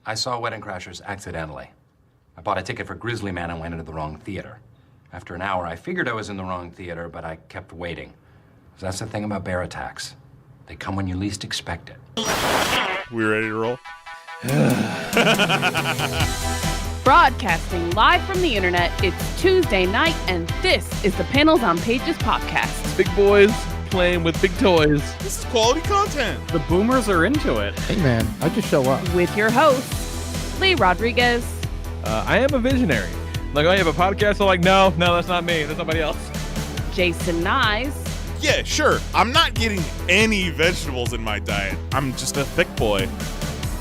I saw Wedding Crashers accidentally. I bought a ticket for Grizzly Man and went into the wrong theater. After an hour, I figured I was in the wrong theater, but I kept waiting. 'Cause that's the thing about bear attacks. They come when you least expect it. We ready to roll? Broadcasting live from the internet, it's Tuesday night, and this is the Panels on Pages podcast. Big boys playing with big toys. This is quality content. The boomers are into it. Hey man, I just show up. With your hosts, Lee Rodriguez. I am a visionary. Like, oh, you have a podcast? I'm like, no, that's not me. That's somebody else. Jason Nyes. Yeah, sure. I'm not getting any vegetables in my diet. I'm just a thick boy.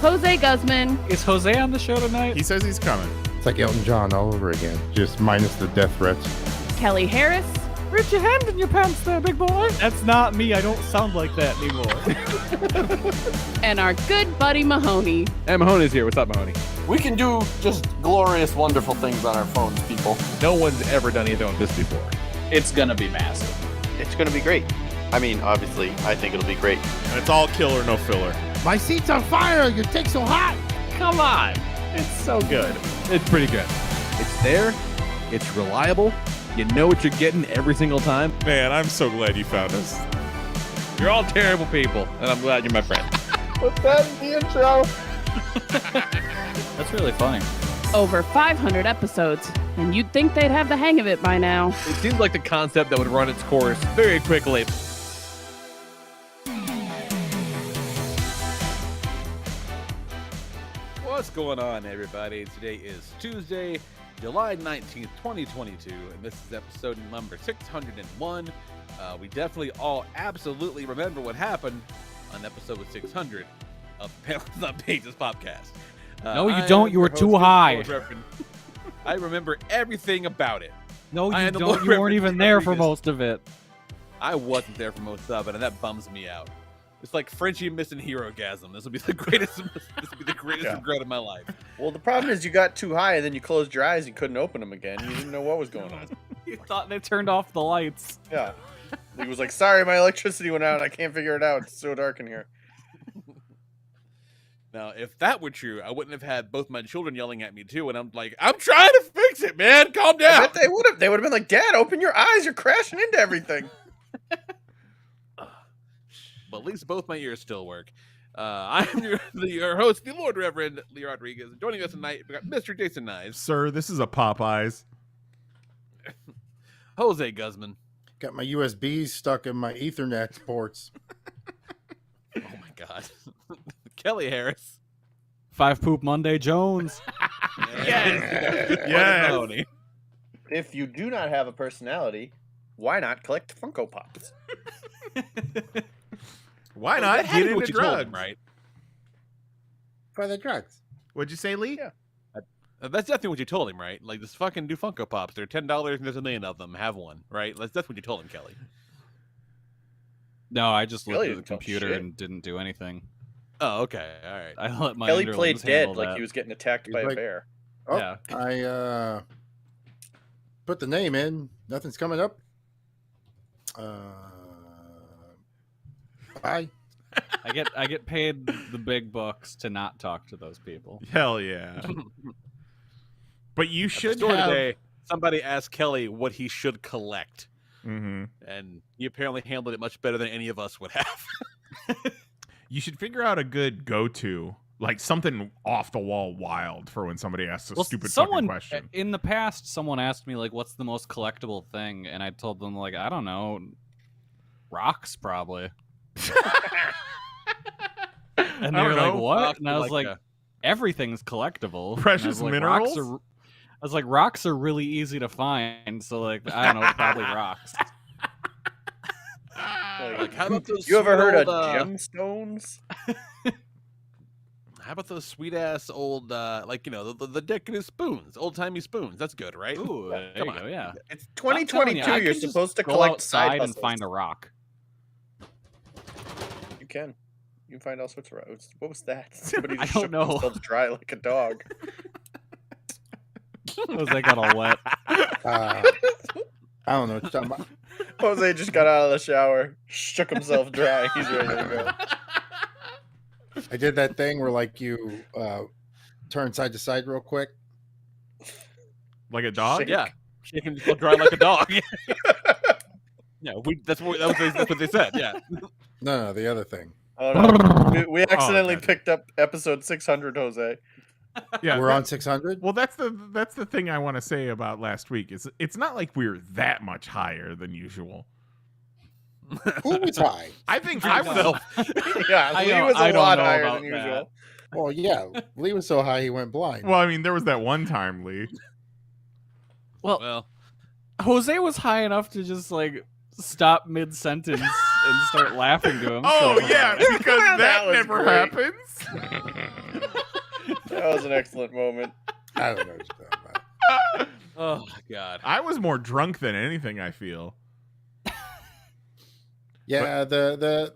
Jose Guzman. Is Jose on the show tonight? He says he's coming. It's like Elton John all over again, just minus the death threats. Kelly Harris. Reach your hand in your pants there, big boy. That's not me. I don't sound like that anymore. And our good buddy Mahoney. Hey, Mahoney's here. What's up, Mahoney? We can do just glorious, wonderful things on our phones, people. No one's ever done anything like this before. It's gonna be massive. It's going to be great. I mean, obviously, I think it'll be great. And it's all killer, no filler. My seat's on fire! Your dick's so hot! Come on. It's so good. It's pretty good. It's there. It's reliable. You know what you're getting every single time. Man, I'm so glad you found us. You're all terrible people, and I'm glad you're my friend. Put that in the intro. That's really funny. Over 500 episodes, and you'd think they'd have the hang of it by now. It seems like the concept that would run its course very quickly. What's going on, everybody? Today is Tuesday, July 19th, 2022, and this is episode number 601. We definitely all absolutely remember what happened on episode 600 of Panels on Pages podcast. No, you don't. You were too high. I remember everything about it. No, I you am the don't. Lord You weren't Reverend even there for Rodriguez. most of it. I wasn't there for most of it, and that bums me out. It's like Frenchie missing Hero-gasm. This will be the greatest. This will be the greatest regret of my life. Well, the problem is you got too high and then you closed your eyes and couldn't open them again. You didn't know what was going on. You thought they turned off the lights. Yeah. He was like, sorry, my electricity went out. I can't figure it out. It's so dark in here. Now, if that were true, I wouldn't have had both my children yelling at me too, and I'm like, I'm trying to fix it, man. Calm I down. bet they would have. They would have been like, Dad, open your eyes. You're crashing into everything. But at least both my ears still work. I'm your host, the Lord Reverend Lee Rodriguez. Joining us tonight, we got Mr. Jason Nyes, Sir, this is a Popeyes. Jose Guzman. Got my USBs stuck in my Ethernet ports. Oh my God, Kelly Harris. 5 Poop Monday Jones. Yes. If you do not have a personality, why not collect Funko Pops? Why That not had to get be what into you told drugs? him, right? For the drugs. What'd you say, Lee? Yeah. That's definitely what you told him, right? Like, just fucking do Funko Pops. They're $10 and there's a million of them. Have one, right? That's what you told him, Kelly. No, I just looked Kelly at the didn't tell computer shit. and didn't do anything. Oh, okay, all right. I let my Kelly played underlings dead handle like that. he was getting attacked He's by a like- bear. Oh, Yeah. I put the name in. Nothing's coming up. Bye. I get paid the big bucks to not talk to those people. Hell yeah. But you At the should store have... today, somebody asked Kelly what he should collect, Mm-hmm. and he apparently handled it much better than any of us would have. You should figure out a good go-to, like something off the wall wild for when somebody asks a stupid fucking question. In the past, someone asked me like, "What's the most collectible thing?" And I told them like, "I don't know, rocks probably." And they I were don't like, know. "What?" And I was Like, like, "Everything's collectible." And I Precious was like, minerals? I was like, "Rocks are really easy to find." So like, I don't know, probably rocks. Like, how about those? You ever sweet heard of old, gemstones? How about those sweet ass old, like, you know, the dick and his spoons, old timey spoons? That's good, right? Ooh, there come you on. go. Yeah. It's I'm telling 2022. I You're can just supposed to go collect side outside and hustles. find a rock. You can. You can find all sorts of roads. What was that? Somebody I just don't shook know. themselves dry like a dog. They got all wet. I don't know what you're talking about. Jose just got out of the shower, shook himself dry. He's ready to go. I did that thing where like you turn side to side real quick? Like a dog? Yeah, she can go dry like a dog. Yeah, that's what they said. Yeah. No, the other thing. Oh no, we accidentally gotcha. picked up episode 600, Jose. Yeah, We're on 600. Well, that's the thing I want to say about last week. It's not like we're that much higher than usual. Who was high? I think I was. Yeah, Lee was a lot higher than that. usual. Well, yeah, Lee was so high he went blind. Well, I mean, there was that one time, Lee. Well, Jose was high enough to just like stop mid sentence and start laughing to him. Oh so- yeah, because that was never great. happens. That was an excellent moment. I don't know what you're talking about. Oh God. I was more drunk than anything, I feel. Yeah, the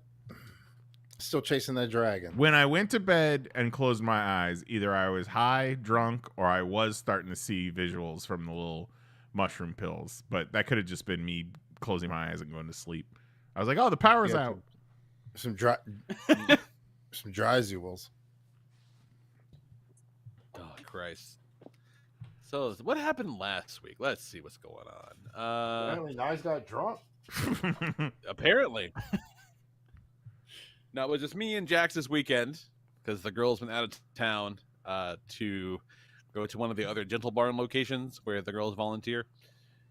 still chasing that dragon. When I went to bed and closed my eyes, either I was high, drunk, or I was starting to see visuals from the little mushroom pills. But that could have just been me closing my eyes and going to sleep. I was like, oh, the power's Yeah, out. Some dry zools. Oh Christ. So what happened last week? Let's see what's going on. Apparently, Nye's got drunk. Apparently. No, it was just me and Jax this weekend because the girls went out of town to go to one of the other Gentle Barn locations where the girls volunteer.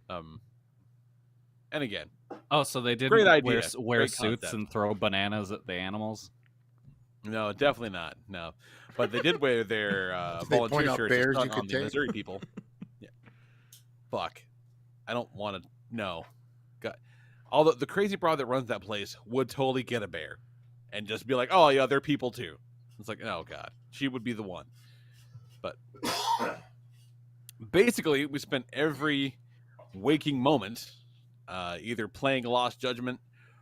And again, Oh, so they didn't Great idea. wear Great suits concept. and throw bananas at the animals? no, definitely not. No, but they did wear their Did they point volunteer out shirts bears on you could the take? Missouri people. Yeah. Fuck. I don't want to. No. God. Although the crazy broad that runs that place would totally get a bear and just be like, oh, yeah, they're people too. It's like, oh, God. She would be the one. But basically, we spent every waking moment either playing Lost Judgment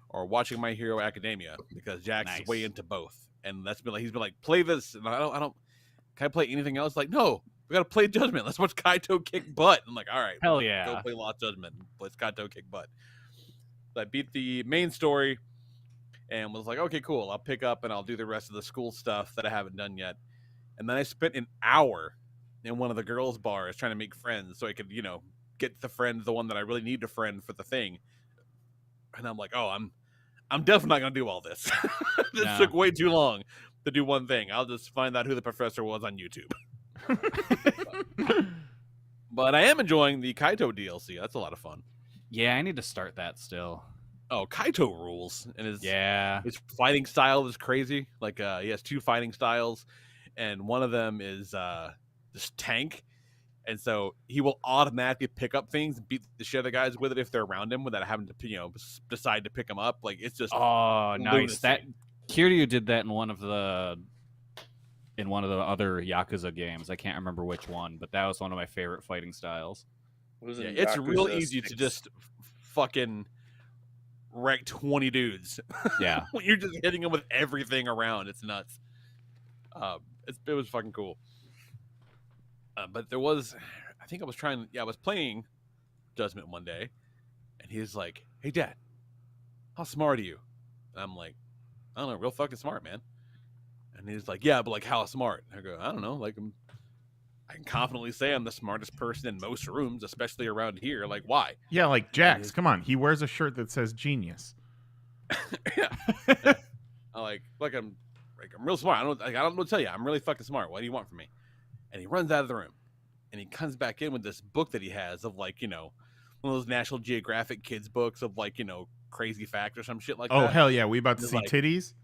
or watching My Hero Academia because Jax is way into both. And that's been like, he's been like, play this. And I don't, can I play anything else? Like, no, we got to play Judgment. Let's watch Kaito kick butt. I'm like, all right. Hell Go yeah. play Lost Judgment. Let's Kaito kick butt. So I beat the main story and was like, okay, cool. I'll pick up and I'll do the rest of the school stuff that I haven't done yet. And then I spent an hour in one of the girls' bars trying to make friends so I could, get the friend, the one that I really need to friend for the thing. And I'm like, oh, I'm definitely not going to do all this. This No. took way too long to do one thing. I'll just find out who the professor was on YouTube. But I am enjoying the Kaito DLC. That's a lot of fun. Yeah, I need to start that still. Oh, Kaito rules. And his fighting style is crazy. Like, he has two fighting styles, and one of them is this tank. And so he will automatically pick up things and beat the shit out of guys with it if they're around him without having to, decide to pick them up. Like, it's just Oh, nice. lunacy. That Kiryu did that in one of the other Yakuza games. I can't remember which one, but that was one of my favorite fighting styles. Was Yeah, in it's real Yakuza easy to 6. just fucking wreck 20 dudes. Yeah. When you're just hitting them with everything around. It's nuts. It was fucking cool. But there was, I think I was playing Judgment one day, and he's like, hey, Dad, how smart are you? And I'm like, I don't know, real fucking smart, man. And he's like, yeah, but like, how smart? I go, I don't know, like, I can confidently say I'm the smartest person in most rooms, especially around here. Like, why? Yeah, like Jax, come on. He wears a shirt that says genius. Yeah. I'm real smart. I don't know what to tell you. I'm really fucking smart. What do you want from me? And he runs out of the room, and he comes back in with this book that he has of like, one of those National Geographic kids books of like, crazy facts or some shit like that. Oh, hell yeah. We about to It's see like- titties?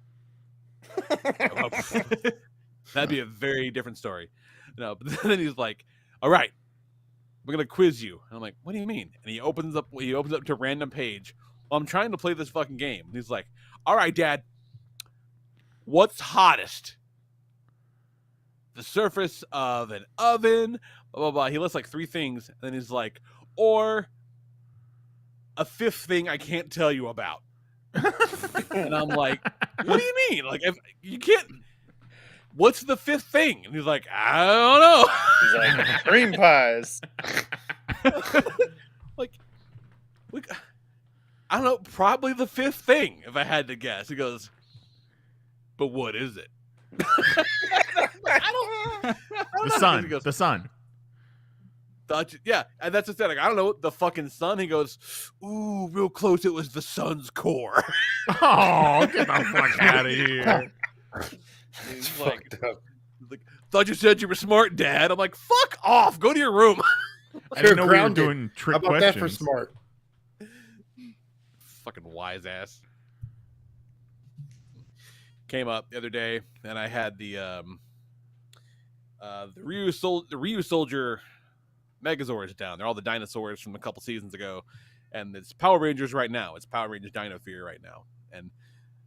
That'd be a very different story. No, but then he's like, all right, we're going to quiz you. And I'm like, what do you mean? And he opens up to a random page. Well, I'm trying to play this fucking game. And he's like, all right, Dad, what's hottest? The surface of an oven, blah, blah, blah. He lists like 3 things. And then he's like, or a 5th thing I can't tell you about. And I'm like, what do you mean? Like, if you can't, what's the 5th thing? And he's like, I don't know. He's like, cream pies. like, I don't know, probably the 5th thing, if I had to guess. He goes, but what is it? The sun. Yeah, and that's just like, I don't know, the fucking sun. He goes, ooh, real close. It was the sun's core. Oh, get the fuck out of here! He's like, thought you said you were smart, Dad. I'm like, fuck off. Go to your room. I didn't know we were grounded. doing trick How about questions. that for smart? Fucking wise ass. Came up the other day, and I had the Ryu Soldier Megazords down. They're all the dinosaurs from a couple seasons ago, and it's Power Rangers right now. It's Power Rangers Dino Fear right now, and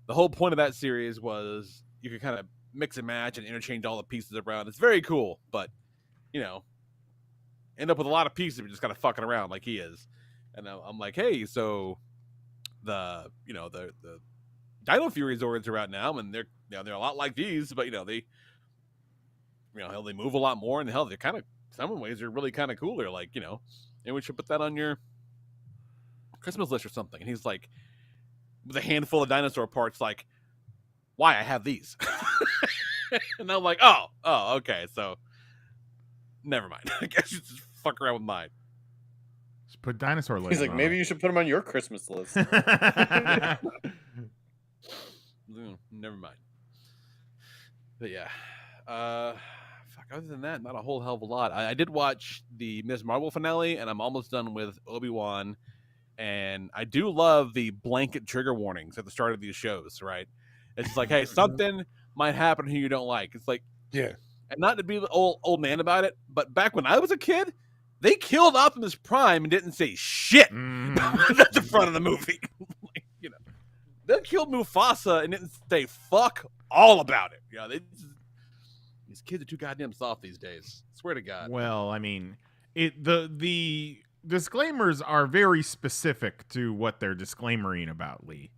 the whole point of that series was you could kind of mix and match and interchange all the pieces around. It's very cool, but you know, end up with a lot of pieces if you're just kind of fucking around like he is. And I'm like, hey, so the Dino Fury Zords are out now, and they're a lot like these, but they move a lot more, and they're kind of, some ways they're really kind of cooler. Like, and we should put that on your Christmas list or something. And he's like, with a handful of dinosaur parts, like, why? I have these. And I'm like, oh, okay, so never mind. I guess you just fuck around with mine. Just put dinosaur legs. He's like, maybe you should put them on your Christmas list. Never mind. But yeah, fuck. Other than that, not a whole hell of a lot. I did watch the Ms. Marvel finale, and I'm almost done with Obi-Wan. And I do love the blanket trigger warnings at the start of these shows. Right? It's just like, hey, something might happen who you don't like. It's like, Yeah. and not to be the old man about it, but back when I was a kid, they killed Optimus Prime and didn't say shit at the front of the movie. Like, they killed Mufasa and didn't say fuck all about it. These kids are too goddamn soft these days. Swear to God. Well, I mean, the disclaimers are very specific to what they're disclaimering about, Lee.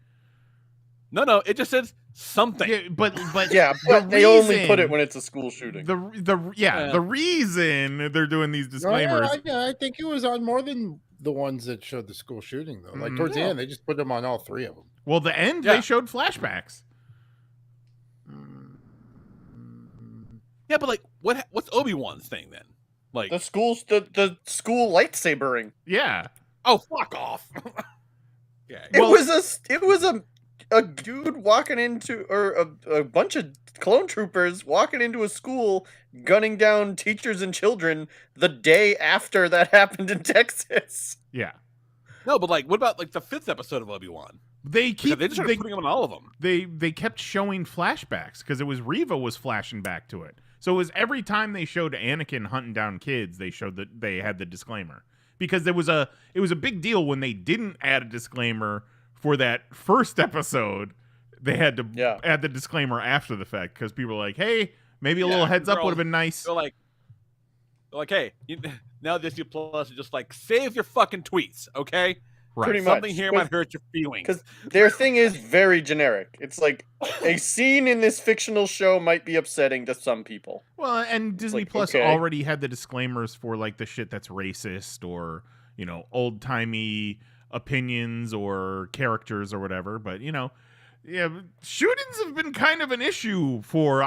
No, it just says something. Yeah, but Yeah, but they only put it when it's a school shooting. The reason they're doing these disclaimers. I think it was on more than the ones that showed the school shooting, though. Like towards the end, they just put them on all three of them. Well, the end they showed flashbacks. Yeah, but like, what's Obi-Wan's thing then? Like The school lightsabering. Yeah. Oh, fuck off. Yeah. It was a dude walking into, or a bunch of clone troopers walking into a school, gunning down teachers and children the day after that happened in Texas. Yeah. No, but like, what about like the 5th episode of Obi-Wan? They They started putting them on all of them. They kept showing flashbacks because it was Reva was flashing back to it. So it was every time they showed Anakin hunting down kids, they showed that they had the disclaimer, because it was a big deal when they didn't add a disclaimer for that first episode. They had to add the disclaimer after the fact because people were like, hey, maybe a little heads up would have been nice. They're like, hey, now Disney Plus is just like, save your fucking tweets, okay? Right. Pretty Something much. here might hurt your feelings. Because their thing is very generic. It's like, a scene in this fictional show might be upsetting to some people. Well, and Disney Plus already had the disclaimers for like the shit that's racist or, old timey opinions or characters or whatever. But, shootings have been kind of an issue for,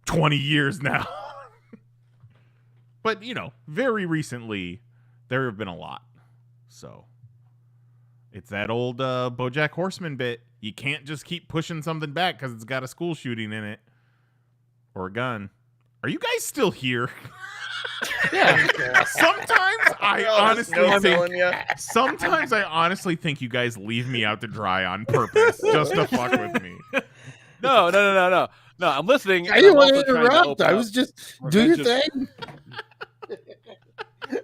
20 years now. But, very recently, there have been a lot. So it's that old BoJack Horseman bit. You can't just keep pushing something back because it's got a school shooting in it or a gun. Are you guys still here? Yeah. Sometimes I honestly think you guys leave me out to dry on purpose just to fuck with me. No. I'm listening. I didn't want to interrupt. I was just do your thing.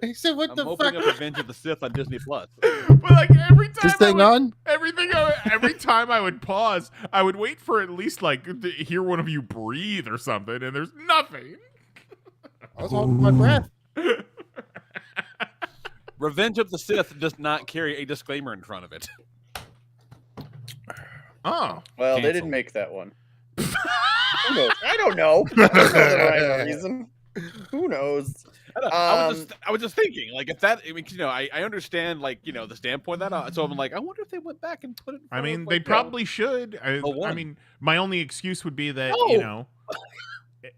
I said, "What the fuck?" I'm opening up Revenge of the Sith on Disney Plus. But like every time, every time I would pause, I would wait for at least like to hear one of you breathe or something, and there's nothing. I was holding my breath. Revenge of the Sith does not carry a disclaimer in front of it. Oh, well, canceled. They didn't make that one. Who knows? I don't know. That's not the right reason. Who knows? I was just thinking, like, if that, I understand, like, the standpoint of that. So I'm like, I wonder if they went back and put it. They probably should. I mean, my only excuse would be that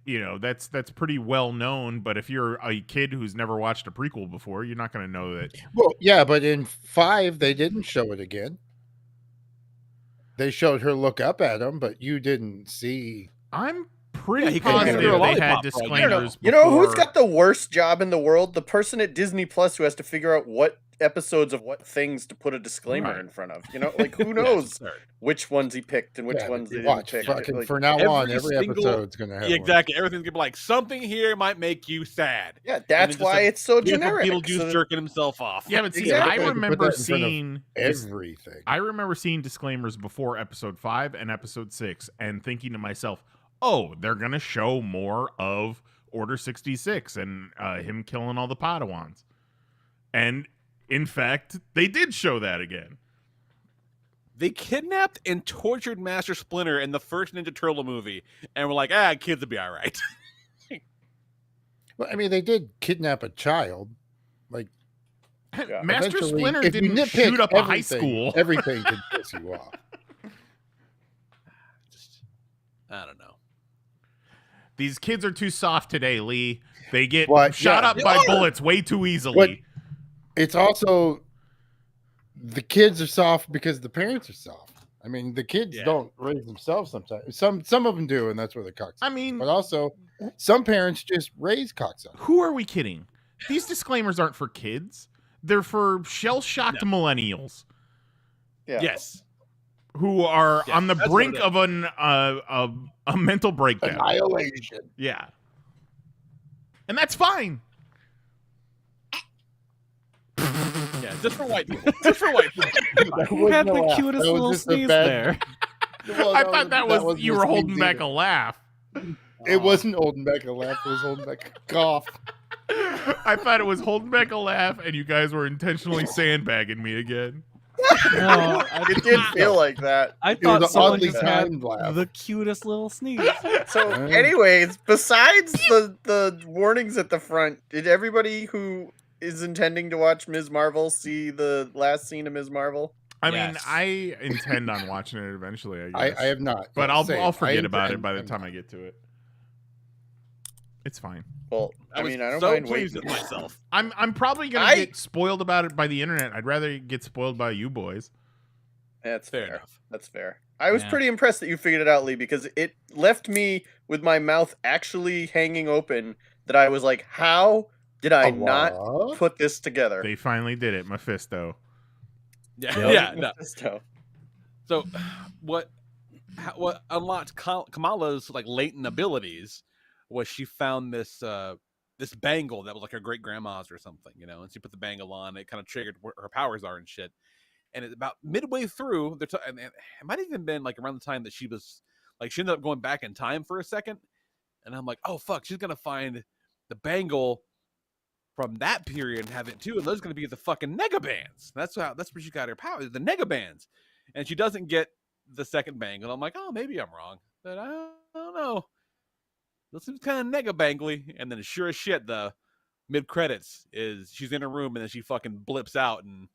that's pretty well known. But if you're a kid who's never watched a prequel before, you're not going to know that. Well, yeah, but in 5 they didn't show it again. They showed her look up at him, but you didn't see. I'm pretty he couldn't positive get her a they had lollipop, bro. disclaimers. You know who's before- got the worst job in the world? The person at Disney Plus who has to figure out what episodes of what things to put a disclaimer Right. in front of. Like who knows which ones he picked and which Yeah, ones but they didn't watch, pick. fucking Like, for now on, every every single- episode's gonna have Yeah, one. exactly. Everything's gonna be like something here might make you sad. yeah, And that's then just why a it's so different generic. Beetlejuice So- jerking himself off. Yeah, but see, Exactly. I Put remember that in front of seeing everything. I remember seeing disclaimers before episode 5 and episode 6 and thinking to myself, oh, they're going to show more of Order 66 and him killing all the Padawans. And in fact, they did show that again. They kidnapped and tortured Master Splinter in the first Ninja Turtle movie, and we're like, kids will be all right. Well, I mean, they did kidnap a child. Like, Yeah. Master eventually, Splinter if you didn't nitpick shoot up a high everything, school. Everything could piss you off. I don't know. These kids are too soft today, Lee. They get What? shot Yeah. up by bullets way too easily. What? It's also the kids are soft because the parents are soft. I mean, the kids Yeah. don't raise themselves sometimes. Some of them do, and that's where the cocks. I mean, But also, some parents just raise cocksuckers. who are we kidding? These disclaimers aren't for kids. They're for shell-shocked millennials Yeah. Yes. who are Yeah, on the that's what brink it of a mental breakdown. Annihilation. Yeah. And that's fine. Yeah, just for white people. Just for white people. Who had the laugh. cutest That was little just a sneeze bad- there? Well, I thought that was you the were holding sneeze back either. a laugh. It wasn't holding back a laugh. It was holding back a cough. I thought it was holding back a laugh, and you guys were intentionally sandbagging me again. No, It did feel like that. I It was thought an someone oddly just had timed laugh. the cutest little sneeze. So, anyways, besides the warnings at the front, did everybody who is intending to watch Ms. Marvel see the last scene of Ms. Marvel? I mean, Yes. I intend on watching it eventually. I guess. I have not. but Yeah, I'll same. forget I about it intend- by the I'm time not. I get to it. It's fine. Well, I was mean, I don't so mind pleased waiting. with myself. I'm probably gonna I- get spoiled about it by the internet. I'd rather get spoiled by you boys. That's Fair fair. enough. That's fair. I was Yeah. pretty impressed that you figured it out, Lee, because it left me with my mouth actually hanging open. That I was like, how did I not What? put this together? They finally did it, Mephisto. Yeah, Yep. yeah. No. Mephisto. So, what unlocked Kamala's like latent abilities was she found this this bangle that was like her great grandma's or something, and she put the bangle on. It kind of triggered where her powers are and shit. And it's about midway through, and it might have even been like around the time that she was like she ended up going back in time for a second, and I'm like, oh fuck, she's gonna find the bangle from that period and have it too, and those are gonna be the fucking negabands. That's where she got her powers, the negabands. And she doesn't get the second bangle. I'm like, oh, maybe I'm wrong, but I don't know. This seems kind of nega bangly. And then sure as shit, the mid credits is she's in her room and then she fucking blips out and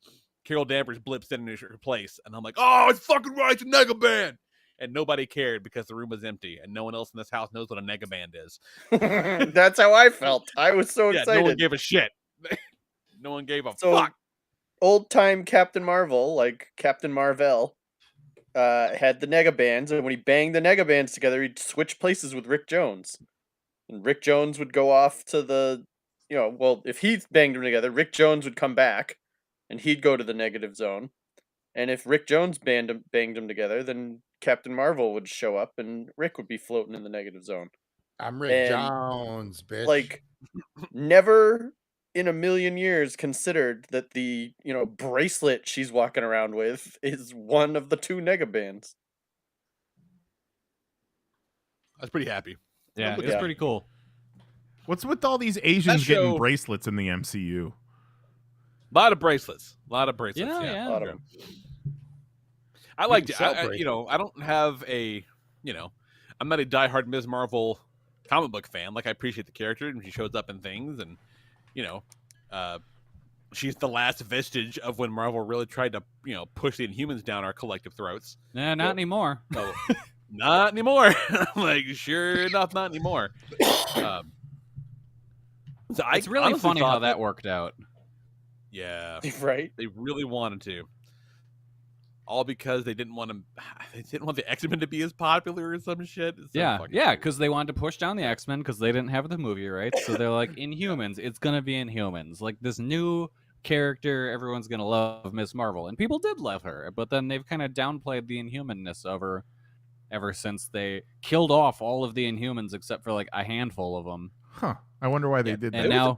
Carol Danvers blips in her place. And I'm like, oh, it's fucking right, it's a nega band. And nobody cared because the room was empty and no one else in this house knows what a nega band is. That's how I felt. I was so Yeah, excited. no one gave a shit. No one gave a So- fuck. Old time Captain Marvel, like Captain Marvel, had the negabands, and when he banged the negabands together, he'd switch places with Rick Jones. And Rick Jones would go off to the, if he banged them together, Rick Jones would come back, and he'd go to the negative zone. And if Rick Jones banged them together, then Captain Marvel would show up, and Rick would be floating in the negative zone. I'm Rick And, Jones, bitch. Like, never in a million years considered that the bracelet she's walking around with is one of the two negabands. I was pretty happy. Yeah, Look it was at pretty cool. What's with all these Asians That show- getting bracelets in the MCU? A lot of bracelets. A lot of bracelets. Yeah, Yeah. yeah. A lot of them. I liked it. sell I don't have a, I'm not a diehard Ms. Marvel comic book fan. Like, I appreciate the character and she shows up in things and, she's the last vestige of when Marvel really tried to, push the Inhumans down our collective throats. Nah, not anymore. So, Not anymore. Like, sure enough, not anymore. So It's really honestly funny thought how that worked out. Yeah, Right? they really wanted to. All because they didn't want the X-Men to be as popular or some shit. It's so Yeah, fucking yeah, stupid. because they wanted to push down the X-Men because they didn't have the movie rights. So they're like, Inhumans, it's gonna be Inhumans. Like this new character, everyone's gonna love Miss Marvel, and people did love her. But then they've kind of downplayed the Inhumanness of her ever since they killed off all of the Inhumans except for like a handful of them. Huh. I wonder why they Yeah, did and that. there was now- a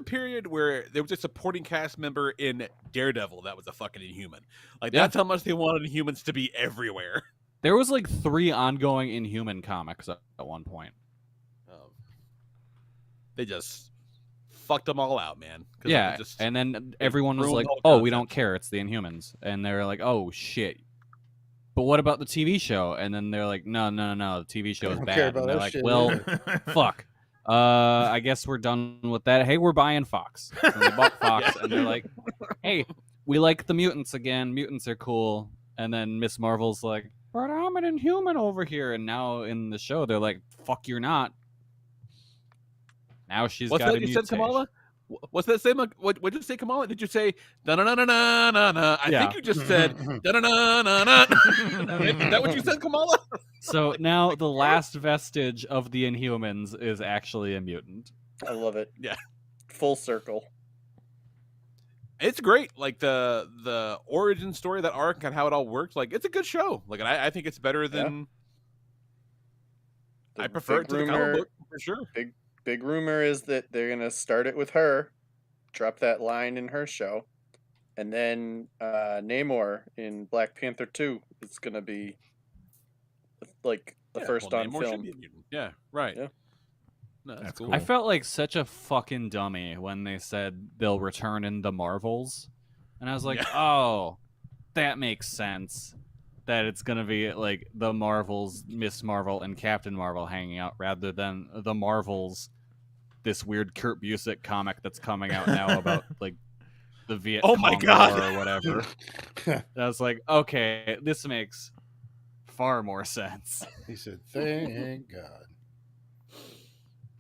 period where there was a supporting cast member in Daredevil that was a fucking Inhuman. Like Yeah. that's how much they wanted Inhumans to be everywhere. There was like 3 ongoing Inhuman comics at one point. They just fucked them all out, man. 'Cause Yeah, they just- and then everyone was ruined like, the whole "Oh, we don't concept. care. It's the Inhumans," and they're like, "Oh shit." But what about the TV show? And then they're like, no, the TV show is don't care bad. And about they're that like, shit well, either. fuck. I guess we're done with that. Hey, we're buying Fox. So they bought Fox, and they're like, hey, we like the mutants again. Mutants are cool. And then Miss Marvel's like, but I'm an Inhuman over here. And now in the show, they're like, fuck, you're not. Now she's What's got that a you said, mutation. Kamala? What's that say? What did you say, Kamala? Did you say da na na na na na na? I Yeah. think you just said da na na na na. Is that what you said, Kamala? So now the last vestige of the Inhumans is actually a mutant. I love it. Yeah. Full circle. It's great. Like the origin story, that arc, and how it all works. Like it's a good show. Like I think it's better than. The I prefer it big to the comic book for sure. Big rumor is that they're gonna start it with her, drop that line in her show, and then Namor in Black Panther 2 is gonna be like the first on Namor should film. be a mutant. Yeah, right. Yeah. No, that's That's cool. cool. I felt like such a fucking dummy when they said they'll return in the Marvels. And I was like, oh, that makes sense. That it's going to be like the Marvels, Miss Marvel, and Captain Marvel hanging out rather than the Marvels, this weird Kurt Busiek comic that's coming out now about like the Viet Oh my Cong God. War or whatever. And I was like, okay, this makes far more sense. He said, "Thank God."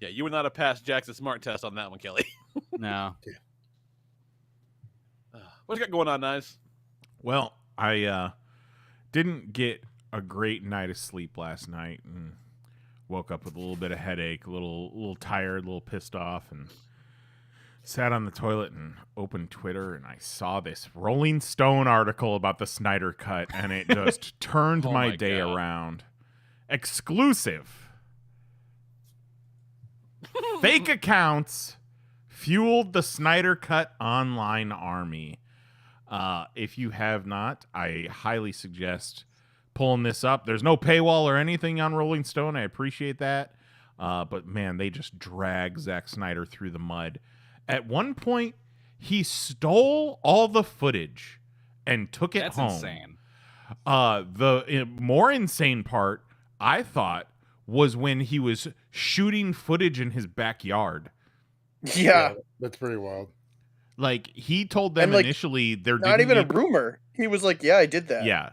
Yeah, you would not have passed Jackson smart test on that one, Kelly. No. What you got going on, Nice? Well, I didn't get a great night of sleep last night and woke up with a little bit of headache, a little tired, a little pissed off, and sat on the toilet and opened Twitter, and I saw this Rolling Stone article about the Snyder Cut, and it just turned Oh my my day God. around. Exclusive. Fake accounts fueled the Snyder Cut online army. If you have not, I highly suggest pulling this up. There's no paywall or anything on Rolling Stone. I appreciate that. But man, they just drag Zack Snyder through the mud. At one point, he stole all the footage and took it That's home. insane. The more insane part, I thought, was when he was shooting footage in his backyard. Yeah, That's pretty wild. Like, he told them And, like, initially there not didn't even need... a rumor. He was like, "Yeah, I did that." Yeah.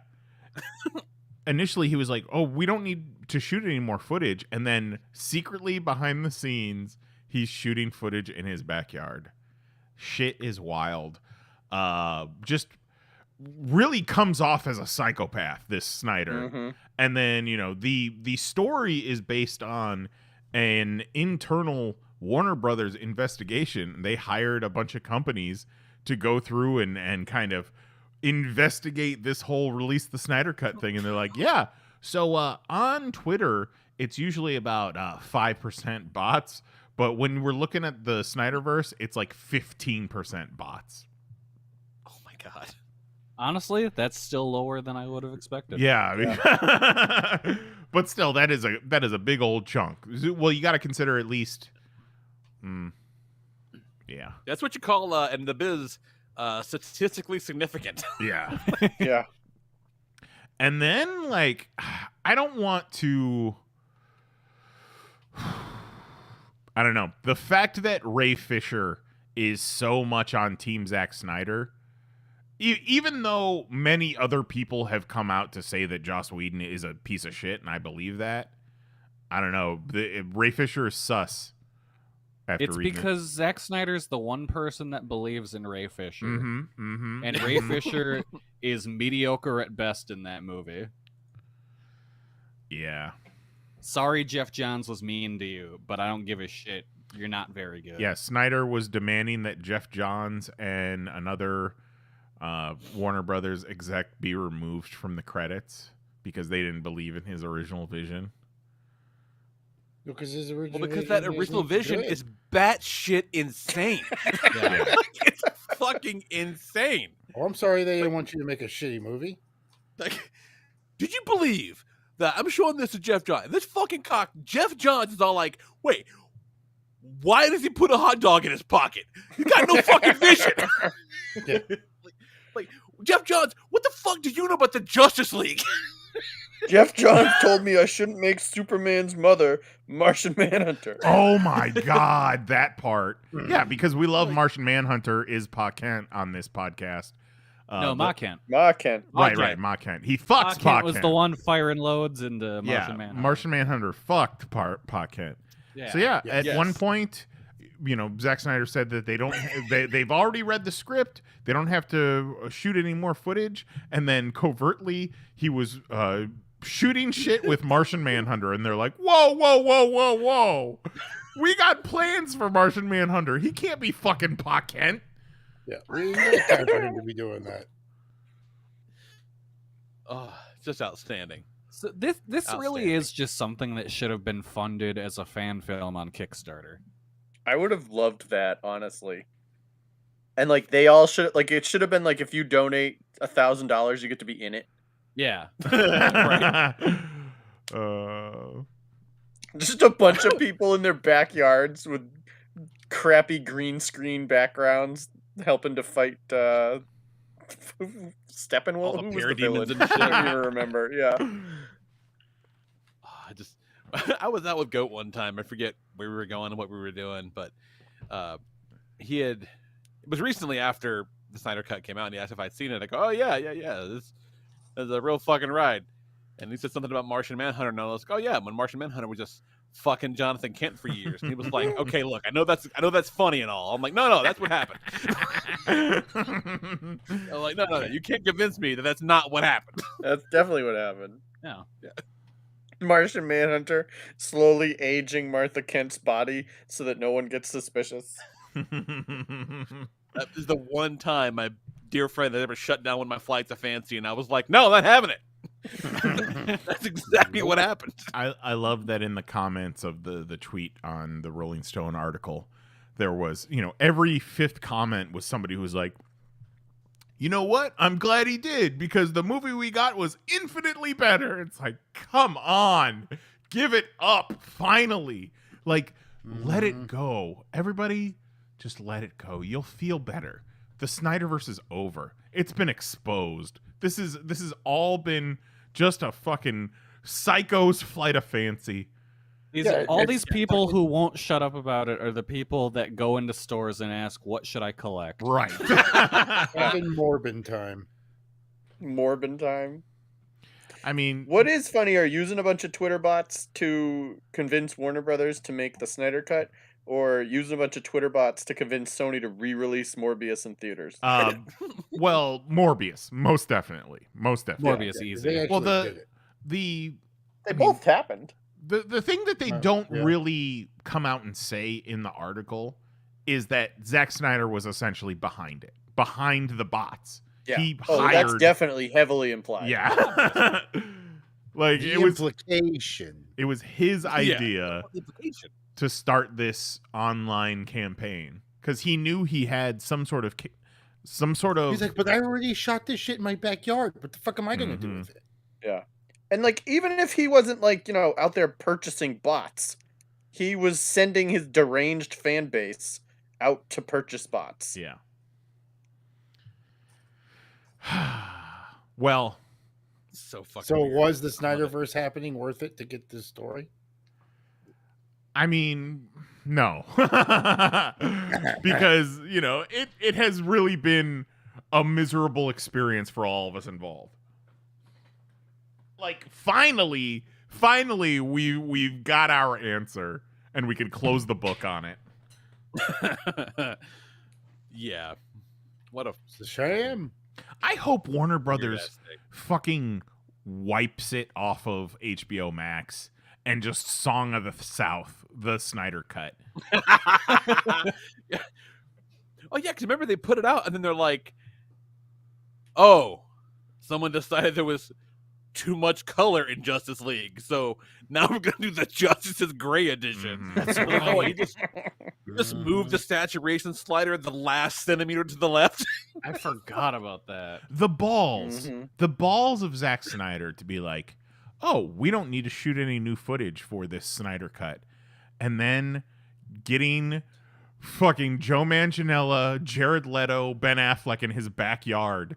Initially, he was like, "Oh, we don't need to shoot any more footage," and then secretly behind the scenes, he's shooting footage in his backyard. Shit is wild. Just really comes off as a psychopath, this Snyder. Mhm. And then, you know, the story is based on an internal Warner Brothers investigation. They hired a bunch of companies to go through and kind of investigate this whole release the Snyder Cut thing. And they're like, yeah, so on Twitter, it's usually about 5% bots. But when we're looking at the Snyderverse, it's like 15% bots. Oh my God. Honestly, that's still lower than I would have expected. Yeah, I mean, but still, that is a big old chunk. Well, you got to consider at least, yeah, That's what you call in the biz statistically significant. yeah. Yeah. And then, like, I don't want to. I don't know. The fact that Ray Fisher is so much on Team Zack Snyder even though many other people have come out to say that Joss Whedon is a piece of shit, and I believe that, I don't know. Ray Fisher is sus. It's because Zack Snyder's the one person that believes in Ray Fisher. And Ray Fisher is mediocre at best in that movie. Yeah. Sorry, Jeff Johns was mean to you, but I don't give a shit. You're not very good. Yeah, Snyder was demanding that Jeff Johns and another Warner Brothers exec be removed from the credits because they didn't believe in his original vision. Because his original because that original vision is batshit insane. It's fucking insane. Oh, I'm sorry they didn't want you to make a shitty movie. Like, did you believe that I'm showing this to Jeff Johns? This fucking cock, Jeff Johns is all like, wait, why does he put a hot dog in his pocket? He's got no fucking vision. Yeah. like, Jeff Johns, what the fuck do you know about the Justice League? Jeff Johns told me I shouldn't make Superman's mother Martian Manhunter. Oh my God, that part. Yeah, because we love Martian Manhunter is Pa Kent on this podcast. No, Ma Kent. Ma Kent. Right, Ma Kent. He fucks Pa Kent. Was the one firing loads into Martian Manhunter. Martian Manhunter fucked Pa Kent. Yeah. So at one point, Zack Snyder said that they've already read the script. They don't have to shoot any more footage. And then covertly, he was shooting shit with Martian Manhunter, and they're like, whoa. We got plans for Martian Manhunter. He can't be fucking Pa Kent. Yeah, we didn't have time for him to be doing that. Oh, it's just outstanding. So this really is just something that should have been funded as a fan film on Kickstarter. I would have loved that, honestly. And like they all should it should have been like if you donate $1,000, you get to be in it. Yeah. Right. Just a bunch of people in their backyards with crappy green screen backgrounds helping to fight Steppenwolf. Who was the villain? And shit. I don't even remember. Yeah. I was out with Goat one time. I forget where we were going and what we were doing, but it was recently after the Snyder Cut came out, and he asked if I'd seen it. I go, oh yeah, this is a real fucking ride. And he said something about Martian Manhunter, and I was like, oh yeah, when Martian Manhunter was just fucking Jonathan Kent for years. And he was like, okay, look, I know that's funny and all. I'm like, no, that's what happened. I'm like, no, you can't convince me that that's not what happened. That's definitely what happened. No. Yeah. Martian Manhunter slowly aging Martha Kent's body so that no one gets suspicious. That is the one time my dear friend that ever shut down one of my flights of fancy, and I was like, no, not having it. That's exactly what happened. I love that in the comments of the tweet on the Rolling Stone article, there was, every fifth comment was somebody who was like, you know what? I'm glad he did, because the movie we got was infinitely better. It's like, come on, give it up, finally. Like, let it go. Everybody, just let it go. You'll feel better. The Snyderverse is over. It's been exposed. This has all been just a fucking psycho's flight of fancy. These people who won't shut up about it are the people that go into stores and ask, what should I collect? Right. Having Morbin time. Morbin time. I mean, what is funnier, using a bunch of Twitter bots to convince Warner Brothers to make the Snyder Cut, or using a bunch of Twitter bots to convince Sony to re-release Morbius in theaters? Well, Morbius, most definitely. Morbius easy. Well, they both happened. The thing that they don't really come out and say in the article is that Zack Snyder was essentially behind it, behind the bots. Yeah. He that's definitely heavily implied. Yeah. Like the it was implication. It was his idea to start this online campaign because he knew he had some sort of. He's like, but I already shot this shit in my backyard. What the fuck am I going to do with it? Yeah. And like, even if he wasn't like, out there purchasing bots, he was sending his deranged fan base out to purchase bots. Yeah. Well, so was the Snyderverse happening worth it to get this story? I mean, no. Because, it has really been a miserable experience for all of us involved. Like, finally, we've got our answer, and we can close the book on it. Yeah. What a It's a shame. I hope Warner Brothers weird-ass thing. fucking wipes it off of HBO Max and just Song of the South, the Snyder Cut. Yeah. Oh yeah, because remember they put it out and then they're like, "Oh, someone decided there was too much color in Justice League, so now we're gonna do the Justice's Gray edition." Mhm. That's Oh, you just move the saturation slider the last centimeter to the left. I forgot about that. The balls. Mhm. The balls of Zack Snyder to be like, oh, we don't need to shoot any new footage for this Snyder Cut. And then getting fucking Joe Manganiello, Jared Leto, Ben Affleck in his backyard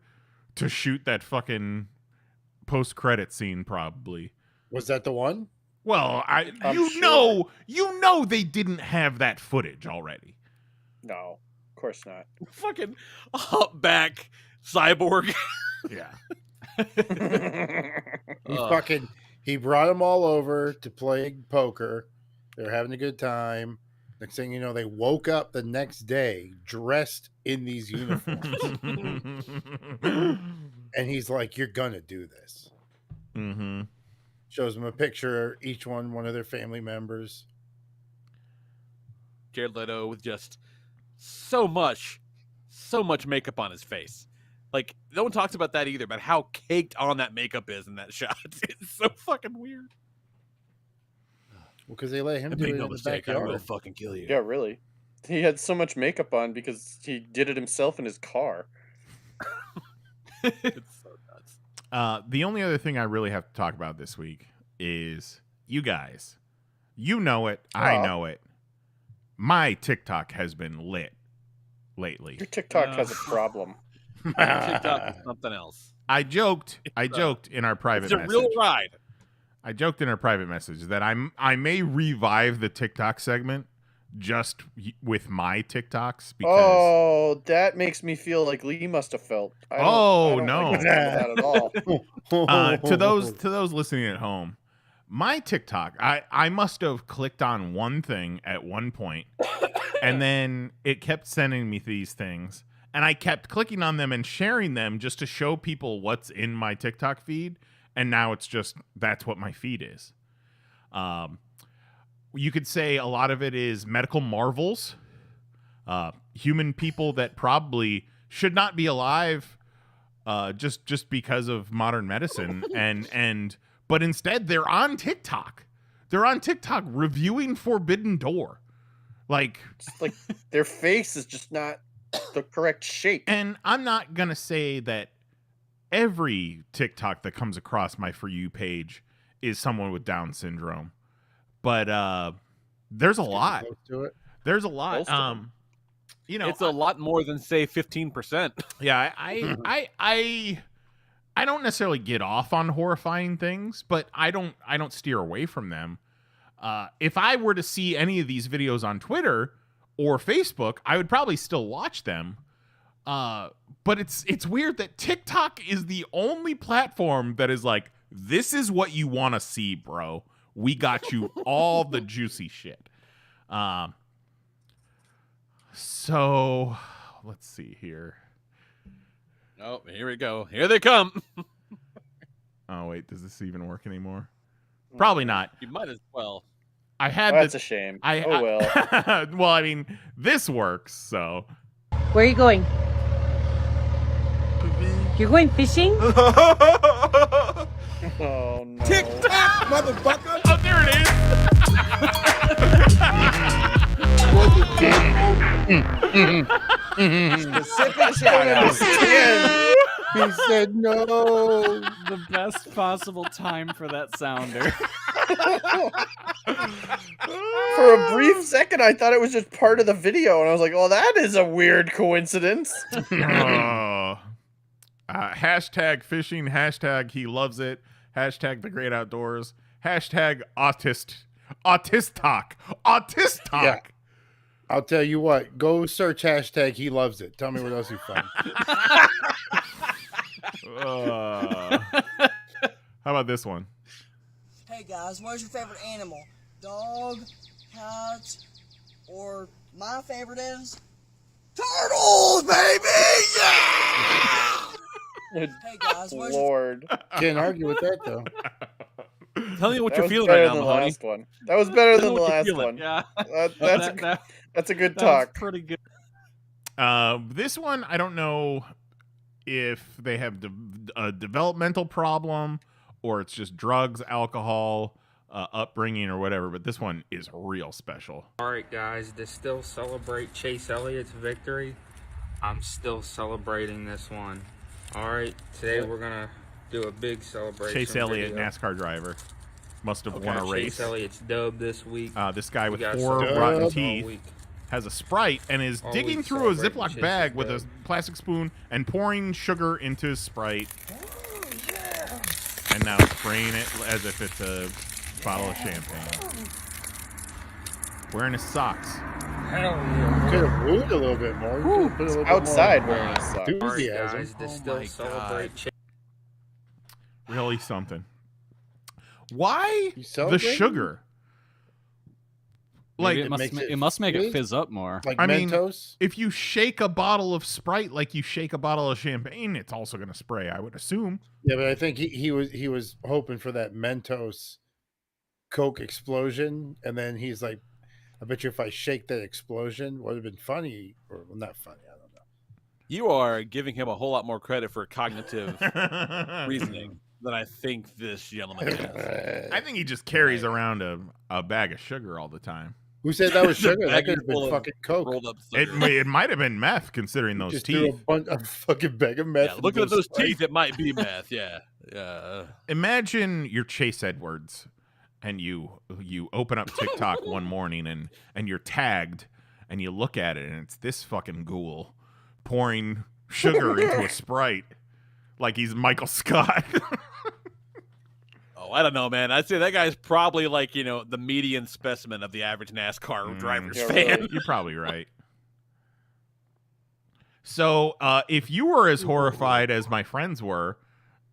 to shoot that fucking post-credit scene, probably. Was that the one? Well, I'm you sure. know they didn't have that footage already. No, of course not. Fucking hop back cyborg. Yeah. He brought them all over to play poker. They're having a good time. Next thing you know, they woke up the next day dressed in these uniforms. And he's like, "You're gonna do this." Mm-hmm. Shows them a picture, each one of their family members. Jared Leto with just so much makeup on his face. Like, no one talks about that either, about how caked on that makeup is in that shot. It's so fucking weird. Well, because they let him do Make it no in the mistake, I will backyard. fucking kill you. Yeah, really. He had so much makeup on because he did it himself in his car. It's so nuts. The only other thing I really have to talk about this week is you guys. You know it. I Aw. know it. My TikTok has been lit lately. Your TikTok has a problem. TikTok is something else. I joked in our private It's a message. real ride. I joked in our private message that I may revive the TikTok segment just with my TikToks because Oh, that makes me feel like Lee must have felt. I don't no. like that at all. to those listening at home, my TikTok, I must have clicked on one thing at one point, and then it kept sending me these things, and I kept clicking on them and sharing them just to show people what's in my TikTok feed, and now it's just that's what my feed is. You could say a lot of it is medical marvels, human people that probably should not be alive, just because of modern medicine, but instead they're on TikTok. They're on TikTok reviewing Forbidden Door, like It's like their face is just not the correct shape. And I'm not gonna say that every TikTok that comes across my For You page is someone with Down syndrome, but there's a lot. Close to it. There's a lot. Most of them. You know, It's a lot more than, say, 15%. yeah, I don't necessarily get off on horrifying things, but I don't steer away from them. If I were to see any of these videos on Twitter or Facebook, I would probably still watch them. But it's weird that TikTok is the only platform that is like, this is what you want to see, bro. We got you all the juicy shit. So let's see here. Oh, here we go. Here they come. Oh wait, does this even work anymore? Probably not. You might as well. I had That's this. a shame. I well. well, I mean, this works. So Where are you going? You're going fishing? Oh no. Motherfucker! oh, there it is. Specific shout out. He said no. The best possible time for that sounder. For a brief second, I thought it was just part of the video, and I was like, "Oh, that is a weird coincidence." Hashtag fishing. Hashtag he loves it. Hashtag the great outdoors. Hashtag autistic. Yeah. I'll tell you what. Go search hashtag he loves it. Tell me what else you find. How about this one? Hey guys, what's your favorite animal? Dog, cat, or my favorite is turtles, baby! Yeah! Hey guys, what's your Lord. Can't argue with that though. Tell me what That you're was feeling better right now, than the Mahoney. last one. That was better Tell than me the what you're last feeling. one. Yeah, That's a good that talk. was pretty good. This one, I don't know if they have a developmental problem or it's just drugs, alcohol, upbringing, or whatever. But this one is real special. All right, guys, to still celebrate Chase Elliott's victory, I'm still celebrating this one. All right, today we're gonna do a big celebration. Chase Elliott, video. NASCAR driver, must have won a race. Chase Elliott's dub this week. This guy with We got 4 celebrations rotten all teeth week. has a Sprite and is All digging week through a celebrating Ziploc Chase's bag with a dub. plastic spoon and pouring sugar into his Sprite. And now spraying it as if it's a bottle of champagne. Wearing his socks. Hell yeah. Could have wooed a little bit more. You could've put a little bit Outside more wearing his socks. All right, enthusiasm. guys, to Oh still my celebrate Chase. Really something. Why You the celebrating? sugar? Like, Maybe it makes must make it fizz? fizz up more. Like I mean, Mentos. if you shake a bottle of Sprite like you shake a bottle of champagne, it's also going to spray, I would assume. Yeah, but I think he was hoping for that Mentos Coke explosion, and then he's like, I bet you if I shake that explosion, would have been funny, or well, not funny. I don't know. You are giving him a whole lot more credit for cognitive reasoning than I think this gentleman has. I think he just carries around a bag of sugar all the time. Who said that was sugar? Bag That could have full been of fucking Coke. Rolled up It, sugar. it might have been meth, considering those Just threw teeth. a fucking bag of meth. Yeah, looking at into a those Sprite. teeth, it might be meth. Yeah, yeah. Imagine you're Chase Edwards, and you open up TikTok one morning, and you're tagged, and you look at it, and it's this fucking ghoul pouring sugar into a Sprite like he's Michael Scott. Oh, I don't know, man. I'd say that guy's probably like, the median specimen of the average NASCAR driver's Yeah, fan. really. You're probably right. So, if you were as horrified as my friends were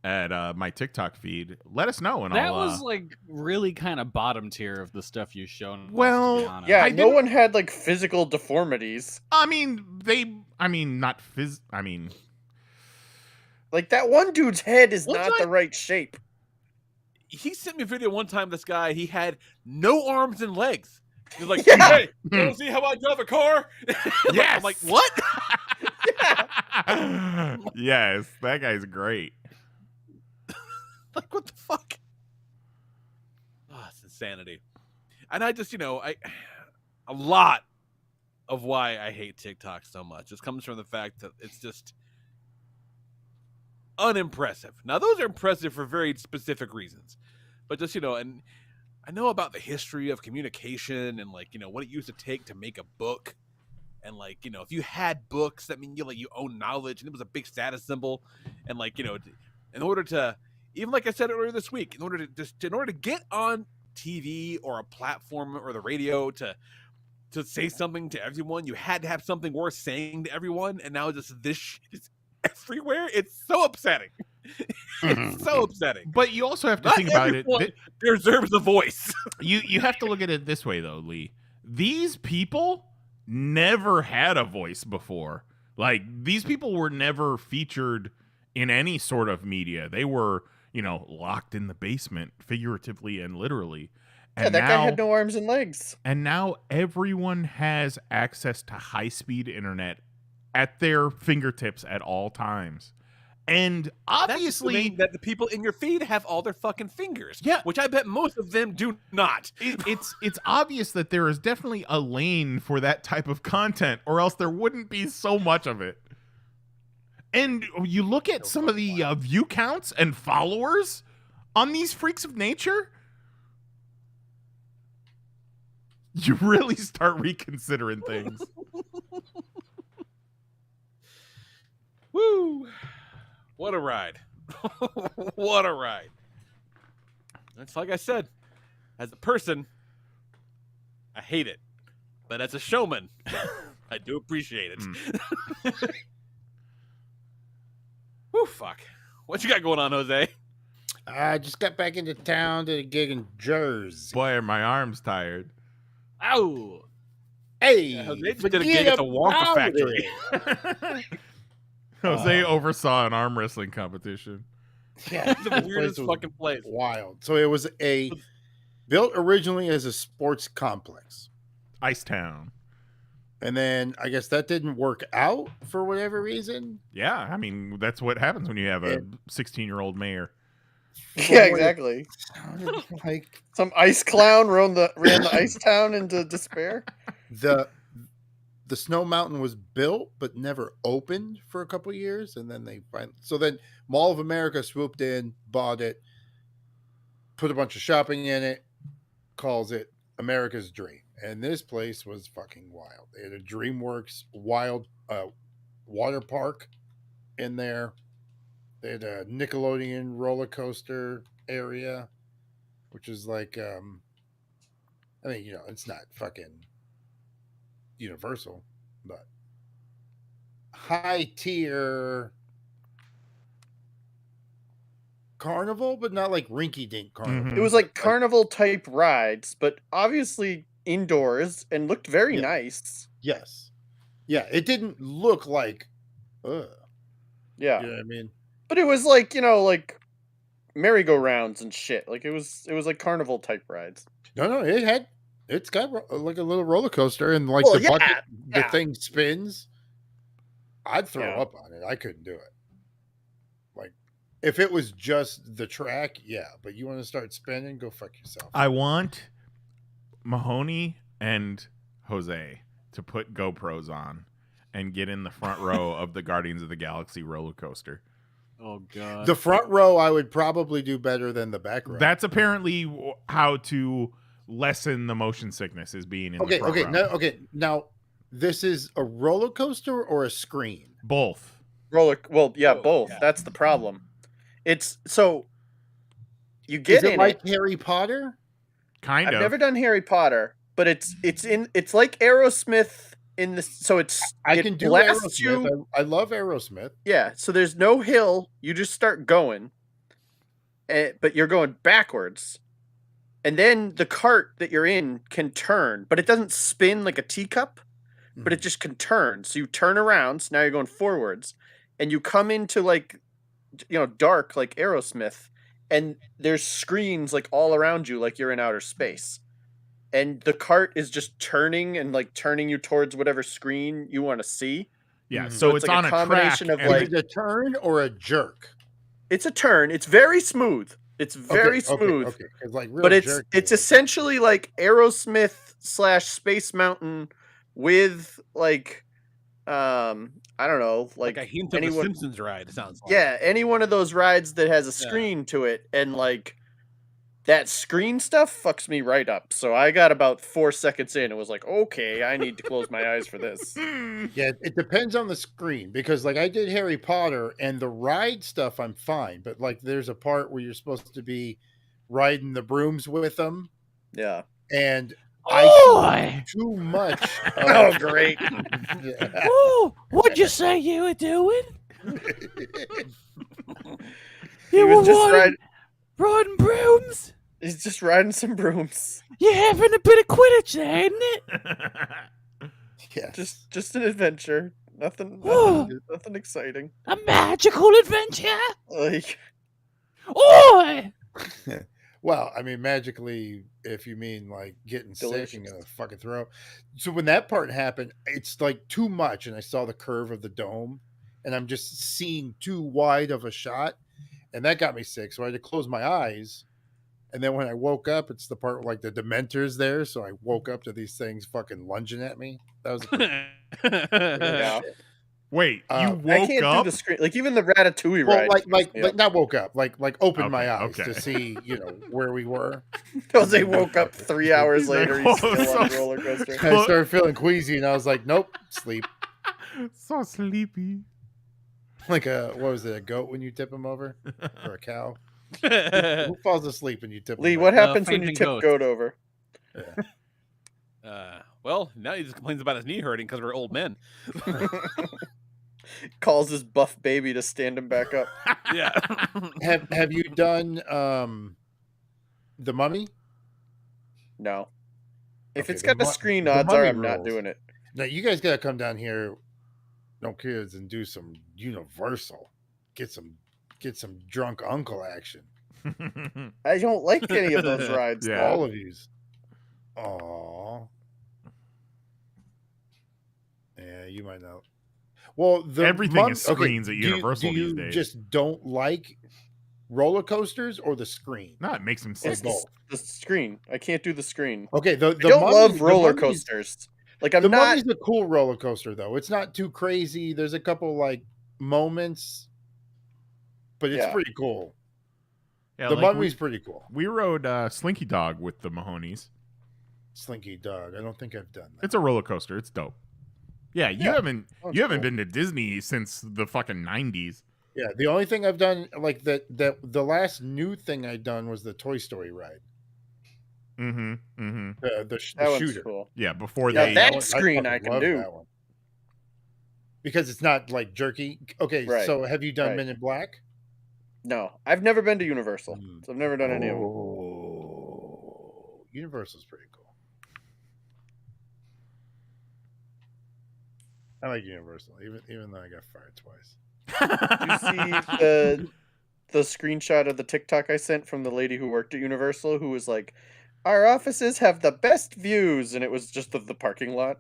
at my TikTok feed, let us know, and That I'll. was like really kind of bottom tier of the stuff you've shown. us, to Well, be honest. Yeah, I no didn't- one had like physical deformities. I mean, not Like that one dude's head is One not the time- right shape. He sent me a video one time. This guy, he had no arms and legs. He's like, Yeah. hey, you want to see how I drive a car? Yes. I'm like, what? Yes, that guy's great. Like, what the fuck? Oh, it's insanity. And I just, a lot of why I hate TikTok so much just comes from the fact that it's just unimpressive. Now, those are impressive for very specific reasons. But just, and I know about the history of communication and, like, what it used to take to make a book. And, like, if you had books, that mean you own knowledge, and it was a big status symbol. And, like, in order to, even like I said earlier this week, in order to get on TV or a platform or the radio to say something to everyone, you had to have something worth saying to everyone. And now just this shit is everywhere. It's so upsetting. It's so upsetting. But you also have to Not think about it. everyone deserves a voice. You have to look at it this way, though, Lee. These people never had a voice before. Like, these people were never featured in any sort of media. They were, locked in the basement, figuratively and literally. Yeah, And that guy now- had no arms and legs. And now everyone has access to high-speed internet at their fingertips at all times. And That's obviously, assuming that the people in your feed have all their fucking fingers. Yeah. Which I bet most of them do not. it's obvious that there is definitely a lane for that type of content, or else there wouldn't be so much of it. And you look at some of the view counts and followers on these freaks of nature, you really start reconsidering things. Woo! What a ride. What a ride. It's like I said, as a person, I hate it. but as a showman, I do appreciate it. Whew, fuck. What you got going on, Jose? I just got back into town, did a gig in Jersey. Boy, are my arms tired. Ow! Hey, Jose just did a gig at the Wonka Factory. Jose oversaw an arm wrestling competition. Yeah, It's the weirdest fucking place. Wild. So it was built originally as a sports complex. Icetown. And then I guess that didn't work out for whatever reason. Yeah, I mean, that's what happens when you have a 16-year-old mayor. Yeah, exactly. Sounded like Some ice clown ran the ice town into despair. the Snow Mountain was built but never opened for a couple of years, and then then Mall of America swooped in, bought it, put a bunch of shopping in it, calls it America's Dream. And this place was fucking wild. They had a DreamWorks wild water park in there. They had a Nickelodeon roller coaster area, which is like, I mean, it's not fucking Universal, but high tier carnival, but not like rinky dink carnival. It was like carnival type rides, but obviously indoors and looked very nice. Yes. Yeah, it didn't look like, Yeah. You know what I mean? But it was like, like merry-go-rounds and shit. Like it was like carnival type rides. No, it's got like a little roller coaster, and like the thing spins. I'd throw up on it. I couldn't do it. Like if it was just the track, yeah. But you want to start spinning, go fuck yourself. I want Mahoney and Jose to put GoPros on and get in the front row of the Guardians of the Galaxy roller coaster. Oh god. The front row I would probably do better than the back row. That's apparently how to lessen the motion sickness, is being in the front row. Now this is a roller coaster or a screen? Both. Both. Yeah. That's the problem. It's so you get is it in like Harry Potter? Kind of. I've never done Harry Potter, but it's like Aerosmith in the I can do Aerosmith. I love Aerosmith. Yeah, so there's no hill. You just start going, but you're going backwards. And then the cart that you're in can turn, but it doesn't spin like a teacup, but it just can turn. So you turn around, so now you're going forwards, and you come into like, dark like Aerosmith, and there's screens like all around you like you're in outer space. And the cart is just turning and like turning you towards whatever screen you want to see. Yeah, so it's like on a combination of like, is it a turn or a jerk? It's a turn. It's very smooth. It's very smooth. Okay. Like real but it's essentially like Aerosmith / Space Mountain with like I don't know, like a hint of a Simpsons ride. It sounds like. Yeah, any one of those rides that has a screen to it, and like that screen stuff fucks me right up. So I got about 4 seconds in. It was like, okay, I need to close my eyes for this. Yeah, it depends on the screen, because like I did Harry Potter and the ride stuff, I'm fine. But like there's a part where you're supposed to be riding the brooms with them. Yeah. And I see too much. Oh, great. Oh, what'd you say you were doing? You were just riding brooms? He's just riding some brooms. You're having a bit of Quidditch there, isn't it? Yeah. Just an adventure. Nothing exciting. A magical adventure? Like, oi! Well, I mean, magically, if you mean like getting sick and gonna fucking throw up. So when that part happened, it's like too much, and I saw the curve of the dome, and I'm just seeing too wide of a shot, and that got me sick. So I had to close my eyes. And then when I woke up, it's the part where like the Dementor's there. So I woke up to these things fucking lunging at me. That was yeah. Wait, you woke I can't up? do the screen. Like even the Ratatouille ride. Like not woke up, like opened my eyes to see, where we were. Jose woke up 3 hours later. He's still on the roller coaster. I started feeling queasy, and I was like, nope, sleep. So sleepy. Like what was it, a goat when you tip him over, or a cow? Who falls asleep when you tip? Lee, what happens when you tip goat over? Yeah. Well, now he just complains about his knee hurting because we're old men. Calls his buff baby to stand him back up. Yeah. Have you done The Mummy? No. If Okay, it's got a screen, The odds are Mummy I'm not rules. doing it. Now you guys gotta come down here, no kids, and do some Universal. Get some drunk uncle action. I don't like any of those rides. Yeah. Dad. All of yous. Aww. Yeah, you might not. Well, Everything is screens at Universal do you these days. just don't like roller coasters or the screen? No, it makes them It's sick. both. the screen. I can't do the screen. Okay, the I don't Mummy- love the roller Mummy's- coasters. Like I'm the not. Mummy's a cool roller coaster though. It's not too crazy. There's a couple like moments, but it's Yeah. pretty cool. Yeah, The like Mummy's pretty cool. we rode Slinky Dog with the Mahonies. Slinky Dog. I don't think I've done that. It's a roller coaster. It's dope. Yeah, you Yeah, haven't sounds you haven't cool. been to Disney since the fucking 90s. Yeah, the only thing I've done like that the last new thing I done was the Toy Story ride. Mm-hmm. Mm-hmm. The That one's shooter. cool. Yeah, before Yeah, they that one- screen fucking I can love do. that one. Because it's not like jerky. Okay, Right, so have you done right. Men in Black? No, I've never been to Universal. Mm. So I've never done any of them. Oh, Universal's pretty cool. I like Universal, even though I got fired twice. Did you see the screenshot of the TikTok I sent from the lady who worked at Universal who was like, "Our offices have the best views," and it was just of the parking lot.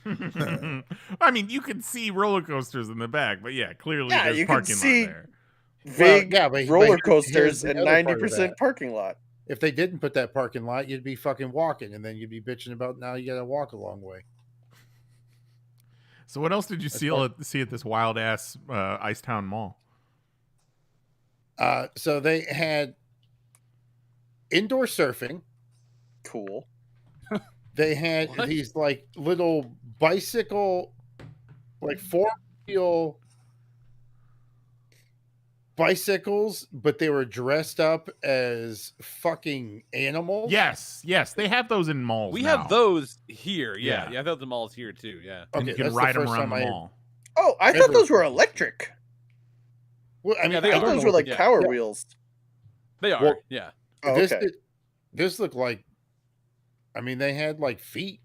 I mean, you can see roller coasters in the back, but yeah, clearly Yeah, there's you can parking see- lot there. Vague yeah, but roller here's coasters the and other part of 90% that. parking lot. If they didn't put that parking lot, you'd be fucking walking, and then you'd be bitching about now you got to walk a long way. So what else did you see at this wild ass Icetown Mall? So they had indoor surfing. Cool. They had What? these like little bicycle, like 4-wheel bicycles, but they were dressed up as fucking animals. Yes, they have those in malls. We now. have those here. Yeah. Yeah. Yeah, I have the malls here too. Yeah. And Okay, you can that's the ride them first around time the I- mall. Oh, I thought Ever- those were electric. Well, I mean, Yeah, they I I thought don't those know. were like Yeah. Power Yeah. Wheels. They are. Well, Yeah. Oh, this okay. this looked like. I mean, they had like feet.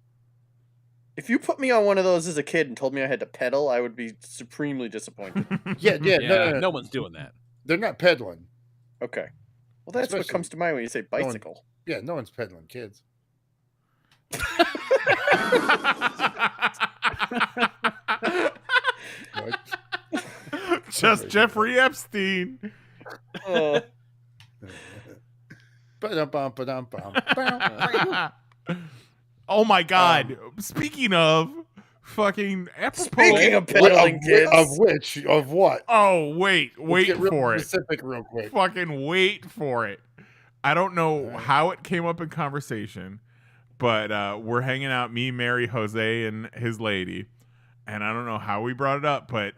If you put me on one of those as a kid and told me I had to pedal, I would be supremely disappointed. Yeah, Yeah. no. No one's doing that. They're not pedaling. Okay. Well, that's what Especially- comes to mind when you say one- bicycle. Yeah, no one's pedaling kids. Like, Just Jeffrey Epstein. Oh, ba-dum-bum. Oh my god. Speaking of fucking speaking of What- pedaling kids, of which? Of what? Oh, wait Let's get real for it. Specific, real quick. Fucking wait for it. I don't know how it came up in conversation, but we're hanging out, me, Mary, Jose, and his lady. And I don't know how we brought it up, but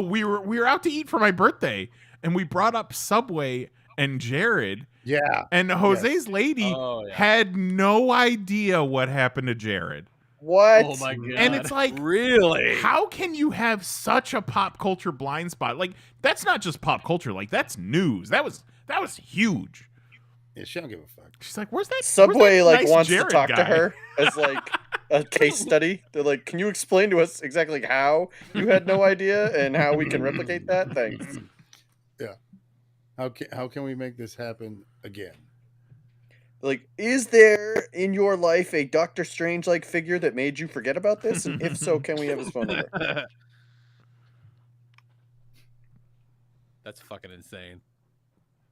we were out to eat for my birthday, and we brought up Subway and Jared. Yeah. And Jose's lady Oh, yeah. had no idea what happened to Jared. what? Oh my god. And it's like, Really? how can you have such a pop culture blind spot? Like, that's not just pop culture. Like, that's news. That was huge. Yeah, she don't give a fuck. She's like, where's that Subway that like nice wants Jared to talk guy? to her as like a case study. They're like, "Can you explain to us exactly how you had no idea and how we can replicate that?" Thanks. How can we make this happen again? Like, is there in your life a Doctor Strange like figure that made you forget about this? And if so, can we have his phone number? That's fucking insane.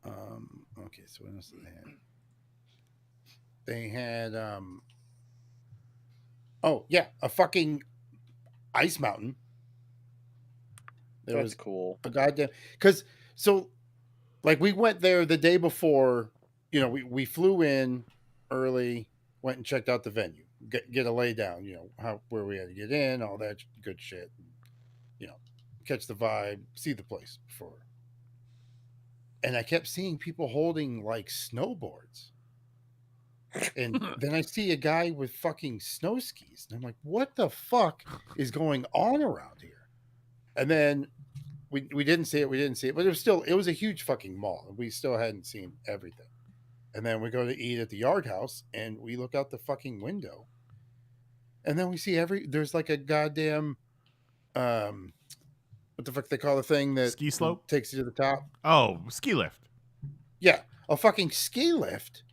Okay, so what else did they have? They had oh yeah, a fucking ice mountain. There That's was cool. a goddamn like we went there the day before, you know, we flew in early, went and checked out the venue, get a lay down, you know, where we had to get in, all that good shit, you know, catch the vibe, see the place before. And I kept seeing people holding like snowboards. And then I see a guy with fucking snow skis. And I'm like, what the fuck is going on around here? And then we didn't see it. We didn't see it. But it was a huge fucking mall. And we still hadn't seen everything. And then we go to eat at the Yard House. And we look out the fucking window. And then we see there's like a goddamn, what the fuck they call the thing that Ski slope takes you to the top? Oh, ski lift. Yeah. A fucking ski lift.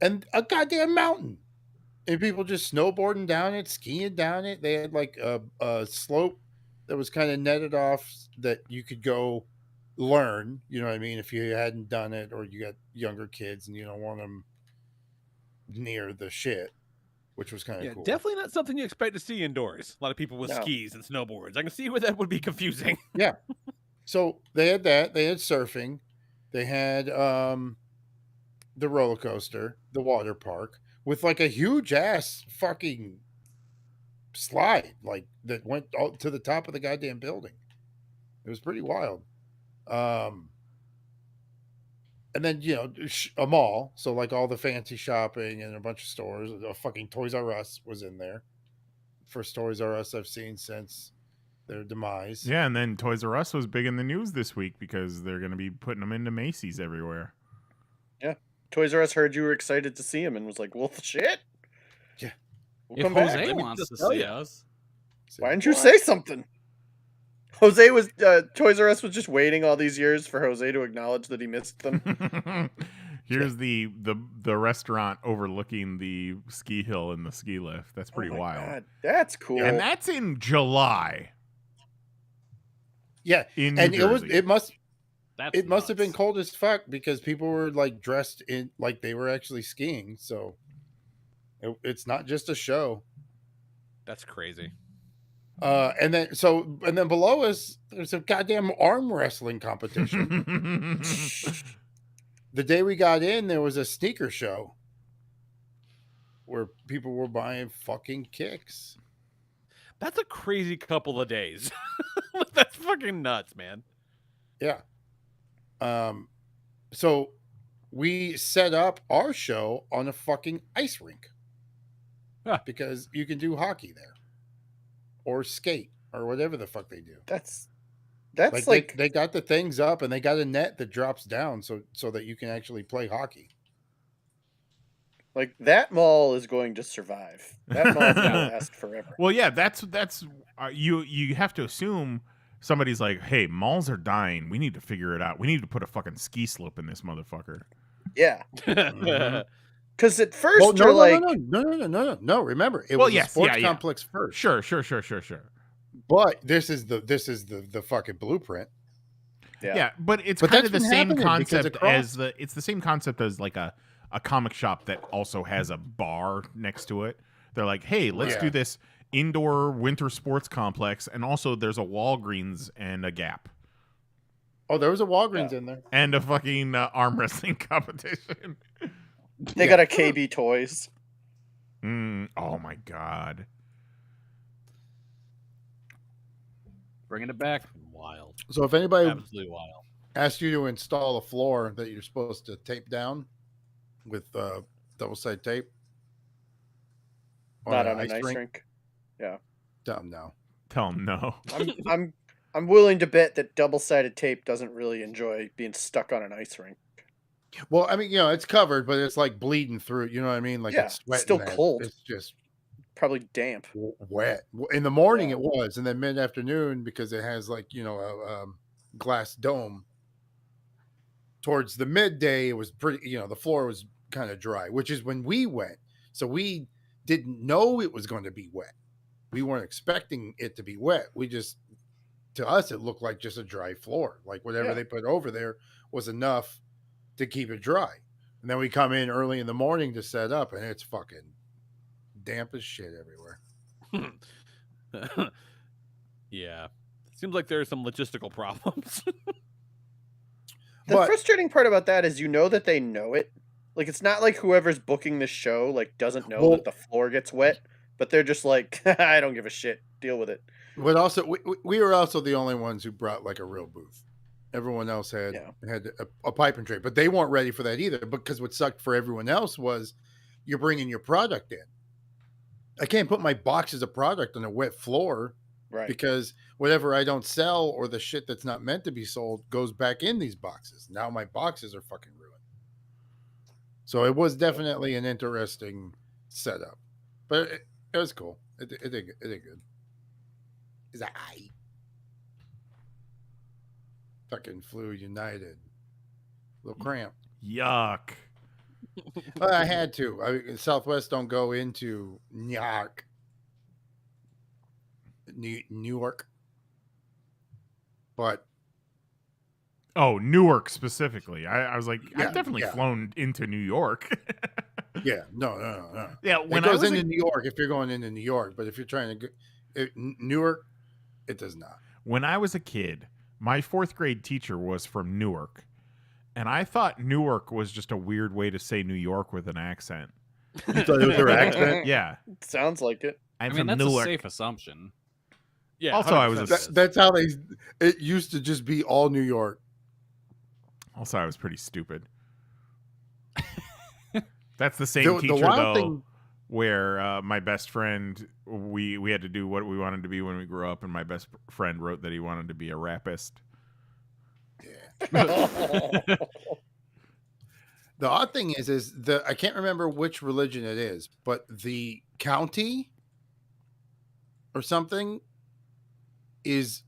And a goddamn mountain. And people just snowboarding down it, skiing down it. They had like a slope that was kind of netted off that you could go learn. You know what I mean? If you hadn't done it or you got younger kids and you don't want them near the shit, which was kind of cool. Definitely not something you expect to see indoors. A lot of people with skis and snowboards. I can see where that would be confusing. Yeah. So they had that. They had surfing. They had the roller coaster, the water park, with like a huge ass fucking slide, like that went all to the top of the goddamn building. It was pretty wild. And then, a mall. So like all the fancy shopping and a bunch of stores. A fucking Toys R Us was in there. First Toys R Us I've seen since their demise. Yeah, and then Toys R Us was big in the news this week because they're going to be putting them into Macy's everywhere. Yeah. Toys R Us heard you were excited to see him and was like, well, shit. Yeah. We'll If come Jose back. wants to see us, why didn't you say something? Jose was Toys R Us was just waiting all these years for Jose to acknowledge that he missed them. Here's the restaurant overlooking the ski hill and the ski lift. That's pretty wild. God, that's cool. And that's in July. Yeah. In and New Jersey. it must That's have been cold as fuck because people were like dressed in like they were actually skiing. So it's not just a show. That's crazy. And then below us, there's a goddamn arm wrestling competition. The day we got in, there was a sneaker show where people were buying fucking kicks. That's a crazy couple of days. That's fucking nuts, man. Yeah. So we set up our show on a fucking ice rink. Because you can do hockey there. Or skate. Or whatever the fuck they do. That's like they got the things up and they got a net that drops down so that you can actually play hockey. Like that mall is going to survive. That mall is going to last forever. Well, yeah, that's you have to assume somebody's like, hey, malls are dying. We need to figure it out. We need to put a fucking ski slope in this motherfucker. Yeah. Because at first no. Remember, it was a sports complex first. Sure. But this is the fucking blueprint. Yeah, but it's kind of the same concept as it's the same concept as like a comic shop that also has a bar next to it. They're like, hey, let's do this indoor winter sports complex, and also there's a Walgreens and a Gap. Oh, there was a Walgreens in there. And a fucking arm wrestling competition. They got a KB Toys. Oh my god. bringing it back. Wild. So if anybody absolutely wild asks you to install a floor that you're supposed to tape down with double-sided tape, not on an ice rink. Yeah. Tell them no. Tell them no. I'm willing to bet that double-sided tape doesn't really enjoy being stuck on an ice rink. Well, I mean, you know, it's covered, but it's like bleeding through. You know what I mean? Like it's still cold. It's just probably damp, wet. In the morning it was, and then mid-afternoon, because it has like, you know, a glass dome. Towards the midday, it was pretty. You know, the floor was kind of dry, which is when we went. So we didn't know it was going to be wet. We weren't expecting it to be wet. We just, to us, it looked like just a dry floor. Like whatever they put over there was enough to keep it dry. And then we come in early in the morning to set up, and it's fucking damp as shit everywhere. Yeah. Seems like there's some logistical problems. The frustrating part about that is, you know, that they know it. Like, it's not like whoever's booking the show like doesn't know that the floor gets wet, but they're just like, I don't give a shit. Deal with it. But also, we were also the only ones who brought like a real booth. Everyone else had a pipe and tray, but they weren't ready for that either. Because what sucked for everyone else was you're bringing your product in. I can't put my boxes of product on a wet floor, Right. because whatever I don't sell or the shit that's not meant to be sold goes back in these boxes. Now my boxes are fucking ruined. So it was definitely an interesting setup, but it was cool. It did good. It's like, fucking flu United. Little cramp. Yuck. But I had to. Southwest don't go into New York. But Oh, Newark specifically. I was like, Yeah, I've definitely yeah. flown into New York. yeah, no. Yeah, when it I goes was into New York if you're going into New York, but if you're trying to go Newark, it does not. when I was a kid, my 4th grade teacher was from Newark, and I thought Newark was just a weird way to say New York with an accent. You thought it was her accent? Yeah, Sounds like it. I'm I mean, from that's Newark. a safe assumption. Yeah. Also, I was 100%. That's how it used to just be all New York. Also, I was pretty stupid. That's the same The teacher wild though, thing- where my best friend, we had to do what we wanted to be when we grew up, and my best friend wrote that he wanted to be a rapist. The odd thing is I can't remember which religion it is, but the county or something is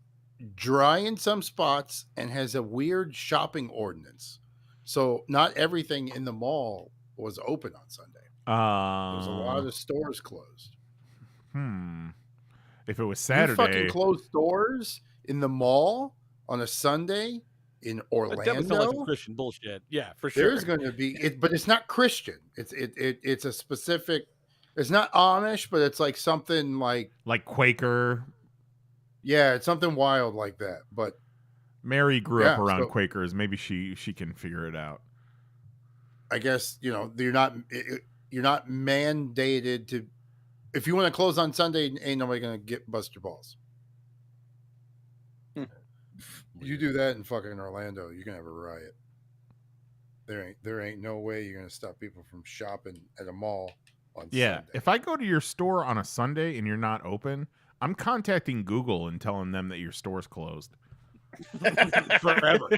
dry in some spots and has a weird shopping ordinance. So not everything in the mall was open on Sunday. There's a lot of stores closed. If it was You Saturday, fucking close stores in the mall on a Sunday in That definitely sounds like some Orlando. Christian bullshit. Yeah, for sure. There's going to be it, but it's not Christian. It's a specific. It's not Amish, but it's like something like Quaker. Yeah, it's something wild like that. But Mary grew up Yeah, around so- Quakers. Maybe she can figure it out. I guess you're not mandated to. If you want to close on Sunday, ain't nobody gonna bust your balls. You do that in fucking Orlando, you're gonna have a riot. There ain't no way you're gonna stop people from shopping at a mall on Yeah, Sunday. if I go to your store on a Sunday and you're not open, I'm contacting Google and telling them that your store's closed. Forever.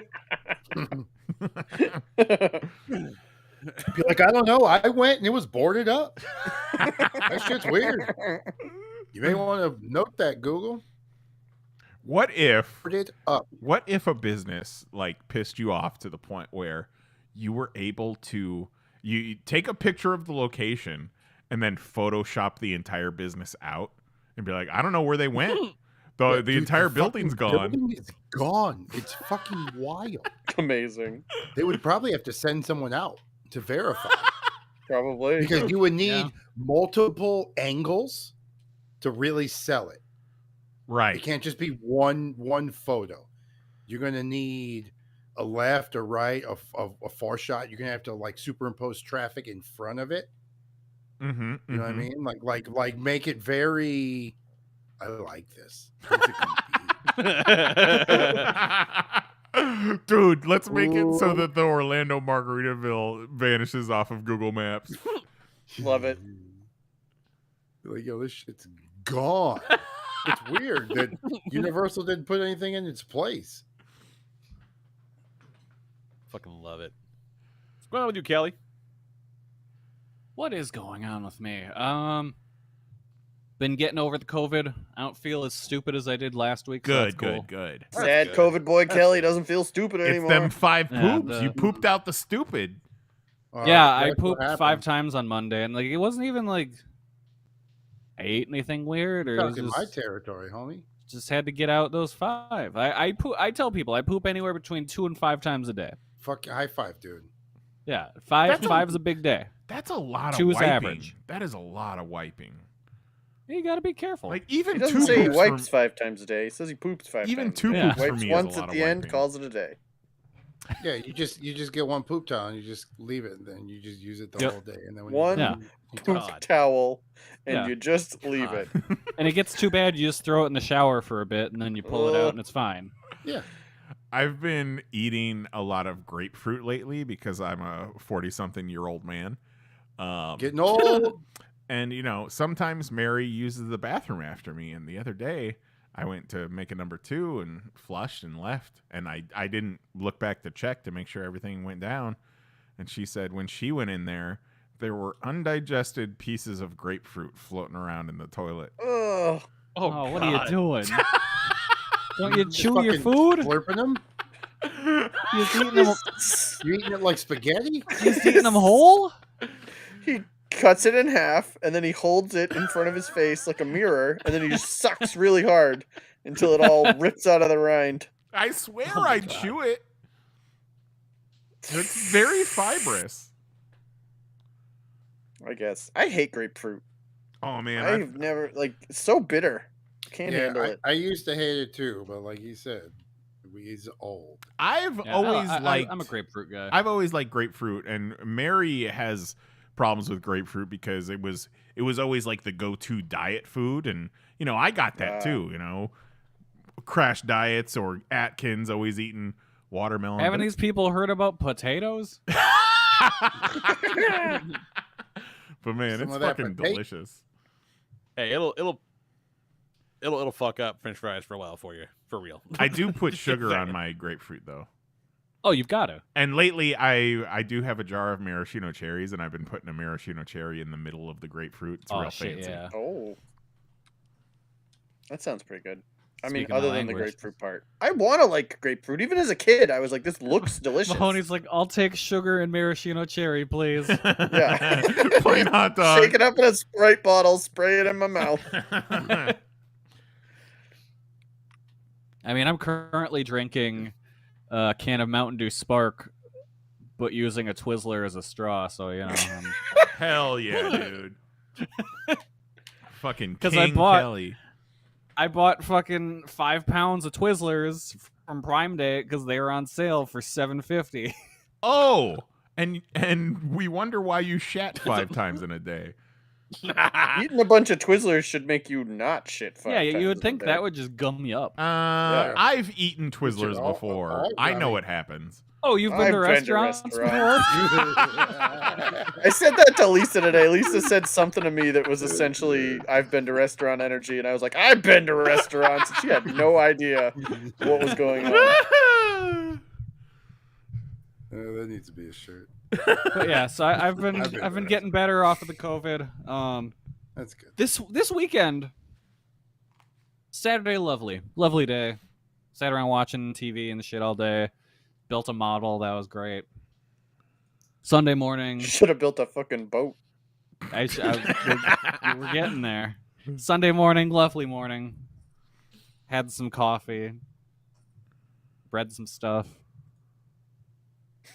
Be like, I don't know. I went and it was boarded up. That shit's weird. You may want to note that, Google. What if Boarded up. What if a business pissed you off to the point where you were able to you take a picture of the location and then Photoshop the entire business out and be like, I don't know where they went. The Dude, entire the building's fucking gone. building is gone. It's fucking wild. Amazing. They would probably have to send someone out to verify Probably. because you would need Yeah. multiple angles to really sell it. It Right. can't just be one photo. You're going to need a left or right, a far shot. You're going to have to superimpose traffic in front of it. Mm-hmm, You know what I mean? Like make it very. I like this. Where's it gonna be? Dude, let's make it so that the Orlando Margaritaville vanishes off of Google Maps. Love it. Like, yo, this shit's gone. It's weird that Universal didn't put anything in its place. Fucking love it. What's going on with you, Kelly? What is going on with me? Been getting over the COVID. I don't feel as stupid as I did last week. So that's cool. Good. Sad good. COVID boy Kelly doesn't feel stupid It's anymore. them 5 Yeah, poops. You pooped out the stupid. Yeah, I That's what pooped 5 happened. times on Monday, and it wasn't even I ate anything weird, or it was Talking my just, territory, homie. just had to get out those 5. I tell people I poop anywhere between 2 and 5 times a day. Fuck, high five, dude. Yeah, That's a- 5's a big day. That's a lot of 2 is wiping. average. That is a lot of wiping. You got to be careful. Even He doesn't 2 say he poops wipes for, 5 times a day. He says he poops 5 even times. 2 Yeah. poops for Wipes me once is a lot at of the end, wiping. calls it a day. Yeah, you just get one poop towel and you just leave it, and then you just use it the Yep. whole day, and then when One Yeah. you poop toss it. towel, and Yeah. you just leave it. And it gets too bad, you just throw it in the shower for a bit, and then you pull it out, and it's fine. Yeah, I've been eating a lot of grapefruit lately because I'm a 40-something-year-old man. Getting old. And, sometimes Mary uses the bathroom after me. And the other day, I went to make a number 2 and flushed and left. And I didn't look back to check to make sure everything went down. And she said when she went in there were undigested pieces of grapefruit floating around in the toilet. Ugh. Oh, what are you doing? Don't you chew your food? Slurping them? You eating them? You eating it like spaghetti? You eating them whole? He cuts it in half, and then he holds it in front of his face like a mirror, and then he just sucks really hard until it all rips out of the rind. I swear I'd chew it. It's very fibrous. I guess. I hate grapefruit. Oh, man. I've never, it's so bitter. Can't handle it. I used to hate it too, but like you said, he's old. I'm a grapefruit guy. I've always liked grapefruit, and Mary has problems with grapefruit because it was always like the go-to diet food, and I got that too. Crash diets or Atkins, always eating watermelon. Haven't these people heard about potatoes? But man, Some it's of that fucking potato. delicious. Hey, it'll fuck up French fries for a while for you, for real. I do put sugar on my grapefruit though. Oh, you've got to. And lately, I do have a jar of maraschino cherries, and I've been putting a maraschino cherry in the middle of the grapefruit. It's real fancy. Yeah. Oh. That sounds pretty good. I Speaking mean, other my than the language. grapefruit part. I want to like grapefruit. Even as a kid, I was like, this looks delicious. Mahoney's like, I'll take sugar and maraschino cherry, please. Yeah. Plain hot dog. Shake it up in a Sprite bottle, spray it in my mouth. I mean, I'm currently drinking a can of Mountain Dew Spark, but using a Twizzler as a straw, so, Hell yeah, dude. Fucking 'Cause King Kelly. I bought fucking 5 pounds of Twizzlers from Prime Day because they were on sale for $7.50. Oh, and we wonder why you shat 5 times in a day. Eating a bunch of Twizzlers should make you not shit. Yeah, you would think that would just gum me up. I've eaten Twizzlers all- before. all I know gummy. what happens. Oh, you've been to restaurants before? I said that to Lisa today. Lisa said something to me that was essentially, I've been to restaurant energy, and I was like, I've been to restaurants. And she had no idea what was going on. That needs to be a shirt. But yeah, so I've been getting better off of the COVID. That's good. This weekend, Saturday, lovely day. Sat around watching TV and the shit all day. Built a model, that was great. Sunday morning, Should have built a fucking boat. we're getting there. Sunday morning, lovely morning. Had some coffee, read some stuff.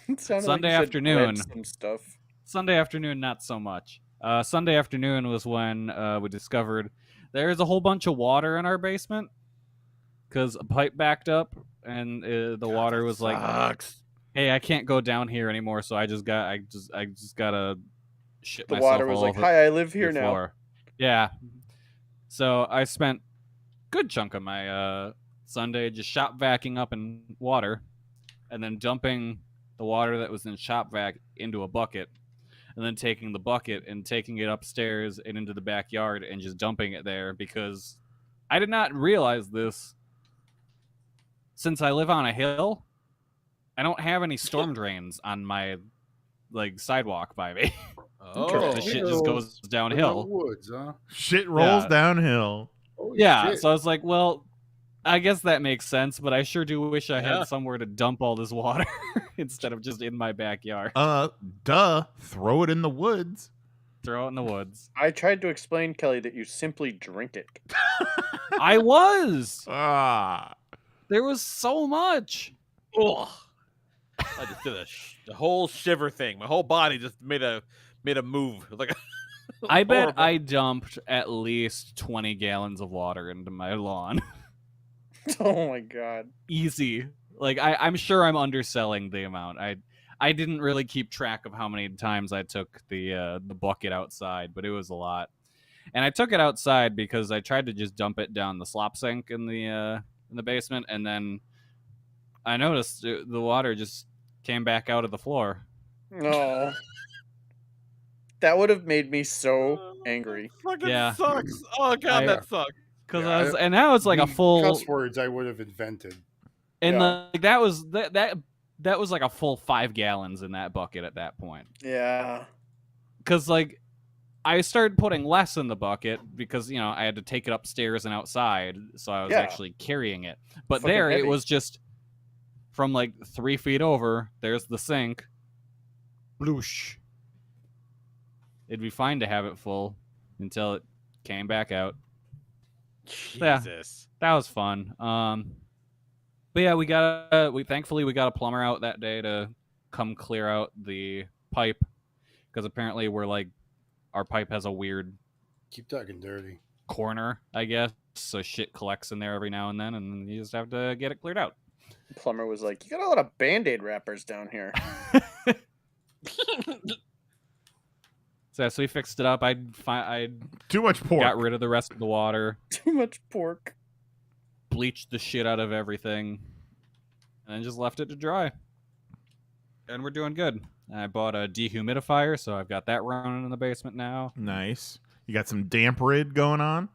It sounded Sunday like you said afternoon. read some stuff. Sunday afternoon, not so much. Sunday afternoon was when we discovered there's a whole bunch of water in our basement because a pipe backed up and the water was like, "Hey, I can't go down here anymore." So I just gotta shit The myself water was all like, over "Hi, I live here the now." floor. Yeah. So I spent a good chunk of my Sunday just shop vacuuming up in water, and then dumping the water that was in shop vac into a bucket, and then taking the bucket and taking it upstairs and into the backyard and just dumping it there because I did not realize this. Since I live on a hill, I don't have any storm drains on my sidewalk by me. Oh, The shit just goes downhill. Woods, huh? Shit rolls Yeah. downhill. Holy Yeah, shit. so I was like, well, I guess that makes sense, but I sure do wish I Yeah. had somewhere to dump all this water instead of just in my backyard. Throw it in the woods. Throw it in the woods. I tried to explain, Kelly, that you simply drink it. I was! Ah. There was so much. ugh. I just did the whole shiver thing. My whole body just made a move. Like I bet horrible. I dumped at least 20 gallons of water into my lawn. Oh my god. Easy. I'm sure I'm underselling the amount. I didn't really keep track of how many times I took the bucket outside, but it was a lot. And I took it outside because I tried to just dump it down the slop sink in the basement, and then I noticed the water just came back out of the floor. No. That would have made me so angry. Fucking Yeah. sucks. Oh god, that sucks. Because and that was like a The full cuss words I would have invented. and Yeah. like that was that was like a full 5 gallons in that bucket at that point. Yeah. Because like I started putting less in the bucket because I had to take it upstairs and outside, so I was Yeah. actually carrying it. But Fucking there heavy. it was just from like 3 feet over. There's the sink. Bloosh. It'd be fine to have it full until it came back out. Yeah. Jesus. That was fun. But yeah, thankfully we got a plumber out that day to come clear out the pipe because apparently our pipe has a weird Keep talking dirty. corner, I guess. So shit collects in there every now and then, and you just have to get it cleared out. The plumber was like, "You got a lot of Band-Aid wrappers down here." So we fixed it up. I Too much pork. got rid of the rest of the water, Too much pork. bleached the shit out of everything, and then just left it to dry. And we're doing good. I bought a dehumidifier, so I've got that running in the basement now. Nice. You got some damp rid going on?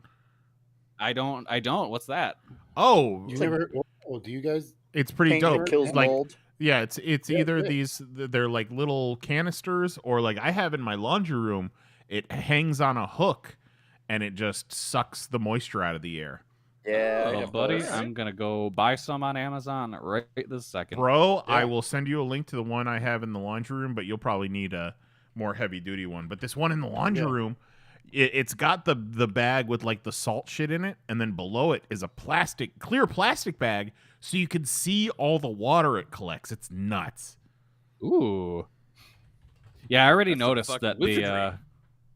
I don't. What's that? Oh, You never? Oh, do you guys? it's pretty Paint dope. that kills Like, mold. yeah, it's either yeah. they're like little canisters, or like I have in my laundry room, it hangs on a hook and it just sucks the moisture out of the air. Yeah, I Oh, have buddy, those. I'm gonna go buy some on Amazon right this second. Bro, Yeah. I will send you a link to the one I have in the laundry room, but you'll probably need a more heavy duty one. But this one in the laundry Yeah. room, it's got the bag with like the salt shit in it, and then below it is a clear plastic bag, so you can see all the water it collects. It's nuts. Ooh. Yeah, I already That's some noticed fucking that wizardry.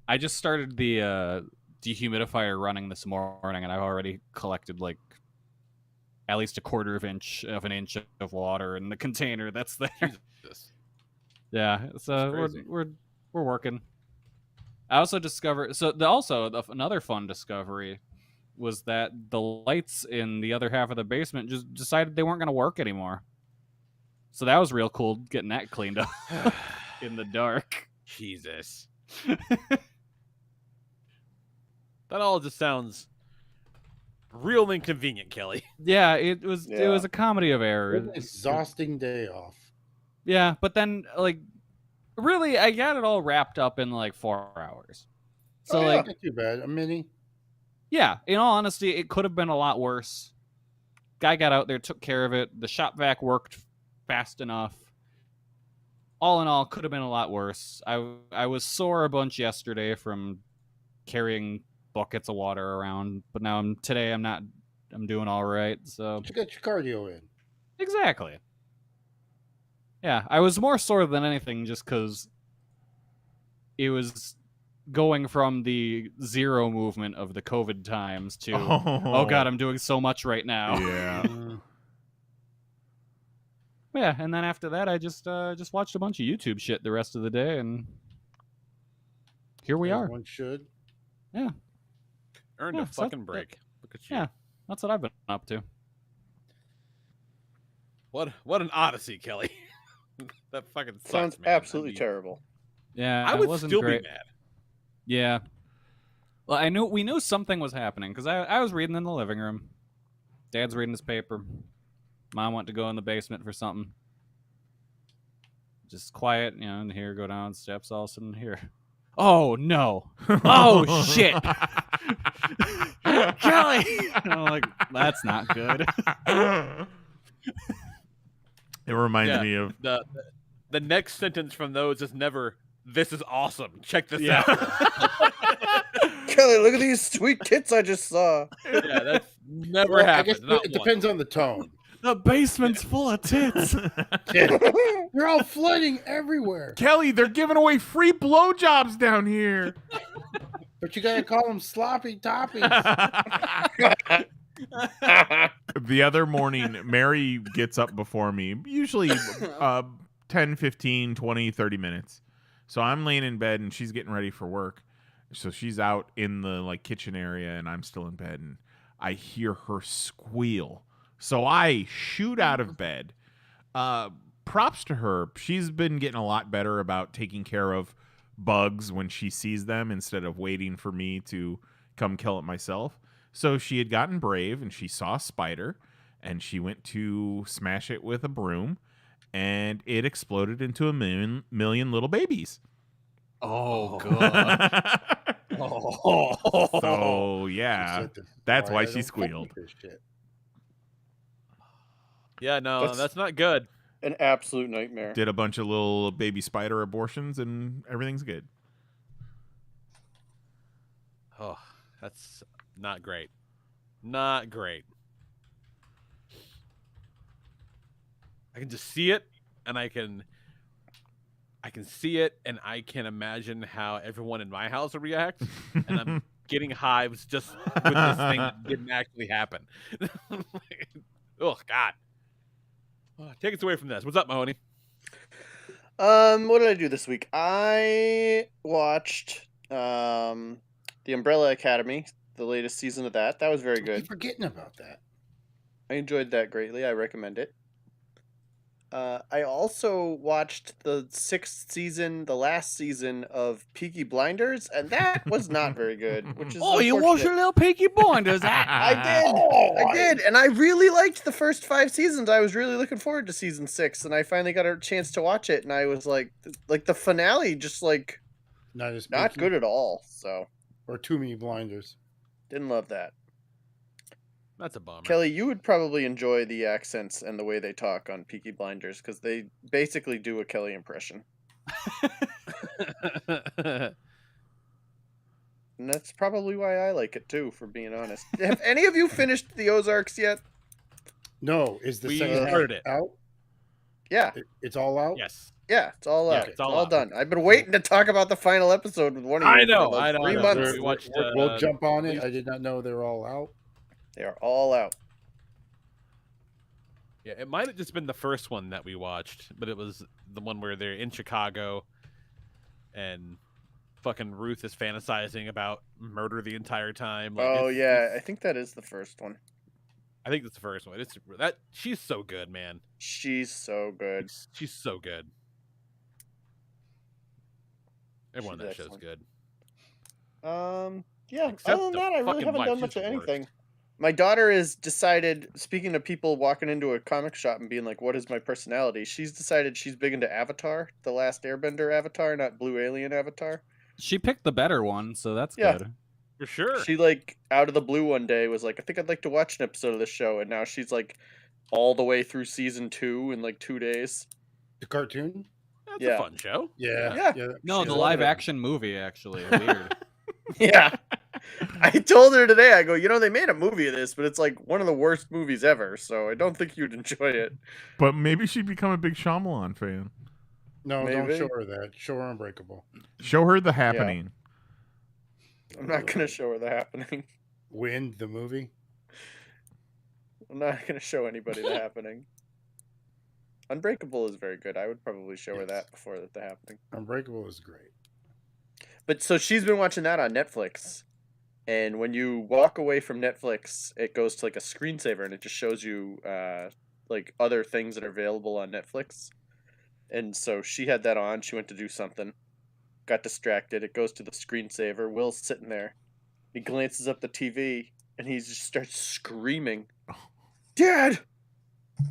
I just started the dehumidifier running this morning, and I've already collected like at least a quarter of an inch of water in the container. That's there. Jesus. Yeah, so That's crazy. we're working. I also discovered another fun discovery was that the lights in the other half of the basement just decided they weren't going to work anymore. So that was real cool getting that cleaned up in the dark. Jesus. That all just sounds real inconvenient, Kelly. Yeah, it was Yeah. a comedy of What errors. an exhausting day off. Yeah, but then like really I got it all wrapped up in like 4 hours. So Oh, yeah, like not too bad. A mini. yeah, in all honesty, it could have been a lot worse. Guy got out there, took care of it. The shop vac worked fast enough. All in all, could have been a lot worse. I was sore a bunch yesterday from carrying buckets of water around, but now I'm doing all right. So You got your cardio in. exactly. Yeah, I was more sore than anything just because it was going from the zero movement of the COVID times to oh god, I'm doing so much right now. Yeah. Yeah, and then after that, I just watched a bunch of YouTube shit the rest of the day, and here we As are. one should. Yeah, Earned Yeah, a so fucking break. Look at you. yeah, that's what I've been up to. What an odyssey, Kelly. That fucking sucks, Sounds man. absolutely terrible. Yeah, I it would wasn't still great. be mad. Yeah. Well, we knew something was happening because I was reading in the living room. Dad's reading his paper. Mom went to go in the basement for something. Just quiet, and here, go down steps, all of a sudden here. Oh, no. Oh, shit. Kelly! I'm like, that's not good. It reminds me of The next sentence from those is never, "This is awesome. Check this Yeah. out." Kelly, look at these sweet tits I just saw. Yeah, that's never Well, I happened. guess Not it once. depends on the tone. The basement's full of tits. They're all flooding everywhere. Kelly, they're giving away free blowjobs down here. But you gotta call them sloppy toppies. The other morning, Mary gets up before me, usually 10, 15, 20, 30 minutes. So I'm laying in bed and she's getting ready for work. So she's out in the kitchen area and I'm still in bed and I hear her squeal. So I shoot out of bed. Props to her. She's been getting a lot better about taking care of bugs when she sees them instead of waiting for me to come kill it myself. So she had gotten brave and she saw a spider and she went to smash it with a broom and it exploded into a million little babies. Oh, God. So, yeah, that's why she squealed. Yeah, no, that's not good. An absolute nightmare. Did a bunch of little baby spider abortions and everything's good. Oh, that's not great. Not great. I can just see it, and I can see it, and I can imagine how everyone in my house would react, and I'm getting hives just with this thing that didn't actually happen. Oh, God. Take us away from this. What's up, Mahoney? What did I do this week? I watched The Umbrella Academy, the latest season of that. That was very good. Keep forgetting about that. I enjoyed that greatly. I recommend it. I also watched the 6th season, the last season of Peaky Blinders, and that was not very good. Which is you watched a little Peaky Blinders? I did, and I really liked the first 5 seasons. I was really looking forward to season 6, and I finally got a chance to watch it, and I was like the finale, just like not good at all. So, or too many blinders. Didn't love that. That's a bummer. Kelly, you would probably enjoy the accents and the way they talk on Peaky Blinders because they basically do a Kelly impression. And that's probably why I like it too, for being honest. Have any of you finished the Ozarks yet? No. Is the second half out? Yeah. It's all out? Yes. Yeah, it's all out. Yeah, it's all done. I've been waiting to talk about the final episode with one of you. I know. For like 3 months. We'll jump on it. I did not know they were all out. They are all out. Yeah, it might have just been the first one that we watched, but it was the one where they're in Chicago and fucking Ruth is fantasizing about murder the entire time. Like, I think that is the first one. I think that's the first one. She's so good, man. She's so good. She's so good. Everyone on that show's good. Yeah. Except other than the that, I really fucking haven't wife, done she's much of the worst. anything. My daughter has decided, speaking of people walking into a comic shop and being like, what is my personality? She's decided she's big into Avatar, the last Airbender Avatar, not Blue Alien Avatar. She picked the better one, so that's Yeah. good. For sure. She, like, out of the blue one day was like, I think I'd like to watch an episode of this show. And now she's, like, all the way through season 2 in, like, 2 days. The cartoon? That's a fun show. Yeah. No, the live action movie, actually. Weird. Yeah. I told her today, I go, they made a movie of this, but it's like one of the worst movies ever, so I don't think you'd enjoy it. But maybe she'd become a big Shyamalan fan. No, don't show her that. Show her Unbreakable. Show her The Happening. Yeah. I'm not going to show her The Happening. Wind, the movie? I'm not going to show anybody The Happening. Unbreakable is very good. I would probably show her that before The Happening. Unbreakable is great. But so she's been watching that on Netflix. And when you walk away from Netflix, it goes to like a screensaver and it just shows you like other things that are available on Netflix. And so she had that on. She went to do something, got distracted. It goes to the screensaver. Will's sitting there. He glances up the TV and he just starts screaming, "Dad,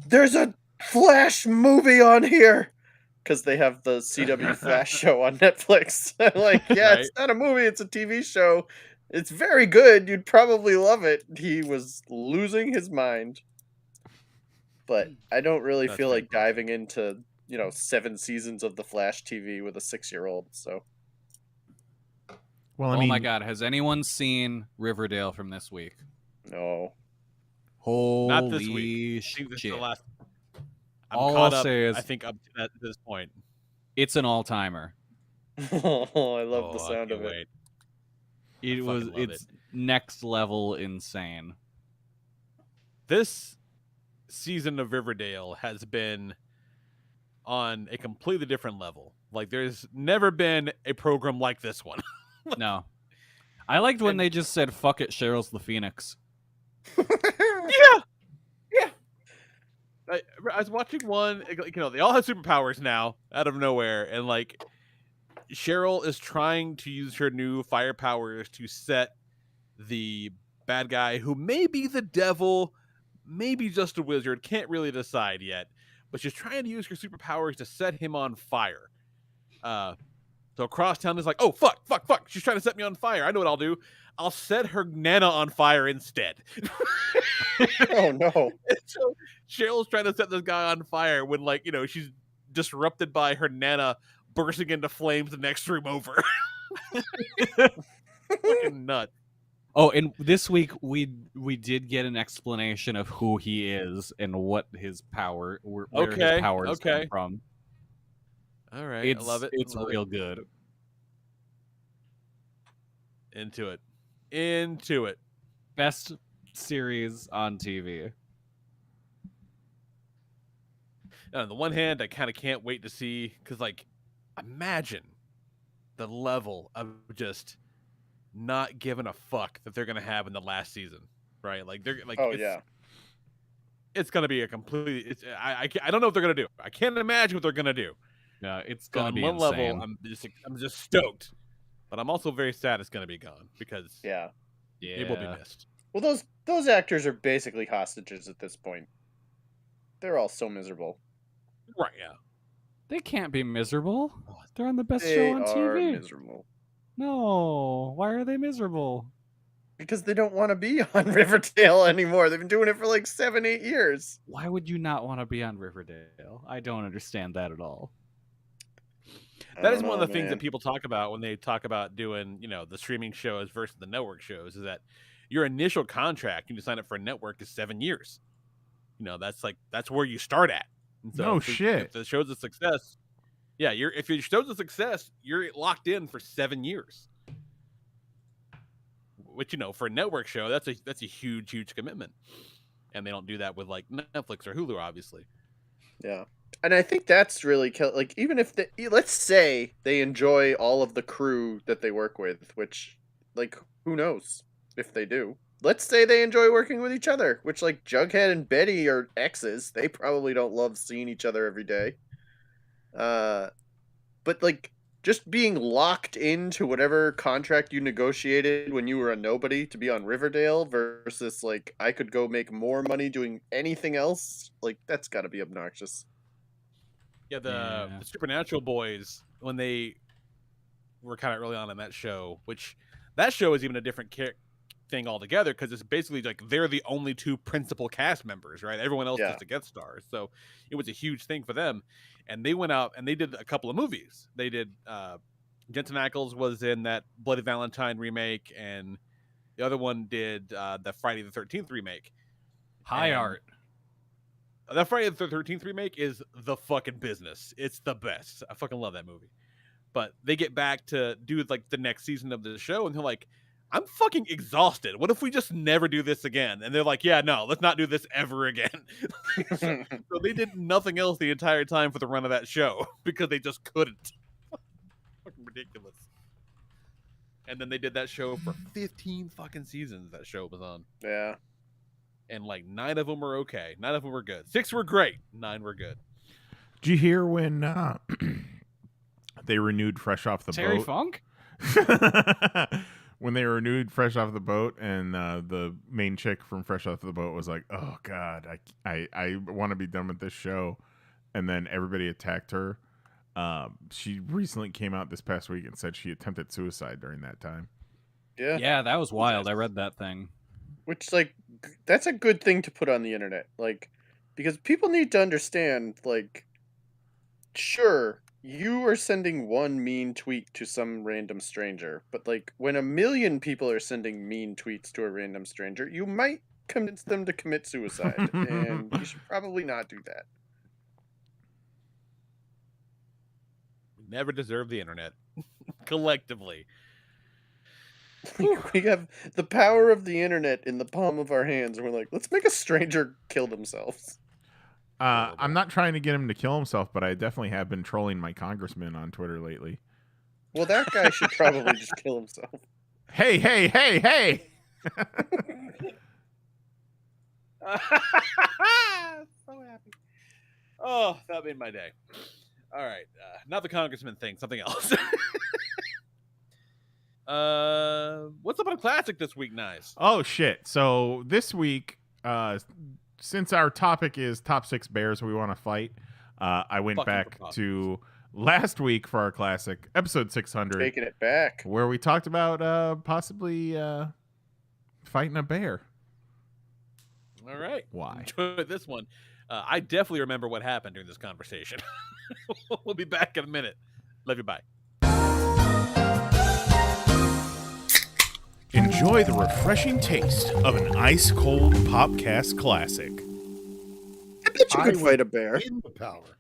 there's a Flash movie on here!" Because they have the CW Flash show on Netflix. Like, yeah, It's not a movie, it's a TV show. It's very good. You'd probably love it. He was losing his mind. But I don't really feel like diving into, 7 seasons of the Flash TV with a 6-year-old. So. Well, oh my God, has anyone seen Riverdale from this week? No. Holy Not this week. I think this is the shit. last. All I'll say is, I think up to this point, it's an all-timer. Oh, I love the sound of it. Wait. It's next level insane. This season of Riverdale has been on a completely different level. Like, there's never been a program like this one. No. I liked when they just said, fuck it, Cheryl's the Phoenix. Yeah. I was watching one, they all have superpowers now, out of nowhere, and, like, Cheryl is trying to use her new fire powers to set the bad guy, who may be the devil, maybe just a wizard, can't really decide yet, but she's trying to use her superpowers to set him on fire. So across town is like, oh, fuck. She's trying to set me on fire. I know what I'll do. I'll set her Nana on fire instead. Oh, no. And so Cheryl's trying to set this guy on fire when, like, you know, she's disrupted by her Nana bursting into flames the next room over. Fucking nuts. Oh, and this week we did get an explanation of who he is and what his power, where his powers come from. All right, I love it. It's real good. Into it. Best series on TV. On the one hand, I kind of can't wait to see, because, like, imagine the level of just not giving a fuck that they're gonna have in the last season, right? Like, they're like, it's gonna be a completely. I don't know what they're gonna do. I can't imagine what they're gonna do. Yeah, it's gonna be on one insane. level. I'm just stoked, but I'm also very sad it's gonna be gone because it will be missed. Well, those actors are basically hostages at this point. They're all so miserable. Right? Yeah. They can't be miserable. They're on the best They show on are TV. miserable. No, why are they miserable? Because they don't want to be on Riverdale anymore. They've been doing it for like 7-8 years. Why would you not want to be on Riverdale? I don't understand that at all. That is one of the things that people talk about when they talk about doing, you know, the streaming shows versus the network shows, is that your initial contract when you sign up for a network is 7 years. You know, that's where you start at. And so if the show's a success, if your show's a success, you're locked in for 7 years. Which, you know, for a network show, that's a huge commitment. And they don't do that with, like, Netflix or Hulu, obviously. Yeah. And I think that's really, like, even if let's say they enjoy all of the crew that they work with, which, like, who knows if they do. Let's say they enjoy working with each other, which, like, Jughead and Betty are exes. They probably don't love seeing each other every day. But, like, just being locked into whatever contract you negotiated when you were a nobody to be on Riverdale versus, like, I could go make more money doing anything else, like, that's got to be obnoxious. Yeah, the Supernatural boys, when they were kind of early on in that show, which that show is even a different thing altogether, because it's basically like they're the only two principal cast members, right? Everyone else is a guest star. So it was a huge thing for them. And they went out and they did a couple of movies. They did Jensen Ackles was in that Bloody Valentine remake, and the other one did the Friday the 13th remake. High art. That Friday the 13th remake is the fucking business. It's the best. I fucking love that movie. But they get back to do, like, the next season of the show, and they're like, I'm fucking exhausted. What if we just never do this again? And they're like, yeah, no, let's not do this ever again. So they did nothing else the entire time for the run of that show because they just couldn't. Fucking ridiculous. And then they did that show for 15 fucking seasons. That show was on. Yeah. And, like, 9 of them were okay. 9 of them were good. 6 were great. 9 were good. Did you hear when they renewed Fresh Off the Terry Boat? Funk? When they renewed Fresh Off the Boat, and the main chick from Fresh Off the Boat was like, "Oh God, I want to be done with this show," and then everybody attacked her. She recently came out this past week and said she attempted suicide during that time. Yeah, that was wild. I read that thing. Which, like, that's a good thing to put on the internet, like, because people need to understand, like, sure, you are sending one mean tweet to some random stranger, but, like, when 1 million people are sending mean tweets to a random stranger, you might convince them to commit suicide, and you should probably not do that. We never deserve the internet. Collectively. We have the power of the internet in the palm of our hands, and we're like, let's make a stranger kill themselves. I'm not trying to get him to kill himself, but I definitely have been trolling my congressman on Twitter lately. Well, that guy should probably just kill himself. Hey! So happy. Oh, that made my day. All right. Not the congressman thing. Something else. What's up on Classic this week, Nice? Oh shit! So this week, since our topic is top 6 bears we want to fight, I went Fucking back preposterous. to last week for our classic episode 600, Taking it back. where we talked about possibly fighting a bear. All right. Why? Enjoy this one. I definitely remember what happened during this conversation. We'll be back in a minute. Love you. Bye. Enjoy the refreshing taste of an ice-cold Popcast classic. I bet you I could would fight a bear. In the power.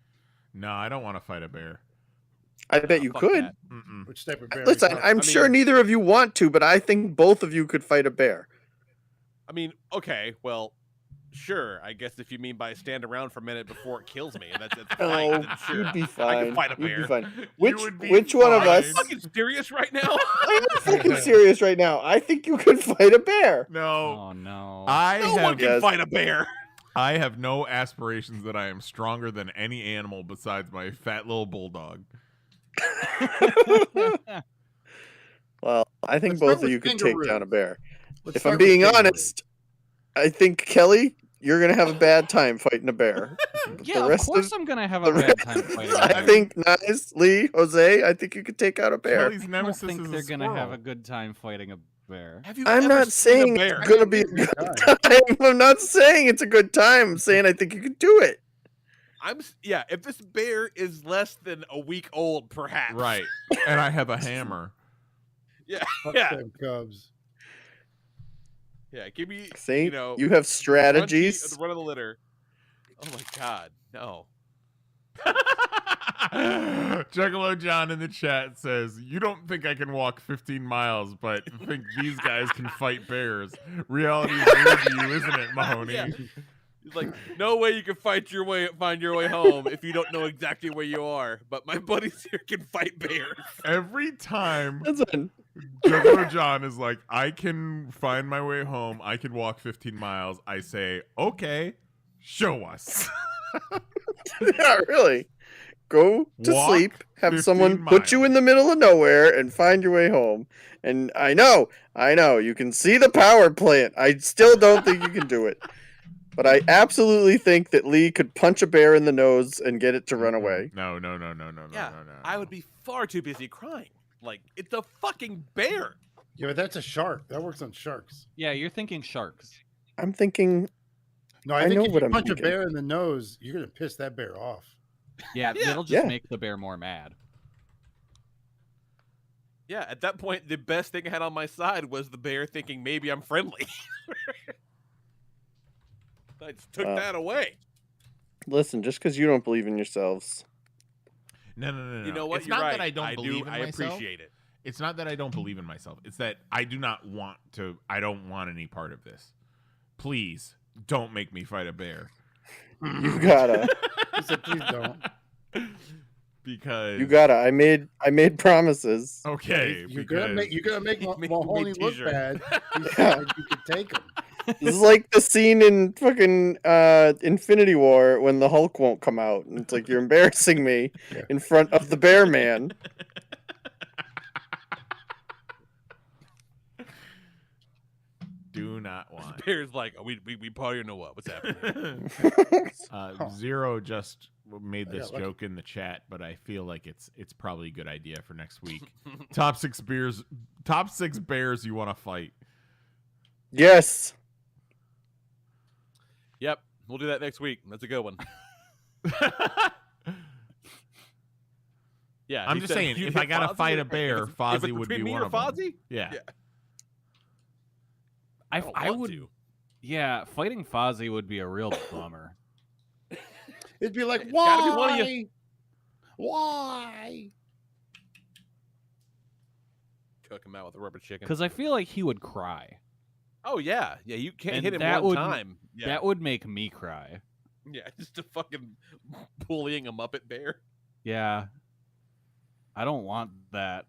No, I don't want to fight a bear. I bet you Fuck could. that. Mm-mm. Which type of bear? Listen, I'm sure neither of you want to, but I think both of you could fight a bear. I mean, okay, well, sure. I guess if you mean by stand around for a minute before it kills me, that's fine. Oh, then sure. you'd be I fine. can fight a You'd bear. be fine. You would be Which one of fine. Are us? you fucking serious right now? I am fucking serious right now. I think you could fight a bear. No, Oh no. No one can Yes. fight a bear. I have no aspirations that I am stronger than any animal besides my fat little bulldog. Well, I think Let's start both of with you could take kangaroo. down a bear. Let's If start I'm with being kangaroo. honest, I think Kelly, you're gonna have a bad time fighting a bear. yeah, the of rest course of- I'm gonna have the a bad rest- time fighting a I bear. think Nice, Lee, Jose, I think you could take out a bear. Kelly's I don't nemesis think is they're a gonna have squirrel. a good time fighting a bear. Have you I'm ever not seen saying a bear? it's gonna be a good time. I'm not saying it's a good time. I'm saying I think you could do it. Yeah, if this bear is less than a week old, perhaps. Right, and I have a hammer. Yeah. Fuck Yeah. them Cubs. Yeah. Give me. See, You know. you have strategies. The run of the litter. Oh my God, no. Juggalo John in the chat says, "You don't think I can walk 15 miles, but think these guys can fight bears. Reality is weird to you, isn't it, Mahoney?" Yeah. He's like, no way you can find your way home if you don't know exactly where you are. But my buddies here can fight bears. Every time Listen, Juggalo John is like, "I can find my way home. I can walk 15 miles." I say, "Okay, show us." yeah, really. Go to Walk sleep, have 15 someone put you miles. in the middle of nowhere, and find your way home. And I know, you can see the power plant. I still don't think you can do it. But I absolutely think that Lee could punch a bear in the nose and get it to run away. No. Yeah, I would be far too busy crying. Like, it's a fucking bear. Yeah, but that's a shark. That works on sharks. Yeah, you're thinking sharks. I'm thinking, No, I I think know if what you I'm punch thinking. a bear in the nose, you're gonna piss that bear off. Yeah, Yeah. it'll just Yeah. make the bear more mad. Yeah, at that point, the best thing I had on my side was the bear thinking maybe I'm friendly. I just took that away. listen, just because you don't believe in yourselves. No. You know what? It's You're not right. that I don't believe in I myself. appreciate it. It's not that I don't believe in myself. It's that I do not want to. I don't want any part of this. Please don't make me fight a bear. You gotta. He said, please don't. Because You gotta. I made promises. Okay, You're because gonna make Make Mahoney look t-shirt. bad. He said you could take him. This is like the scene in fucking Infinity War when the Hulk won't come out. And it's like, you're embarrassing me Yeah. in front of the bear man. do not want. Bear's like, we party or know what? What's happening? Zero just made I this got lucky. joke in the chat, but I feel like it's probably a good idea for next week. Top 6 bears you want to fight. Yes. Yep, we'll do that next week. That's a good one. Yeah, I'm he just said, saying, "You if hit I gotta Fozzie?" fight a If bear, it's Fozzie would between be me one or of them. Fozzie? Yeah. I I want would. to. Yeah, fighting Fozzie would be a real bummer. It'd be like, It's gotta be one of why? Why? Cook him out with a rubber chicken. Because I feel like he would cry. Oh yeah, you can't And hit him that one would- time. Yeah, That would make me cry. yeah, just a fucking bullying a Muppet bear. Yeah. I don't want that.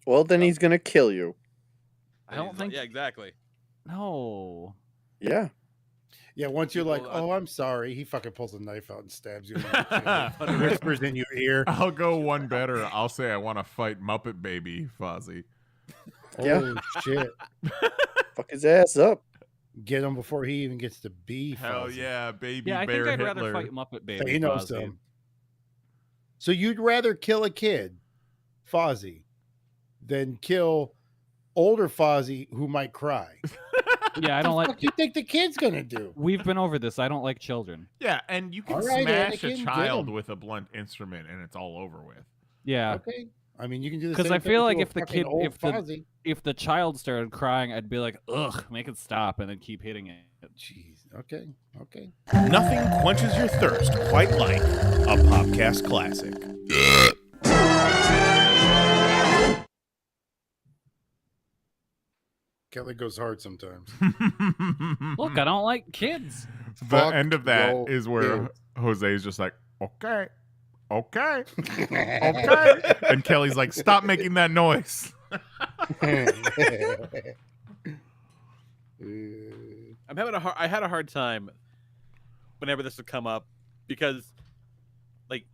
Well, then he's gonna kill you. I don't think. Yeah, exactly. No. Yeah. Yeah, once you're like, People, "Oh, I'm sorry," he fucking pulls a knife out and stabs you. In the chin. Whispers in your ear. I'll go one better. I'll say I want to fight Muppet Baby Fozzie. Oh shit! Fuck his ass up. Get him before he even gets to be. Hell Fozzie. yeah, baby Yeah, I bear think I'd Hitler. rather fight Muppet Baby. Thanos Fozzie. him. So you'd rather kill a kid, Fozzie, than kill older Fozzie who might cry. Yeah, I don't What like. do you think the kid's gonna do? We've been over this. I don't like children. Yeah, and you can All right, smash Anakin, a get child him. with a blunt instrument, and it's all over with. Yeah, Okay, I mean you can do the because same I thing feel to like a if the fucking kid, old Fozzie. if the child started crying, I'd be like, ugh, make it stop, and then keep hitting it. Jeez. Okay. Nothing quenches your thirst quite like a Popcast classic. Kelly goes hard sometimes. Look, I don't like kids. The Fuck end of that your is where kids. Jose's just like, okay, okay. And Kelly's like, stop making that noise. I had a hard time whenever this would come up because, like,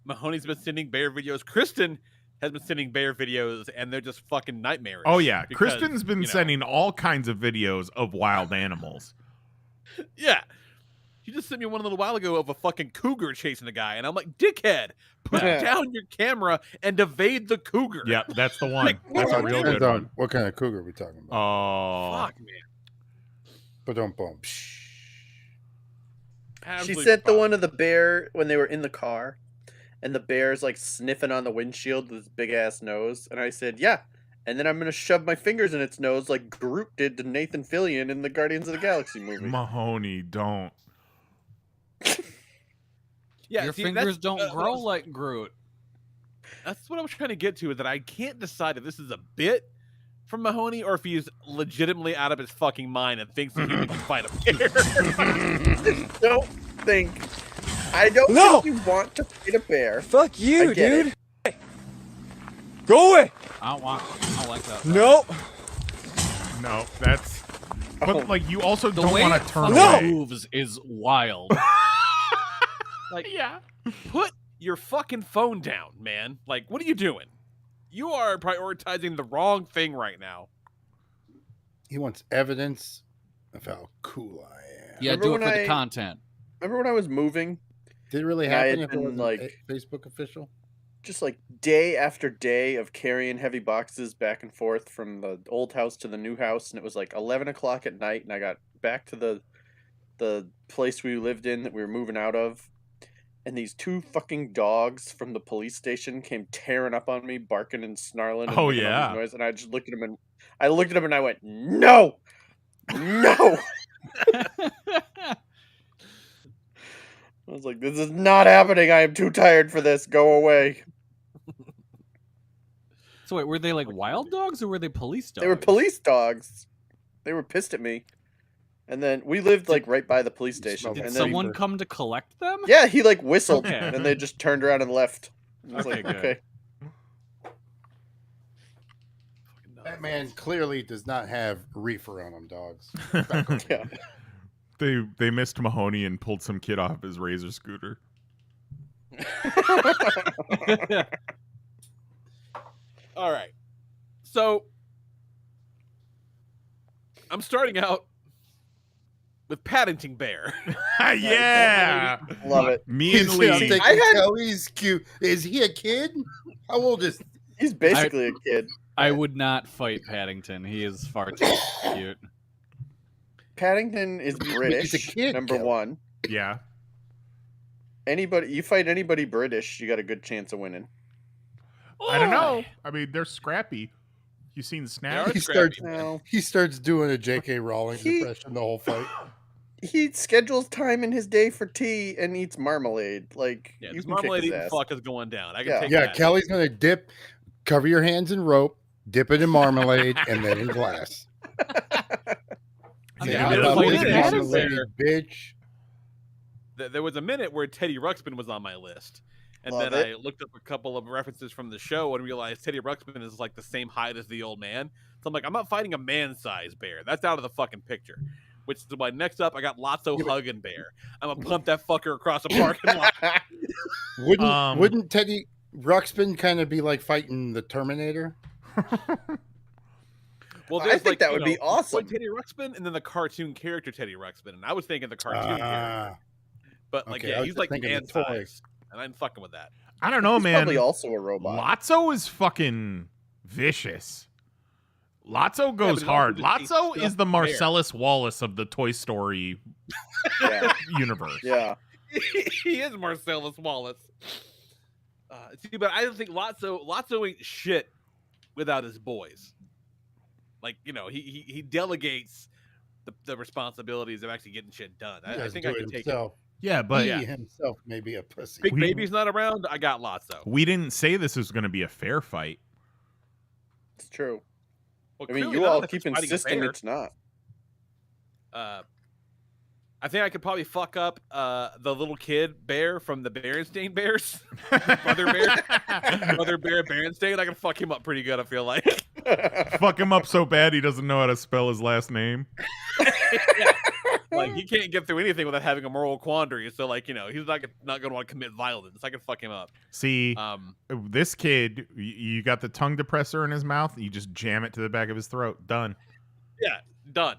Mahoney's been sending bear videos. Kristen has been sending bear videos, and they're just fucking nightmarish. Oh, yeah. because, Kristen's been sending all kinds of videos of wild animals. Yeah. She just sent me one a little while ago of a fucking cougar chasing a guy, and I'm like, dickhead, put down your camera and evade the cougar. Yep, that's the one. That's a real good one. What kind of cougar are we talking about? Oh. Fuck, man. But don't boom. She Absolutely sent the fuck. one of the bear when they were in the car, and the bear's like sniffing on the windshield with his big ass nose. And I said, yeah. And then I'm going to shove my fingers in its nose like Groot did to Nathan Fillion in the Guardians of the Galaxy movie. Mahoney, don't. Yeah, Your see, fingers that's- don't grow like Groot. That's what I was trying to get to, is that I can't decide if this is a bit from Mahoney or if he's legitimately out of his fucking mind and thinks that he can fight a bear. I don't think you want to fight a bear. Fuck you, I get dude. Go away. I don't like that. Nope. No, that's. But, like, you also The don't way want it to turn fucking away. moves is wild. Like, yeah, put your fucking phone down, man. Like, what are you doing? You are prioritizing the wrong thing right now. He wants evidence of how cool I am. Yeah, Remember do it when for the I- content. Remember when I was moving? Did it really And I happen? had If it been, wasn't like- Facebook official? Just like day after day of carrying heavy boxes back and forth from the old house to the new house, and it was like 11 o'clock at night, and I got back to the place we lived in that we were moving out of, and these two fucking dogs from the police station came tearing up on me, barking and snarling. And Oh, making all yeah. these noise, and I just looked at them and I went, no, no. I was like, this is not happening. I am too tired for this. Go away. So wait, were they like wild dogs or were they police dogs? They were police dogs. They were pissed at me. And then we lived like right by the police station. Did and someone then come to collect them? yeah, he like whistled Okay. and they just turned around and left. I was Okay, like, good. okay. That man clearly does not have reefer on him, dogs. Yeah. They missed Mahoney and pulled some kid off his Razor scooter. All right. So, I'm starting out with Paddington Bear. Yeah. Love it. Me and I'm Lee. thinking, I had- Kelly's cute. Is he a kid? How old is? He's basically a kid. I would not fight Paddington. He is far too cute. Paddington is British. He's a kid, number Kelly. one. Yeah. You fight anybody British, you got a good chance of winning. I don't know. I mean, they're scrappy. You seen Snap? He scrappy. starts. He starts doing a J.K. Rowling He- impression the whole fight. He schedules time in his day for tea and eats marmalade. Like Yeah, you this can kick marmalade his eating ass. fuck is going down. I can Yeah. take Yeah, that. Kelly's gonna cover your hands in rope, dip it in marmalade, and then in glass. I mean, Yeah, I would I fight was Paddington. marmalade, bitch. There was a minute where Teddy Ruxpin was on my list. And Love then it. I looked up a couple of references from the show and realized Teddy Ruxpin is like the same height as the old man. So I'm like, I'm not fighting a man-sized bear. That's out of the fucking picture. which is why next up I got Lotso Huggin' Bear. I'm gonna pump that fucker across the parking lot. Wouldn't Teddy Ruxpin kind of be like fighting the Terminator? Well, I think that would be awesome. Teddy Ruxpin and then the cartoon character Teddy Ruxpin, and I was thinking the cartoon character. But like, okay, he's like man-sized, and I'm fucking with that. I don't know, man. Probably also a robot. Lotso is fucking vicious. Lotso goes hard. Lotso is the Marcellus Wallace of the Toy Story universe. Yeah, he is Marcellus Wallace. See, but I don't think Lotso ain't shit without his boys. Like, he delegates the responsibilities of actually getting shit done. I think I can take it. Yeah, but he himself may be a pussy. Big Baby's not around. I got Lotso. We didn't say this was going to be a fair fight. It's true. Well, I mean, you all keep insisting it's not. I think I could probably fuck up the little kid bear from the Berenstain Bears. Mother Bear Berenstain. I can fuck him up pretty good, I feel like. Fuck him up so bad he doesn't know how to spell his last name. Yeah. Like, he can't get through anything without having a moral quandary. So, like, he's not going to want to commit violence. I can fuck him up. See, this kid, you got the tongue depressor in his mouth. You just jam it to the back of his throat. Done. Yeah, done.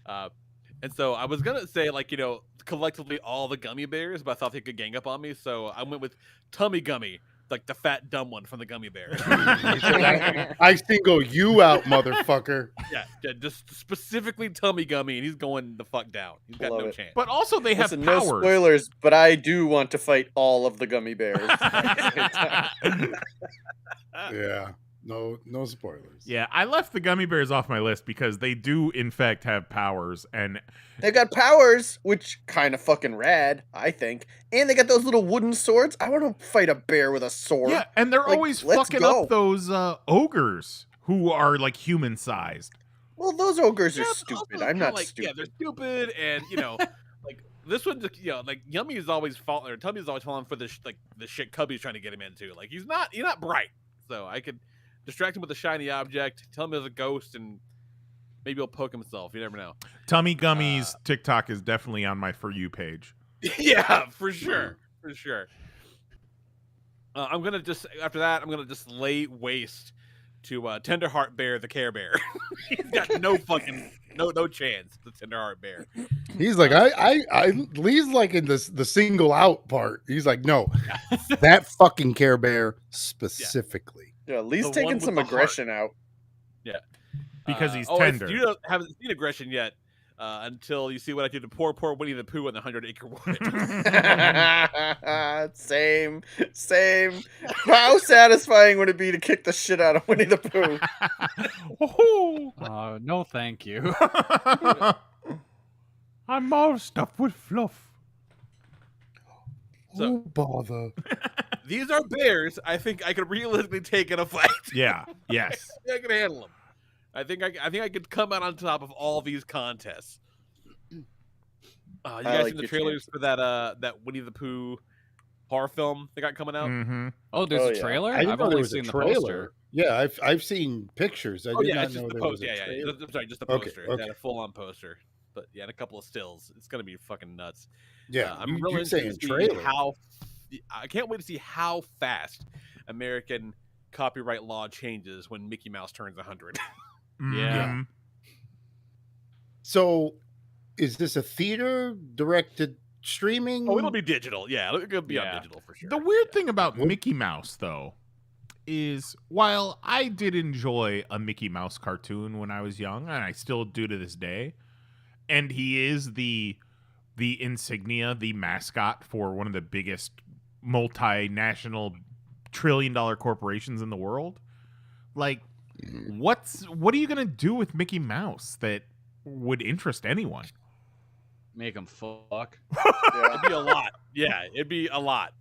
And so I was going to say, like, collectively all the gummy bears, but I thought they could gang up on me. So I went with Tummy Gummy, like the fat dumb one from the Gummy Bears. I single you out, motherfucker. Yeah, just specifically Tummy Gummy, and he's going the fuck down. He's got no chance. But also they have powers. No spoilers, but I do want to fight all of the gummy bears. Yeah. No spoilers. Yeah, I left the gummy bears off my list because they do, in fact, have powers. And they've got powers, which kind of fucking rad, I think. And they got those little wooden swords. I want to fight a bear with a sword. Yeah, and they're always fucking up those ogres who are, like, human-sized. Well, those ogres are stupid. I'm not stupid. Yeah, they're stupid, and, like, this one's, like, Yummy is always falling, or Tummy's always falling for the shit Cubby's trying to get him into. Like, he's not bright. So I could distract him with a shiny object, tell him there's a ghost, and maybe he'll poke himself. You never know. Tummy Gummies TikTok is definitely on my For You page. Yeah, for sure. For sure. I'm going to after that, I'm going to just lay waste to Tenderheart Bear, the Care Bear. He's got no chance, the Tenderheart Bear. He's like, Lee's like in the single out part. He's like, no, that fucking Care Bear specifically. Yeah, Lee's taking some aggression out. Yeah. Because he's tender. You haven't seen aggression yet until you see what I did to poor Winnie the Pooh on the 100-acre wood. Same. How satisfying would it be to kick the shit out of Winnie the Pooh? No, thank you. I'm all stuffed with fluff. So, bother. These are bears I think I could realistically take in a fight. Yeah. Yes. I can handle them. I think I could come out on top of all these contests. You guys seen the trailers for that Winnie the Pooh horror film they got coming out? Mm-hmm. Oh, there's a trailer? I've only seen the poster. Yeah, I've seen pictures. I did not it's know just the there was poster. a trailer. I'm sorry, just the poster. Okay. It's a full-on poster. But yeah, and a couple of stills. It's gonna be fucking nuts. Yeah, I'm really interested to see I can't wait to see how fast American copyright law changes when Mickey Mouse turns 100. Yeah. So, is this a theater directed streaming? Oh, it'll be digital. Yeah, it'll be on digital for sure. The weird thing about Mickey Mouse, though, is while I did enjoy a Mickey Mouse cartoon when I was young, and I still do to this day, and he is the insignia, the mascot for one of the biggest multinational trillion-dollar corporations in the world. Like, what are you gonna do with Mickey Mouse that would interest anyone? Make him fuck. Yeah. It'd be a lot. Yeah, it'd be a lot.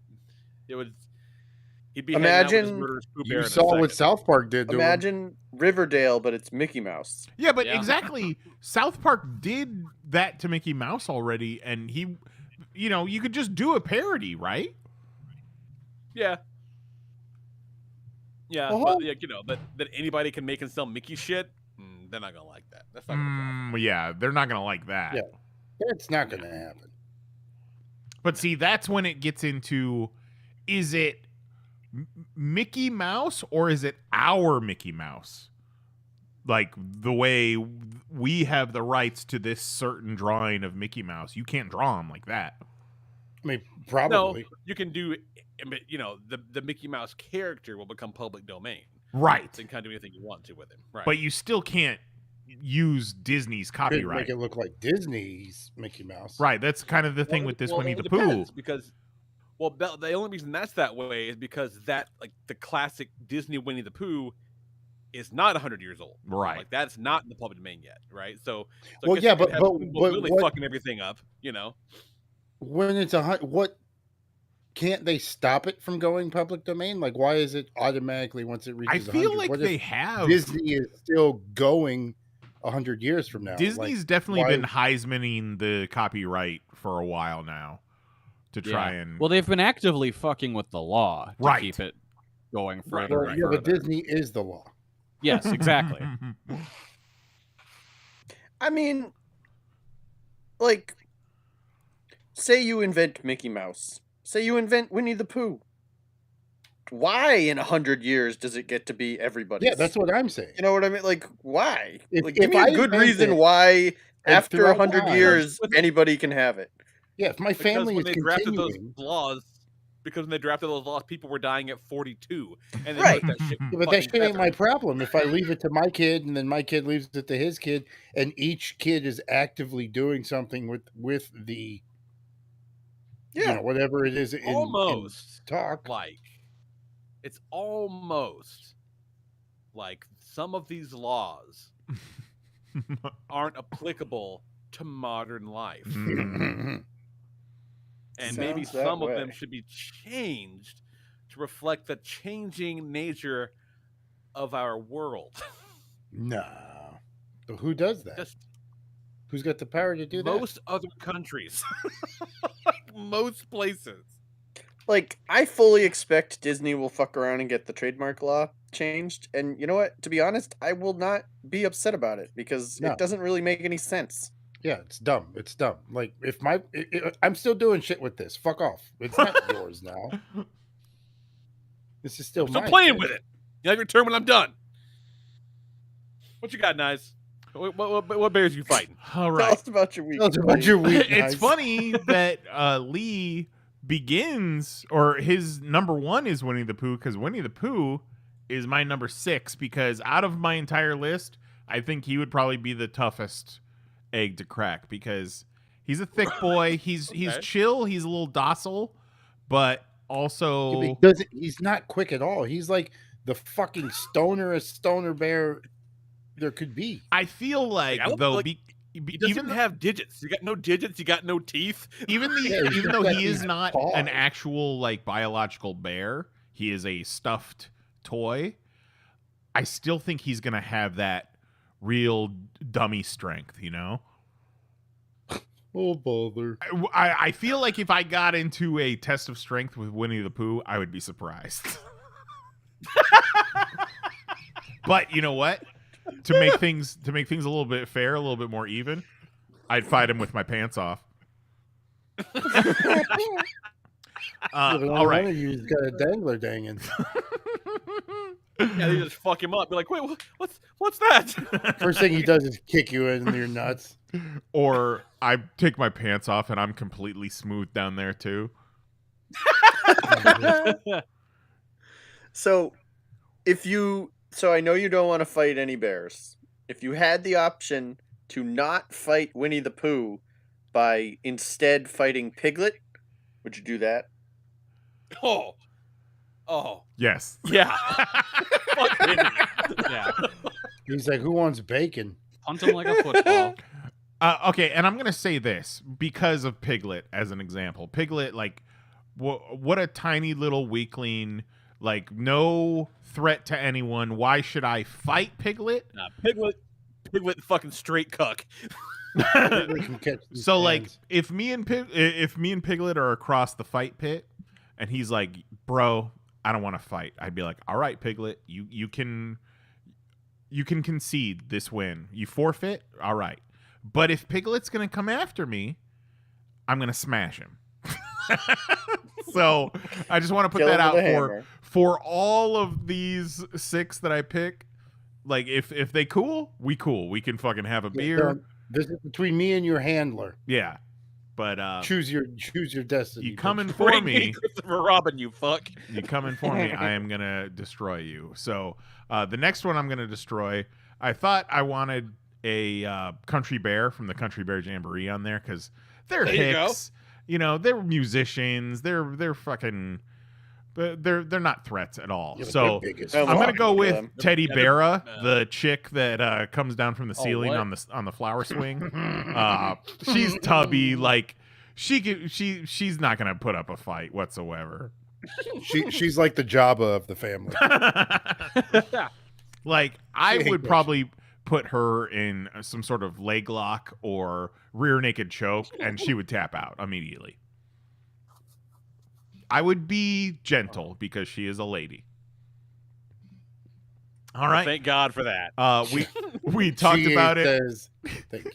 He'd be Imagine you saw what South Park did to him. Imagine Riverdale, but it's Mickey Mouse. Yeah, but exactly. South Park did that to Mickey Mouse already, and he, you could just do a parody, right? Yeah. Yeah, but that anybody can make and sell Mickey shit, they're not gonna like that. That's not gonna fly. Yeah, they're not gonna like that. Yeah. It's not going to happen. But see, that's when it gets into, is it Mickey Mouse or is it our Mickey Mouse? Like the way we have the rights to this certain drawing of Mickey Mouse. You can't draw him like that. I mean, probably. No, you can do, you know, the Mickey Mouse character will become public domain. Right. So you can kind of do anything you want to with him. Right. But you still can't use Disney's copyright. Make it look like Disney's Mickey Mouse. Right. That's kind of the thing with this Winnie the Pooh. Because, the only reason that's that way is because that, like, the classic Disney Winnie the Pooh is not 100 years old. Right. Like, that's not in the public domain yet. Right. So well, yeah, but really what, fucking everything up, you know? When it's what can't they stop it from going public domain? Like, why is it automatically once it reaches? I feel 100? like what they have. Disney is still going 100 years from now. Disney's definitely been Heismaning the copyright for a while now to try and. Well, they've been actively fucking with the law to keep it going further. Well, yeah, but Disney is the law. Yes, exactly. I mean, like, say you invent Mickey Mouse. Say you invent Winnie the Pooh. Why in 100 years does it get to be everybody's? Yeah, that's what I'm saying. You know what I mean? Like, why? If give me a good reason why after 100 years anybody can have it. Yeah, if my family is continuing. Because when they drafted those laws, people were dying at 42. And right. That shit but that shit ain't my problem. If I leave it to my kid and then my kid leaves it to his kid, and each kid is actively doing something with the, you know, whatever it is almost in talk. Like, it's almost like some of these laws aren't applicable to modern life. And maybe some of them should be changed to reflect the changing nature of our world. No. But who does that? Who's got the power to do that? Most other countries. Most places. Like, I fully expect Disney will fuck around and get the trademark law changed. And you know what? To be honest, I will not be upset about it because it doesn't really make any sense. Yeah, it's dumb. It's dumb. Like, if I'm still doing shit with this. Fuck off. It's not yours now. This is still mine. I'm playing with it. You have your turn when I'm done. What you got, Nice? What bears you fighting? All right. Tell us about your week. Tell us about your week, It's funny that Lee begins, or his number one is Winnie the Pooh, because Winnie the Pooh is my number 6, because out of my entire list, I think he would probably be the toughest egg to crack, because he's a thick boy. He's chill. He's a little docile, but also he's not quick at all. He's like the fucking stonerest stoner bear there could be. I feel like he doesn't have digits. You got no digits. You got no teeth. Even though he is not an actual like biological bear, he is a stuffed toy. I still think he's gonna have that real dummy strength, you know? Oh, bother. I feel like if I got into a test of strength with Winnie the Pooh, I would be surprised. But you know what? To make things a little bit fair, a little bit more even, I'd fight him with my pants off. All right. One of you's got a dangler danging. Yeah, they just fuck him up. Be like, wait, what's that? First thing he does is kick you in your nuts. Or I take my pants off and I'm completely smooth down there too. So I know you don't want to fight any bears. If you had the option to not fight Winnie the Pooh by instead fighting Piglet, would you do that? Oh. Yes. Yeah. Yeah. He's like, who wants bacon? Punt him like a football. Okay, and I'm going to say this because of Piglet as an example. Piglet, like, what a tiny little weakling, like, no threat to anyone. Why should I fight Piglet? Nah, Piglet fucking straight cuck. So, like, if me and Piglet are across the fight pit, and he's like, bro, I don't want to fight. I'd be like, all right, Piglet, you can you can concede this win. You forfeit, all right. But if Piglet's going to come after me, I'm going to smash him. So I just want to put Kill that him out with a hammer. for all of these 6 that I pick. Like, if they cool. We can fucking have a beer. This is between me and your handler. Yeah. But choose your destiny. you coming for Bring me. Christopher Robin, you fuck. You coming for me, I am going to destroy you. So the next one I'm going to destroy, I thought I wanted a country bear from the Country Bear Jamboree on there because they're hicks. You know, they're musicians. They're fucking... They're not threats at all. Yeah, so I'm gonna go with Teddy Beara, the chick that comes down from the ceiling on the flower swing. She's tubby, like she's not gonna put up a fight whatsoever. She's like the Jabba of the family. Like I would probably put her in some sort of leg lock or rear naked choke, and she would tap out immediately. I would be gentle because she is a lady. All right. Thank God for that. We talked about it. Thank you.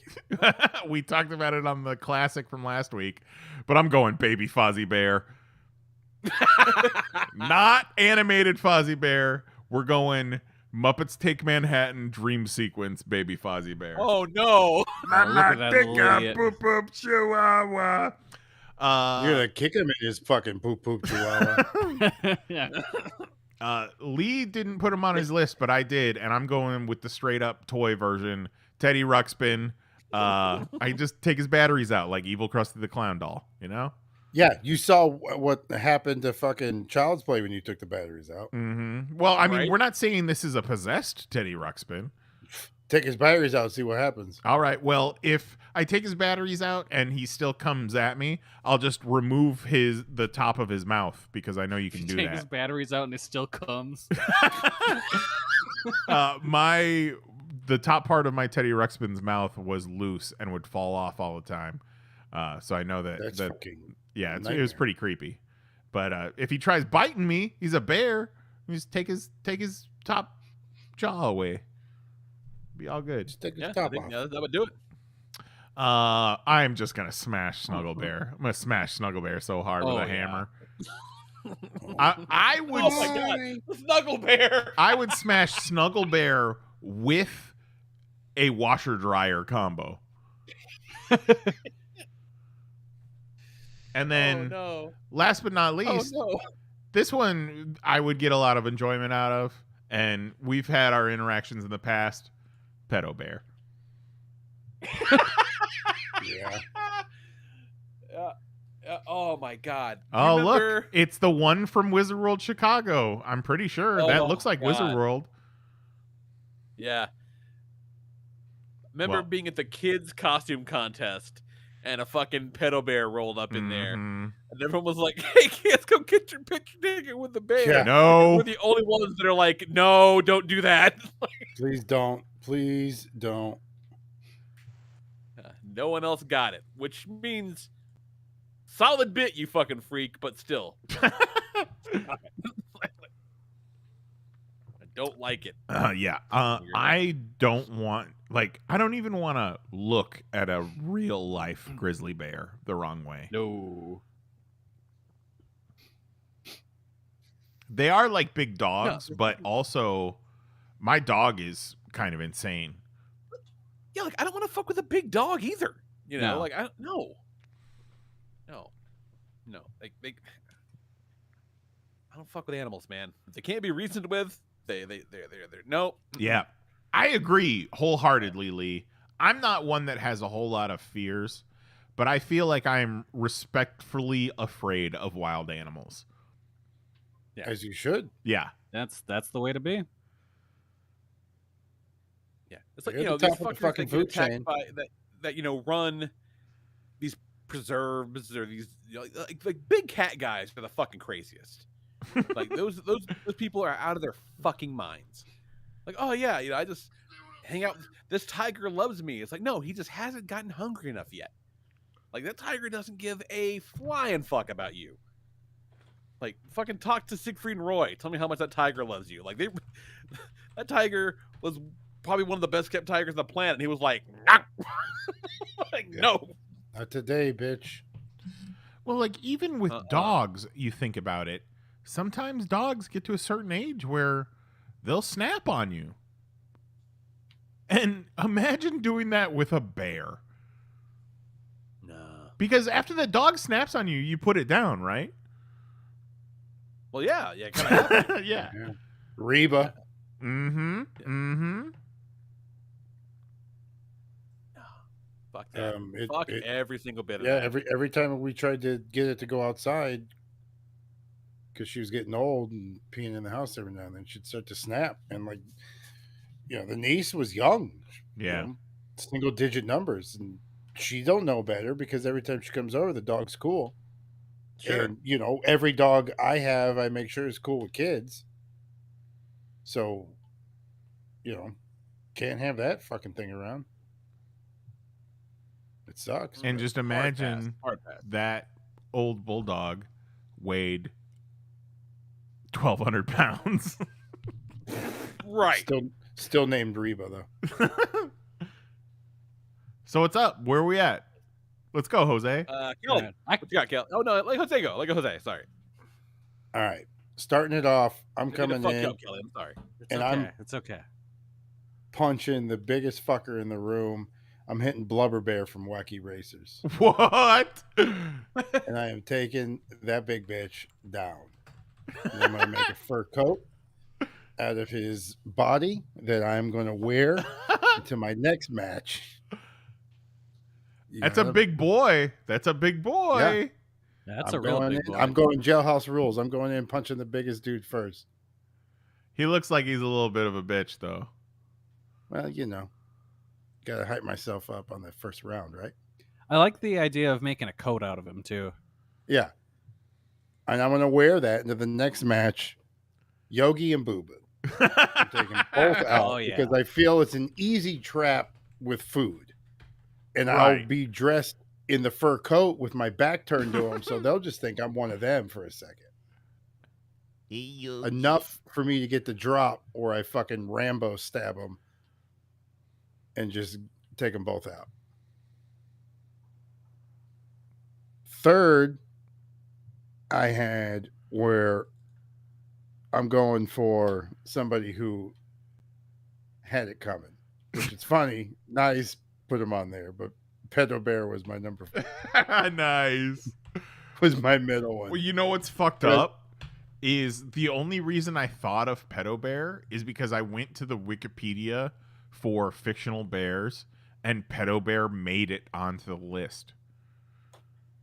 We talked about it on the classic from last week, but I'm going Baby Fozzie Bear. Not animated Fozzie Bear. We're going Muppets Take Manhattan Dream Sequence Baby Fozzie Bear. Oh no! Look at that idiot. Boop boop chihuahua. You're gonna kick him in his fucking poop chihuahua. Lee didn't put him on his list, but I did, and I'm going with the straight up toy version. Teddy Ruxpin. I just take his batteries out like Evil Krusty the Clown doll, you know? Yeah, you saw what happened to fucking Child's Play when you took the batteries out. Mm-hmm. Well, I mean, we're not saying this is a possessed Teddy Ruxpin. Take his batteries out and see what happens. All right. Well, if I take his batteries out and he still comes at me, I'll just remove the top of his mouth because I know you can do Take that. his batteries out and it still comes. The top part of my Teddy Ruxpin's mouth was loose and would fall off all the time. So I know that. Yeah, it was pretty creepy. But if he tries biting me, he's a bear. You just take his top jaw away. Be all good. Just take his top off. That would do it. I'm just gonna smash Snuggle Bear. I'm gonna smash Snuggle Bear so hard with a hammer. I would. Oh my God, Snuggle Bear! I would smash Snuggle Bear with a washer dryer combo. And then, last but not least, this one I would get a lot of enjoyment out of, and we've had our interactions in the past. Pedo Bear. Yeah. Oh my God. Oh, look. It's the one from Wizard World Chicago. I'm pretty sure. That looks like Wizard World. Yeah. Remember being at the kids' costume contest and a fucking pedo bear rolled up in there. And everyone was like, hey, kids, go get your picture taken with the bear. Yeah. No. We're the only ones that are like, no, don't do that. Please don't. Please don't. No one else got it, which means solid bit, you fucking freak, but still. I don't like it. Yeah. I don't want, I don't even want to look at a real life grizzly bear the wrong way. No. They are like big dogs, but also my dog is kind of insane. Yeah, I don't want to fuck with a big dog either. You know, No. I don't fuck with animals, man. If they can't be reasoned with, they're no. Yeah. I agree wholeheartedly, Lee. I'm not one that has a whole lot of fears, but I feel like I'm respectfully afraid of wild animals. Yeah. As you should. Yeah. That's the way to be. Yeah, it's like, You're you know, at the these top of the fuckers fucking that get food attacked chain. by that you know run these preserves or these like big cat guys are the fucking craziest. Like those people are out of their fucking minds. Like, oh yeah, you know, I just hang out. This tiger loves me. It's like, no, he just hasn't gotten hungry enough yet. Like that tiger doesn't give a flying fuck about you. Like, fucking talk to Siegfried and Roy. Tell me how much that tiger loves you. Like that tiger was probably one of the best kept tigers on the planet. And he was like, nah. Like, no. Not today, bitch. Well, like even with dogs, you think about it. Sometimes dogs get to a certain age where they'll snap on you. And imagine doing that with a bear. No. Because after the dog snaps on you, you put it down, right? Well, yeah, kind of. Yeah. Reba. Mm-hmm. Mm-hmm. Fuck that. Fuck every single bit of yeah, that. every time we tried to get it to go outside, because she was getting old and peeing in the house every now and then, she'd start to snap. And like, the niece was young. Yeah. Single digit numbers, and she don't know better because every time she comes over, the dog's cool. Sure. And every dog I have, I make sure is cool with kids. So, can't have that fucking thing around. It sucks. And just imagine that old bulldog weighed 1,200 pounds. Right. Still named Reba, though. So what's up? Where are we at? Let's go, Jose. Kelly. What you got, Kelly? Oh, no, let Jose go. Let Jose. Sorry. All right. Starting it off, I'm coming fuck in. You up, Kelly. I'm sorry. It's okay. Punching the biggest fucker in the room. I'm hitting Blubber Bear from Wacky Racers. What? And I am taking that big bitch down. And I'm going to make a fur coat out of his body that I'm going to wear into my next match. That's a big boy. That's a big boy. Yeah. That's a real big boy. I'm going jailhouse rules. I'm going in punching the biggest dude first. He looks like he's a little bit of a bitch, though. Well, got to hype myself up on the first round, right? I like the idea of making a coat out of him, too. Yeah. And I'm going to wear that into the next match, Yogi and Boo Boo. I'm taking both out because I feel it's an easy trap with food. And I'll be dressed in the fur coat with my back turned to them, so they'll just think I'm one of them for a second. Enough for me to get the drop, or I fucking Rambo stab them and just take them both out. Third, I had where I'm going for somebody who had it coming, which is funny. Nice, put him on there, but Pedo Bear was my number 4. Nice. Was my middle one. Well, you know what's fucked up? Is the only reason I thought of Pedo Bear is because I went to the Wikipedia for fictional bears, and Pedo Bear made it onto the list.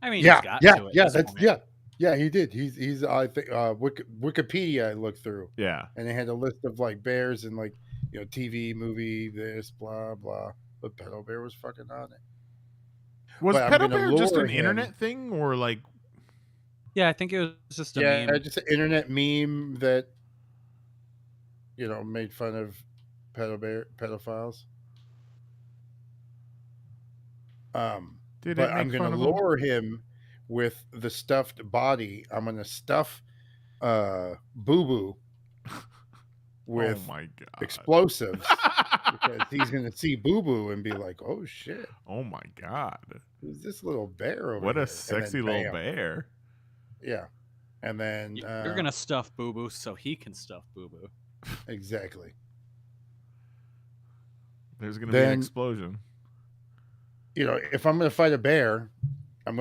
I mean, yeah, yeah, he did. He's I think Wikipedia I looked through. Yeah, and they had a list of like bears and like TV, movie, this, blah blah. But Pedo Bear was fucking on it. Was Pedo Bear just an internet thing, or like? Yeah, I think it was just a meme. Just an internet meme that made fun of pedophiles. But I'm going to lure him with the stuffed body. I'm going to stuff Boo Boo with explosives because he's going to see Boo Boo and be like, "Oh shit! Oh my god! Who's this little bear over What here?" a sexy little bear! Yeah, and then you're going to stuff Boo Boo so he can stuff Boo Boo. Exactly. There's going to be an explosion. If I'm going to fight a bear, I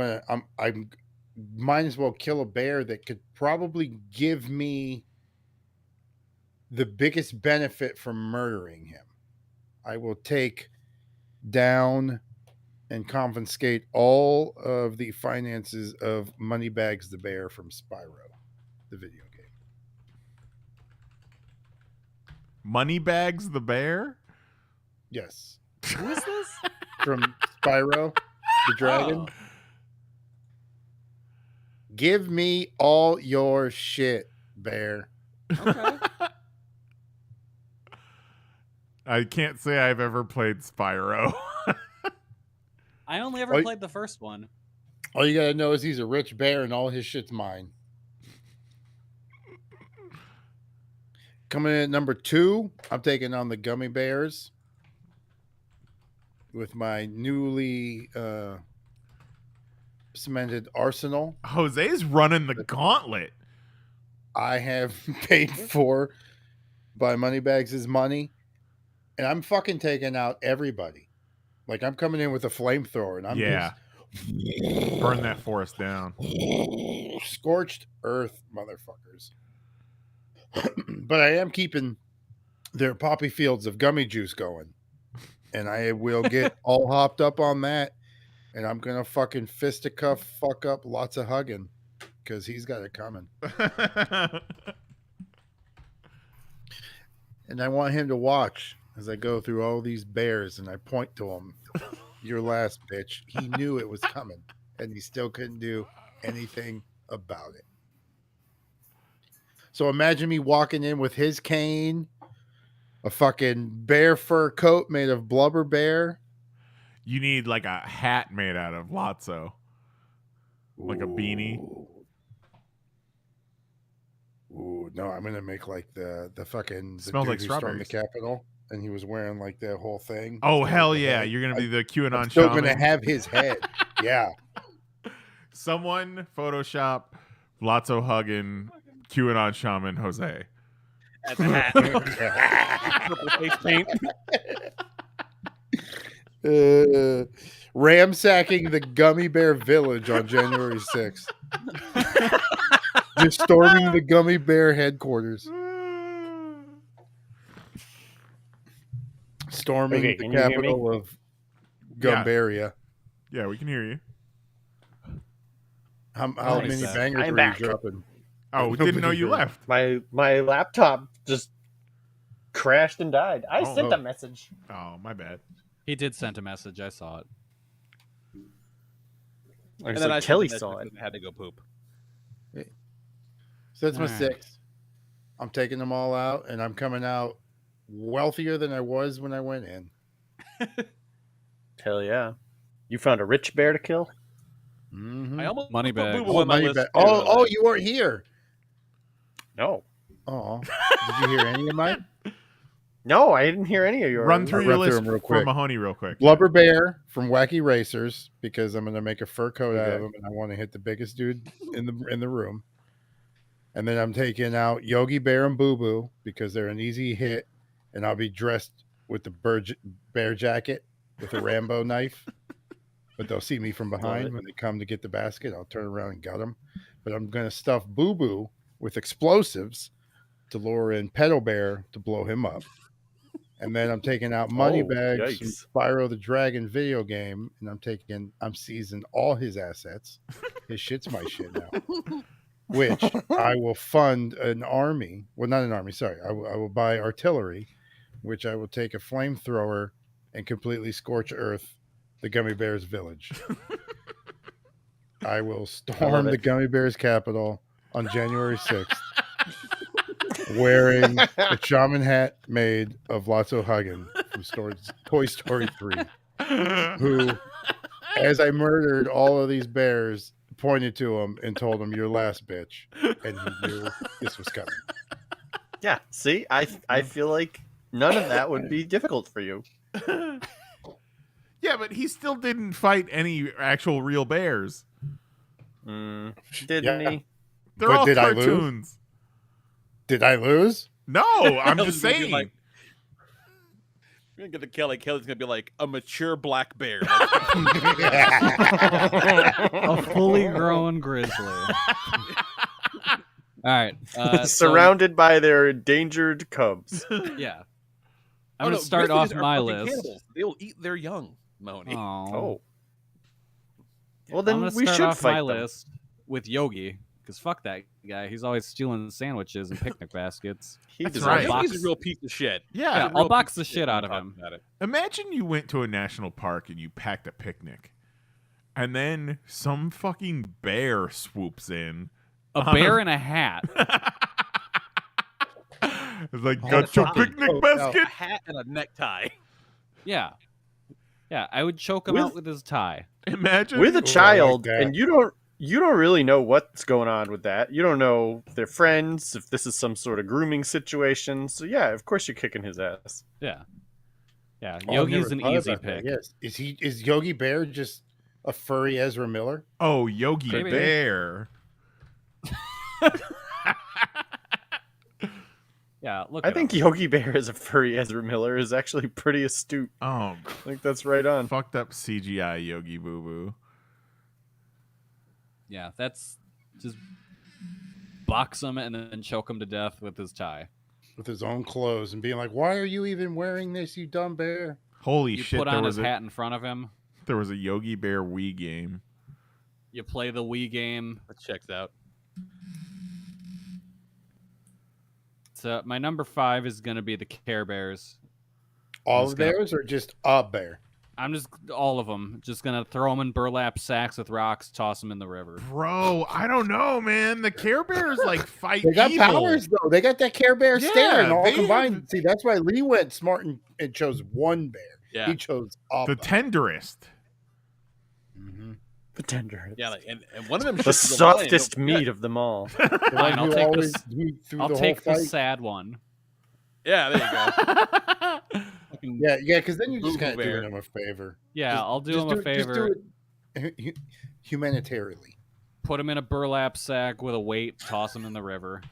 might as well kill a bear that could probably give me the biggest benefit from murdering him. I will take down and confiscate all of the finances of Moneybags the Bear from Spyro, the video game. Moneybags the Bear? Yes. Who is this? From Spyro, the dragon. Oh. Give me all your shit, bear. Okay. I can't say I've ever played Spyro. I only ever played the first one. All you gotta know is he's a rich bear and all his shit's mine. Coming in at number 2, I'm taking on the gummy bears with my newly cemented arsenal. Jose's running the gauntlet. I have paid for by Moneybags' money, and I'm fucking taking out everybody. Like, I'm coming in with a flamethrower, and I'm just burn that forest down. Scorched earth, motherfuckers. But I am keeping their poppy fields of gummy juice going, and I will get all hopped up on that, and I'm gonna fucking fisticuff fuck up lots of hugging because he's got it coming. And I want him to watch as I go through all these bears and I point to him. Your last bitch. He knew it was coming and he still couldn't do anything about it. So imagine me walking in with his cane, a fucking bear fur coat made of blubber bear. You need like a hat made out of Lotso. Like a beanie. Ooh, no, I'm gonna make like the fucking smells like dude who stormed strawberries. the Capitol, and he was wearing like that whole thing. Oh hell yeah! You're gonna be the QAnon I'm still shaman. gonna have his head. Yeah. Someone Photoshop Lotso hugging QAnon shaman Jose. That's a hat. Purple face paint. Ransacking the Gummy Bear Village on January 6th. Just storming the Gummy Bear headquarters. Storming the capital of Gumbaria. Yeah, we can hear you. How many bangers were you dropping? Oh, didn't know you left. My laptop just crashed and died. I sent a message. Oh, my bad. He did send a message. I saw it. And then Kelly saw it. Had to go poop. So that's my 6th. I'm taking them all out, and I'm coming out wealthier than I was when I went in. Hell yeah! You found a rich bear to kill. Mm-hmm. I almost Money put bag. Boo Boo on my list. Oh, you weren't here. No. Oh, did you hear any of mine? No, I didn't hear any of yours. Run through your list them real for quick. Mahoney real quick. Blubber Bear from Wacky Racers, because I'm going to make a fur coat out of him, and I want to hit the biggest dude in the room. And then I'm taking out Yogi Bear and Boo Boo because they're an easy hit, and I'll be dressed with the bear jacket with a Rambo knife. But they'll see me from behind when they come to get the basket. I'll turn around and gut them. But I'm going to stuff Boo Boo with explosives to lure in Pedal Bear to blow him up. And then I'm taking out Moneybags from Spyro the Dragon video game, and I'm seizing all his assets. His shit's my shit now. Which I will fund an army. Well, not an army, sorry. I will buy artillery, which I will take a flamethrower and completely scorch earth the Gummy Bears village. I will storm the Gummy Bears capital on January 6th. Wearing a shaman hat made of Lotso Huggin from Toy Story 3, who, as I murdered all of these bears, pointed to him and told him, "Your last bitch," and he knew this was coming. Yeah, see, I feel like none of that would be difficult for you. Yeah, but he still didn't fight any actual real bears. Didn't he? They're But all did I lose? cartoons. Did I lose? No, I'm just saying. You're gonna get the Kelly. Kelly's gonna be like a mature black bear. A fully grown grizzly. All right. Surrounded by their endangered cubs. Yeah. I'm going to start off my list. Cannibals. They will eat their young, Mahoney. Oh. Well, then I'm we start should off fight my them. list with Yogi, because fuck that guy. He's always stealing sandwiches and picnic baskets. That's right. He's a real piece of shit. Yeah, I'll box the shit out of him. Imagine you went to a national park and you packed a picnic, and then some fucking bear swoops in. A bear in a hat. It's like, got your picnic basket? A hat and a necktie. Yeah. Yeah, I would choke him out with his tie. Imagine With a child, and you don't you don't really know what's going on with that. You don't know if they're friends, if this is some sort of grooming situation. So yeah, of course you're kicking his ass. Yeah. Yeah, Oh, I've Yogi's never an thought easy about that. pick. Yes, is Yogi Bear just a furry Ezra Miller? Oh, Yogi Maybe. Bear. Yeah, look. I think Yogi Bear as a furry Ezra Miller is actually pretty astute. Oh, I think that's right on. fucked up CGI Yogi Boo Boo. Yeah, that's just box him and then choke him to death with his tie. With his own clothes and being like, "Why are you even wearing this, you dumb bear?" Holy You shit! put on his hat in front of him. There was a Yogi Bear Wii game. You play the Wii game. That checks out. So my number 5 is gonna be the Care Bears. All Just of gonna- theirs or just a bear? I'm just all of them. Just gonna throw them in burlap sacks with rocks, toss them in the river. Bro, I don't know, man. The Care Bears like fight They got evil. powers though. They got that Care Bear Yeah, stare and all they combined. have- See, that's why Lee went smart and chose one bear. Yeah. He chose a The bear. tenderest. Mhm. The tender. Yeah, like, and one of them The shits to lion, softest don't forget. meat of them all. The one Fine, I'll who take always- this. who through I'll the take whole the fight. sad one. Yeah, there you go. Fucking Yeah, because then you're just Boo-boo kind of bear. doing him a favor. Yeah, Just- I'll do just him a just favor. do it humanitarily. Put him in a burlap sack with a weight, toss him in the river.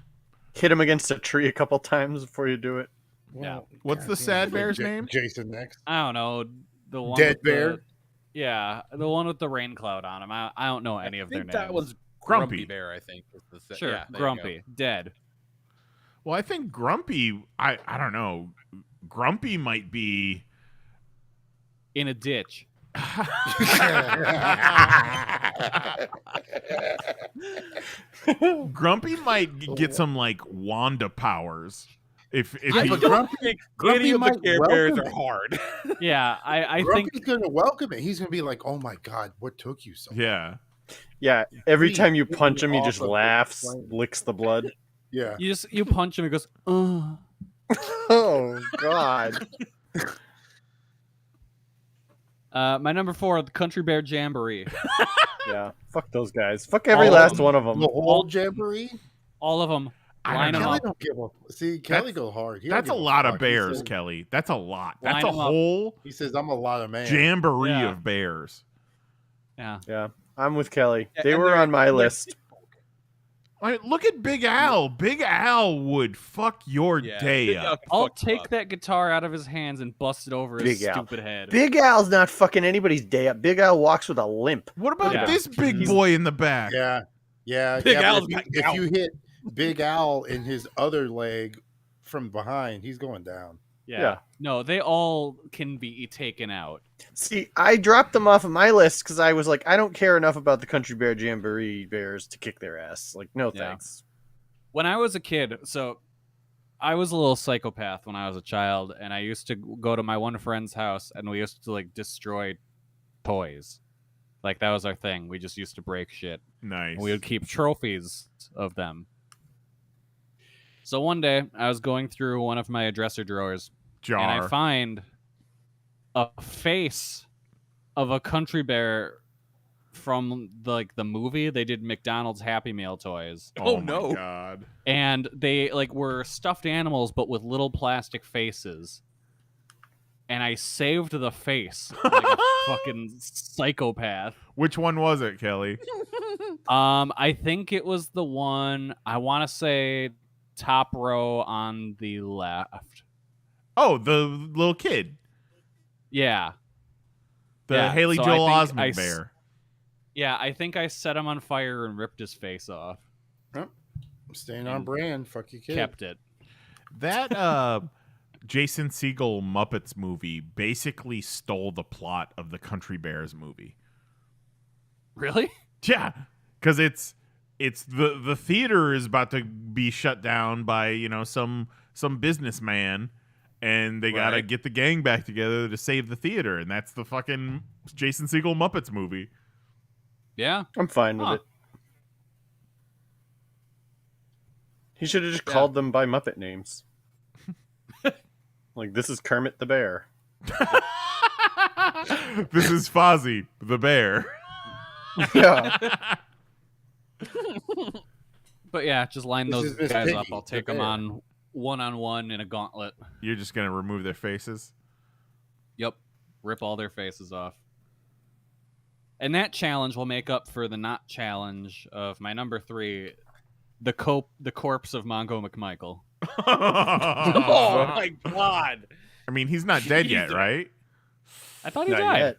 Hit him against a tree a couple times before you do it. Well, What's the goddamn, sad like bear's name? Jason next. I don't know. The one Dead with the- bear? yeah, the one with the rain cloud on him. I don't know any of I their think names. that was Grumpy. Grumpy Bear, I think. Was the Sure, yeah, there you go. Grumpy, dead. Well, I think Grumpy. I don't know. Grumpy might be. In a ditch. Grumpy might get some like Wanda powers. If Yeah, he, but Grumpy, Any Grumpy of the might Care Bears welcome are it. hard. Yeah, I Grumpy's think going to welcome it. He's going to be like, "Oh my god, what took you so?" long?" yeah. Yeah, every Please, time you get me punch him, he off just of this laughs, plane. licks the blood. Yeah. you punch him, he goes, ugh. Oh God! My number 4, the Country Bear Jamboree. Yeah, fuck those guys. Fuck every All last of one of them. The whole jamboree. All of them. I Line don't them know. Kelly up. don't give a. See, Kelly go hard. He don't That's a give lot of fuck. He bears, says- Kelly. That's a lot. That's Line a 'em up. whole He says, "I'm a lot of man." jamboree Yeah. of bears. Yeah. Yeah, I'm with Kelly. They And were they're- on my they're list. Like, look at Big Al. Big Al would fuck your Yeah, day Big Al up. can I'll fuck you take up. that guitar out of his hands and bust it over his Big Al. stupid head. Big Al's not fucking anybody's day up. Big Al walks with a limp. What about Yeah. this big boy in the back? Yeah, yeah. Big yeah, but Al's if you, got if gout. you hit Big Al in his other leg from behind, he's going down. Yeah. No, they all can be taken out. See, I dropped them off of my list because I was like, I don't care enough about the Country Bear Jamboree Bears to kick their ass. Like, no Yeah. thanks. When I was a kid, so I was a little psychopath when I was a child, and I used to go to my one friend's house, and we used to like destroy toys. Like that was our thing. We just used to break shit. Nice. And we would keep trophies of them. So one day, I was going through one of my dresser drawers, Jar. and I find a face of a country bear from the movie. They did McDonald's Happy Meal toys, Oh, my no. God. and they like were stuffed animals but with little plastic faces. And I saved the face like a fucking psychopath. Which one was it, Kelly? I think it was the one, I want to say top row on the left. Oh, the little kid. Yeah. The Yeah, Haley so Joel I think Osment bear. Yeah, I think I set him on fire and ripped his face off. Staying on And brand. Fuck you, kid. Kept it. That Jason Segel Muppets movie basically stole the plot of the Country Bears movie. Really? Yeah, because it's the theater is about to be shut down by some businessman, and they gotta Right. get the gang back together to save the theater, and that's the fucking Jason Segel Muppets movie. Yeah. I'm fine with Huh. it. He should have just Yeah. called them by Muppet names. Like, this is Kermit the Bear. This is Fozzie the bear. Yeah. But yeah, just line This those is Miss guys Piggy, up. I'll the take them bear. on one in a gauntlet. You're just gonna remove their faces. Yep. Rip all their faces off. And that challenge will make up for the not challenge of my number 3, the corpse of Mongo McMichael. Oh my god! I mean, he's not dead yet, Jesus. right? I thought he Not died. yet.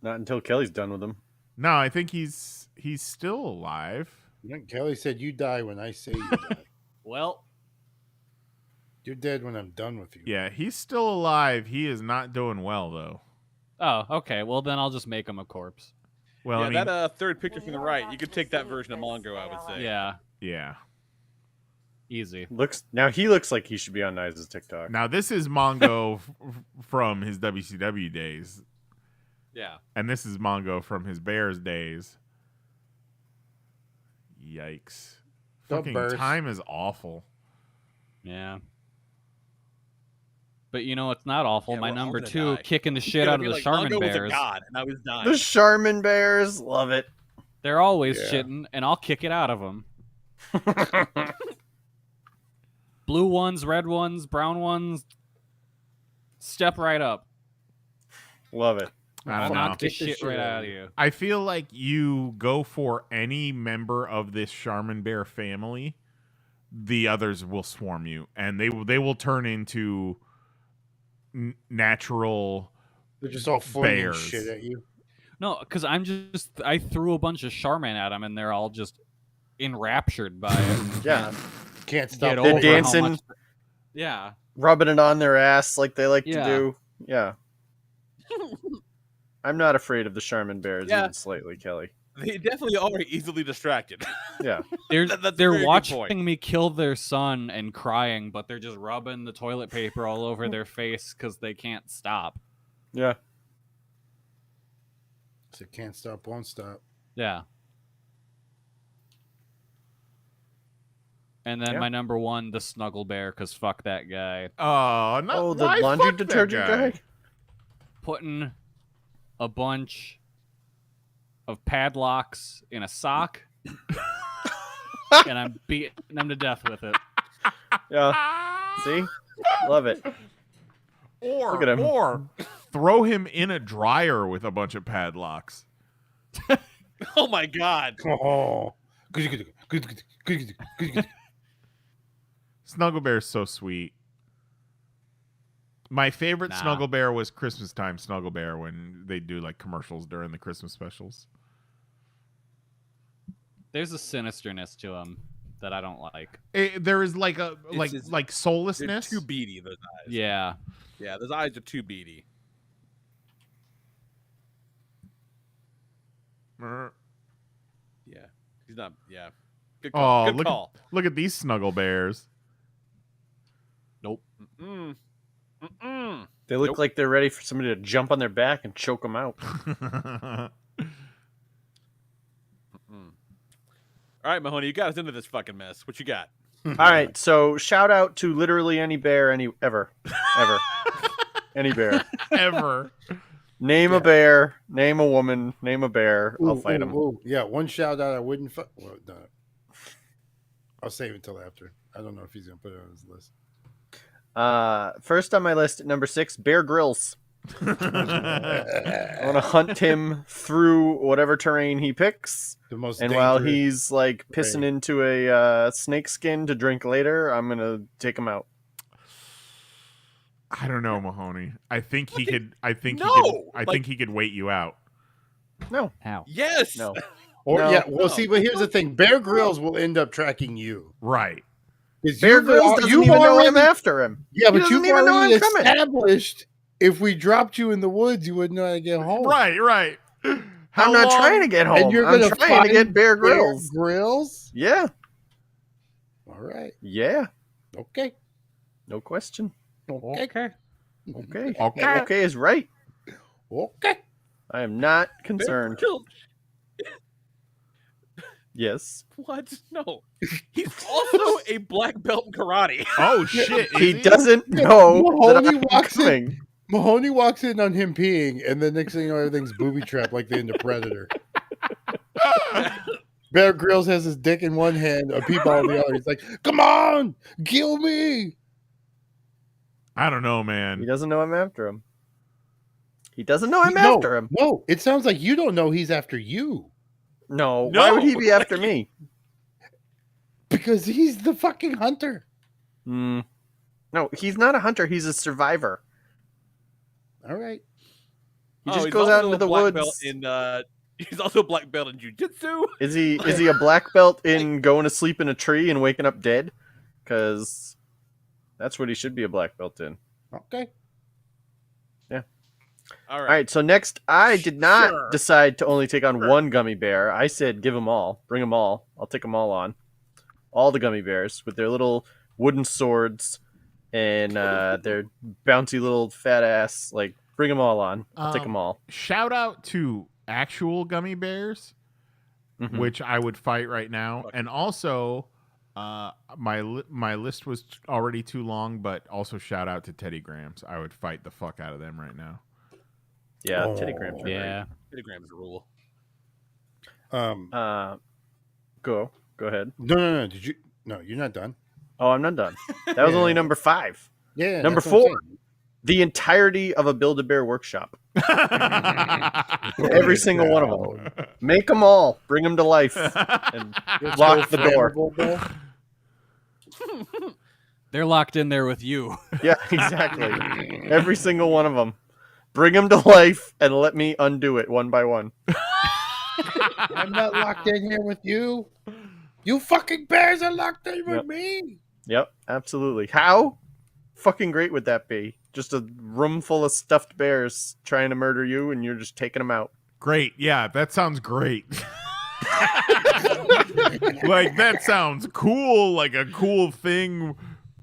Not until Kelly's done with him. No, I think he's still alive. Kelly said, "You die when I say you die. Well, You're dead when I'm done with you." Yeah, he's still alive. He is not doing well though. oh, okay. Well, then I'll just make him a corpse. Well, Yeah, I mean, that third picture from the right, you could take that version of Mongo, I would say. Yeah, yeah. easy. He looks like he should be on Nice's TikTok. Now this is Mongo from his WCW days, Yeah. and this is Mongo from his Bears days. Yikes! The Fucking Bears. time is awful. Yeah. But you know, it's not awful. Yeah, My we're all number gonna 2, die. kicking the It's shit gonna out of be the like Charmin Mongo was a Bears. god, and now he's dying. The Charmin Bears, love it. They're always Yeah. shitting, and I'll kick it out of them. Blue ones, red ones, brown ones. Step right up. Love it. I don't know. Knock the shit right out of you. I feel like you go for any member of this Charmin Bear family, the others will swarm you, and they will turn into natural. They're just all flinging Bears. shit at you. No, because I threw a bunch of Charmin at them, and they're all just enraptured by it. Yeah. Can't stop. Get They're over dancing. how much. Yeah. Rubbing it on their ass like they like to Yeah. do. Yeah. I'm not afraid of the Charmin Bears Yeah. even slightly, Kelly. They definitely are easily distracted. Yeah. They're That's a they're very good watching point. me kill their son and crying, but they're just rubbing the toilet paper all over their face because they can't stop. Yeah. So can't stop, won't stop. Yeah. And then Yeah. my number 1, the Snuggle Bear, because fuck that guy. Oh, not Oh, the why laundry fuck that detergent guy? Putting a bunch of padlocks in a sock, and I'm beating them to death with it. Yeah. See? Love it. Or, Look at him. or throw him in a dryer with a bunch of padlocks. Oh my god. Oh. Snuggle Bear's so sweet. My favorite Nah. Snuggle Bear was Christmas time Snuggle Bear when they do like commercials during the Christmas specials. There's a sinisterness to him that I don't like. There is like a like It's- like They're soullessness. too beady, those eyes. Yeah. Yeah, those eyes are too beady. Oh, Yeah. He's not, yeah. Good call. Good look call. look at these Snuggle Bears. Nope. Mm-mm. Mm-mm. They look Nope. like they're ready for somebody to jump on their back and choke them out. Mm-mm. All right, Mahoney, you got us into this fucking mess. What you got? All right, so shout out to literally any bear, ever, any bear. Ever. Name a bear, name a woman, name a bear. I'll fight him. Yeah, one shout out I wouldn't. Well, no. I'll save it till after. I don't know if he's gonna put it on his list. First on my list at number 6, Bear Grylls. I want to hunt him through whatever terrain he picks. The most And while dangerous he's like pissing terrain. into a snake skin to drink later, I'm gonna take him out. I don't know, Mahoney. I think he could. I think he No! could. I Like- think he could wait you out. No, How? Yes. no. Or No. yeah, well, No. see, but here's the thing: Bear Grylls will end up tracking you. Right. 'Cause Bear you've Grylls al- doesn't you've even know already- I'm after him. Yeah, He but doesn't you've even know already I'm coming. established if we dropped you in the woods, you wouldn't know how to get home. Right. Right. I'm not trying to get home. And you're I'm gonna trying to find get Bear Grylls. Grylls. Yeah, All right. yeah, Okay. no question. Okay. Okay. Okay, Okay. okay is right. Okay. I am not concerned. Kill- Yes, What? No. He's also a black belt in karate. Oh shit! he is doesn't know that Mahoney I'm walks in. coming. Mahoney walks in on him peeing, and the next thing you know, everything's booby trapped like the end of Predator. Bear Grylls has his dick in one hand, a peeball in the other. He's like, "Come on, kill me!" I don't know, He man. doesn't know I'm after him. He doesn't know I'm No, after him. no. It sounds like you don't know he's after you No, why would he be after me? because he's the fucking hunter. No, he's not a hunter. He's a survivor. All right. He just goes out into the woods. He's also a black belt in jujitsu. Is he a black belt in going to sleep in a tree and waking up dead? Because that's what he should be a black belt in. Okay. Yeah. All All right. So next, I did not decide to only take on one gummy bear. I said, give them all. Bring them all. I'll take them all on. All the gummy bears with their little wooden swords and their bouncy little fat ass. Like, bring them all on. I'll take them all. Shout out to actual gummy bears, which I would fight right now. And also, my list was already too long, but also shout out to Teddy Grahams. I would fight the fuck out of them right now. Yeah, Teddy Grahams. Yeah. Teddy Grahams rule. Go ahead. No. Did you? No, you're not done. Oh, I'm not done. That was only number 5. Yeah. Number that's what I'm 4. The entirety of a Build-A-Bear workshop. Every single one of them. Make them all. Bring them to life. And lock the door. They're locked in there with you. Yeah, exactly. Every single one of them. Bring them to life and let me undo it one by one. I'm not locked in here with you. You fucking bears are locked in with me. Yep, absolutely. How fucking great would that be? Just a room full of stuffed bears trying to murder you, and you're just taking them out. Great. Yeah, that sounds great. Like, that sounds cool. Like a cool thing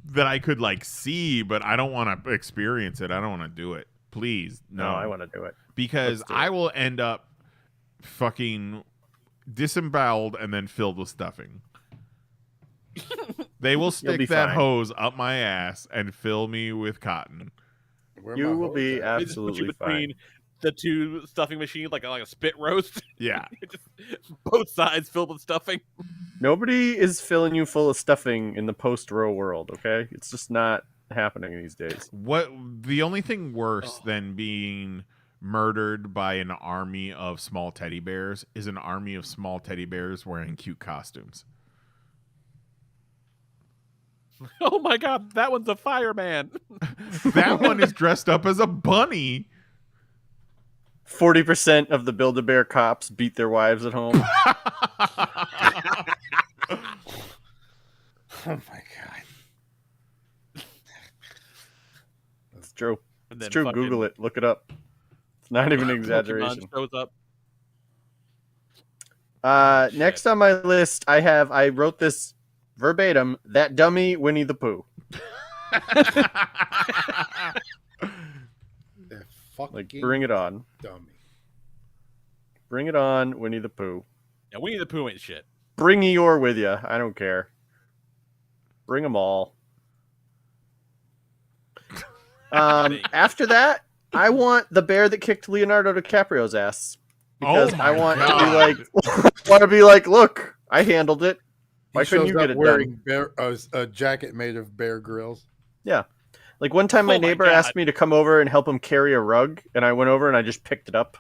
that I could, like, see, but I don't want to experience it. I don't want to do it. Please, no. I want to do it. Because I will end up fucking disemboweled and then filled with stuffing. They will stick that hose up my ass and fill me with cotton. You will be They just put absolutely you between the two stuffing machines, like a spit roast. Yeah. Just both sides filled with stuffing. Nobody is filling you full of stuffing in the post-row world, okay? It's just not happening these days. The only thing worse than being murdered by an army of small teddy bears is an army of small teddy bears wearing cute costumes. Oh my god, that one's a fireman. That one is dressed up as a bunny. 40% of the Build-A-Bear cops beat their wives at home. Oh my god. It's true. It's true. Google it. Look it up. It's not even an exaggeration. Shows up. Next on my list, I wrote this verbatim. That dummy Winnie the Pooh. Like, bring it on. Dummy. Bring it on, Winnie the Pooh. Yeah, Winnie the Pooh ain't shit. Bring Eeyore with you. I don't care. Bring them all. After that, I want the bear that kicked Leonardo DiCaprio's ass. Because I want to be like, look, I handled it. Why couldn't you get it wearing done? a jacket made of Bear Grylls? Yeah. Like, one time my neighbor asked me to come over and help him carry a rug, and I went over and I just picked it up.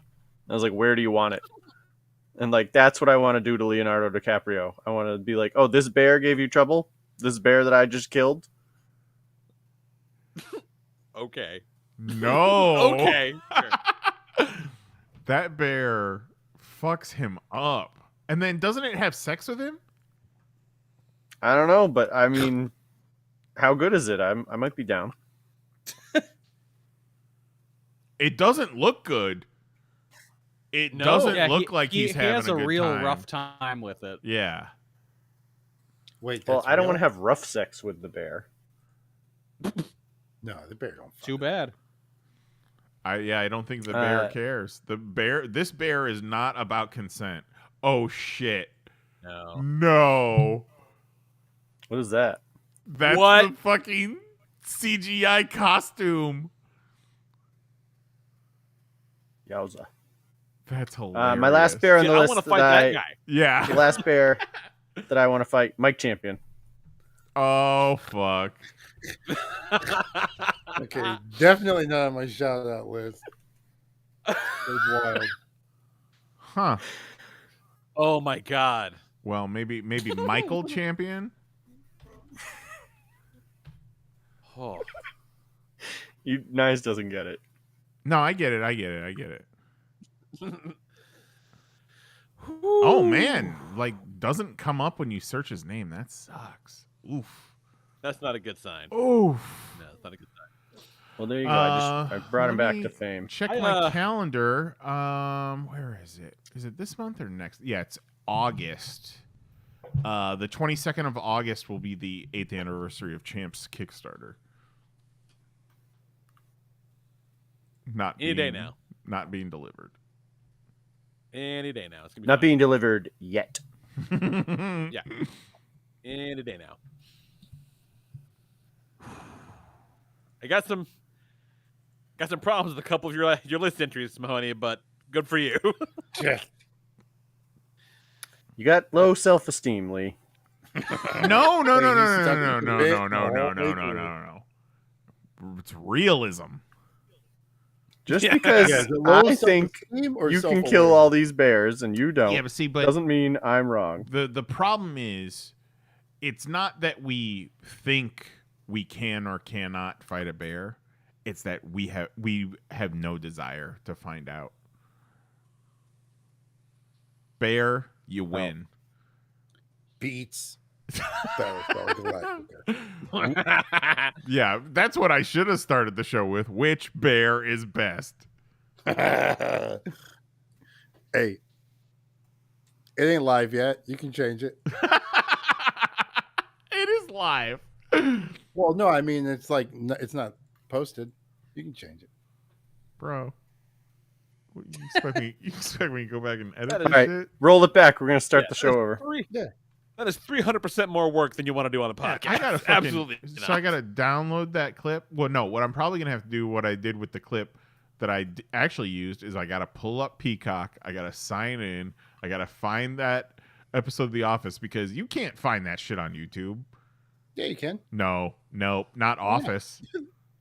I was like, where do you want it? And, like, that's what I want to do to Leonardo DiCaprio. I want to be like, oh, this bear gave you trouble? This bear that I just killed? Okay. No. Okay. Sure. That bear fucks him up. And then doesn't it have sex with him? I don't know, but I mean, how good is it? I might be down. It doesn't look good. It doesn't look like he's having a good time. He has a real rough time with it. Yeah. Wait, well, I don't want to have rough sex with the bear. No, the bear don't. Too bad. I don't think the bear cares. This bear is not about consent. Oh shit. No. What is that? That's the fucking CGI costume. Yowza. That's hilarious. My last bear on the I list. want to fight that guy. Yeah. The last bear that I want to fight, Mike Champion. Oh fuck. Okay, definitely not on my shout out list. It's wild. Huh. Oh my god. Well, maybe Michael Champion. Oh. Nice doesn't get it. No, I get it. Oh man, like doesn't come up when you search his name. That sucks. Oof. That's not a good sign. Oof. No, it's not a good sign. Well, there you go. I brought him back to fame. Check my calendar. Where is it? Is it this month or next? Yeah, it's August. The 22nd of August will be the 8th anniversary of Champ's Kickstarter. Any day now. Not being delivered. Any day now. It's gonna be Not fine. being delivered yet. Yeah. Any day now. I got some problems with a couple of your list entries, Mahoney, but good for you. Yeah. You got low self-esteem, Lee. No. It's realism. Just Yeah. because Yeah, is it low I think self-esteem or you can self-aware? kill all these bears and you don't, Yeah, but see, doesn't mean I'm wrong. the problem is, it's not that we think we can or cannot fight a bear. It's that we have no desire to find out. Bear, you win. Beats. That was probably the last one. Yeah, that's what I should have started the show with. Which bear is best? Hey, it ain't live yet. You can change it. It is live. Well, no, I mean it's like it's not posted. You can change it, Bro. What, you expect me to go back and edit That this All right, shit? roll it back. We're gonna start the show over. That is 300% more work than you want to do on a podcast. I gotta absolutely. So I gotta download that clip. Well, no. What I'm probably gonna have to do, what I did with the clip that I actually used, is I gotta pull up Peacock. I gotta sign in. I gotta find that episode of The Office, because you can't find that shit on YouTube. Yeah, you can. No, not Office.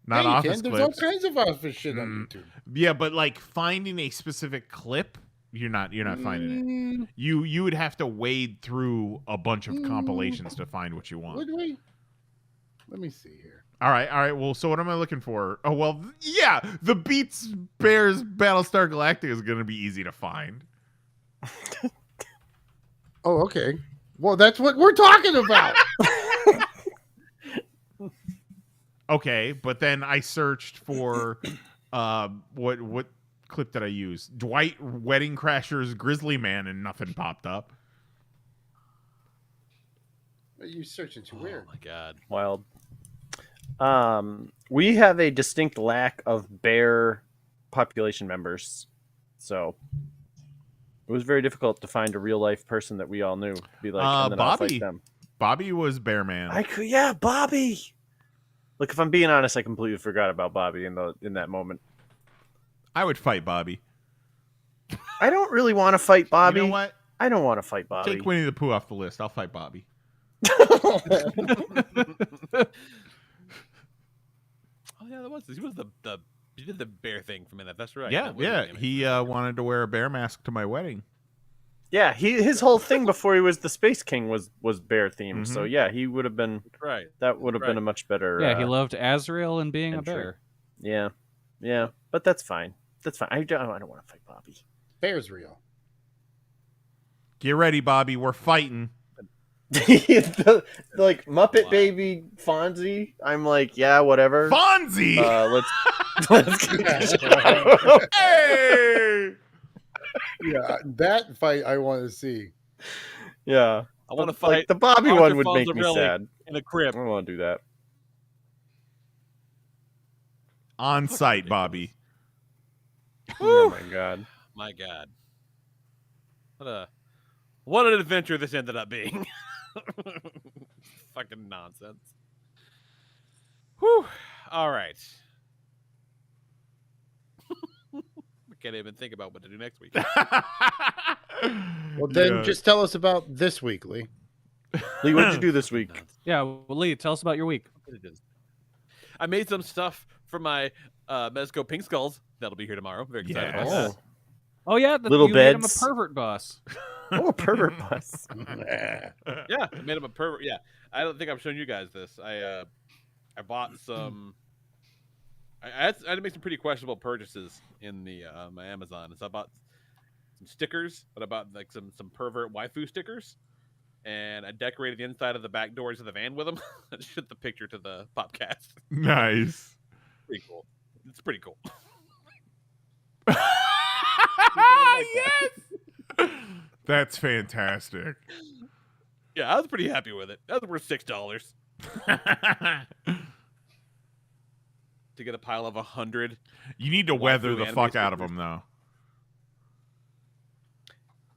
Not Yeah, you Office can. There's all clips. kinds of Office shit on YouTube. Yeah, but like finding a specific clip, you're not finding it. You would have to wade through a bunch of compilations to find what you want. Would we? Let me see here. All right. Well, so what am I looking for? Oh, well, yeah, the Beats Bears Battlestar Galactica is going to be easy to find. Oh, okay. Well, that's what we're talking about. Okay, but then I searched for what clip did I use? Dwight Wedding Crasher's Grizzly Man, and nothing popped up. You're searching too weird. Oh my god. Wild. We have a distinct lack of bear population members, so it was very difficult to find a real life person that we all knew. To be like, and then I'll fight Bobby. them. Bobby was Bear Man. Yeah, Bobby. Look, if I'm being honest, I completely forgot about Bobby in that moment. I would fight Bobby. I don't really want to fight Bobby. You know what? I don't want to fight Bobby. Take Winnie the Pooh off the list. I'll fight Bobby. Oh yeah, that was. He was he did the bear thing for a minute. That's right. Yeah. That was the name. He wanted to wear a bear mask to my wedding. Yeah, his whole thing before he was the Space King was bear themed. So yeah, he would have been Right. That would have been a much better. Yeah, he loved Azrael and being entry. a bear. Yeah, but that's fine. That's fine. I don't want to fight Bobby. Bear's real. Get ready, Bobby. We're fighting. Like Muppet Baby Fonzie. I'm like, yeah, whatever. Fonzie. Let's get the show. Hey. Yeah, that fight I want to see. Yeah, I want to like fight. the Bobby Arthur one would make me Fonzarelli sad. in a crib. I don't want to do that. On site, Bobby. Oh my god. My god. What an adventure this ended up being. Fucking nonsense. Whew. All right. can't even think about what to do next week. Well, then just tell us about this week, Lee. Lee, what did you do this week? Yeah, well, Lee, tell us about your week. I made some stuff for my Mezco Pink Skulls. That'll be here tomorrow. Very excited about that. Oh yeah, Little you made him a beds. pervert bus. Oh, a pervert bus. Yeah, I made him a pervert. Yeah, I don't think I've shown you guys this. I bought some. I had to make some pretty questionable purchases in the my Amazon. So I bought some stickers, but I bought like some pervert waifu stickers, and I decorated the inside of the back doors of the van with them. I shipped the picture to the podcast. Nice. Pretty cool. It's pretty cool. Yes. That's fantastic. Yeah, I was pretty happy with it. That was worth $6 to get a pile of 100. You need to waifu weather the anime fuck out of stickers. them,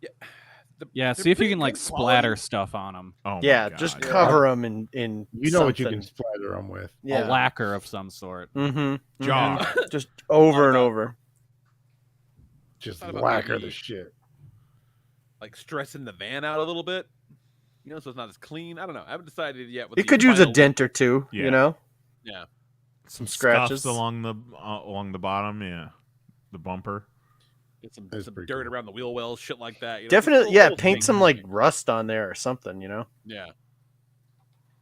though. Yeah, They're see if you pretty can like good splatter quality. stuff on them. Oh, Yeah, my God. just cover them in You know what you something. can splatter them with. A Yeah. lacquer of some sort. Mm-hmm. Jaw. Just over and over. Just Thought about lacquer maybe- the shit. Like stressing the van out a little bit, so it's not as clean. I don't know. I haven't decided yet. What It the could use a final- dent or two, Yeah. you know? Yeah, Some Scuffs scratches. along the bottom, yeah. The bumper. get some That's pretty dirt cool. around the wheel wells, shit like that. Definitely, just yeah, little paint things. some like rust on there or something, you know? Yeah,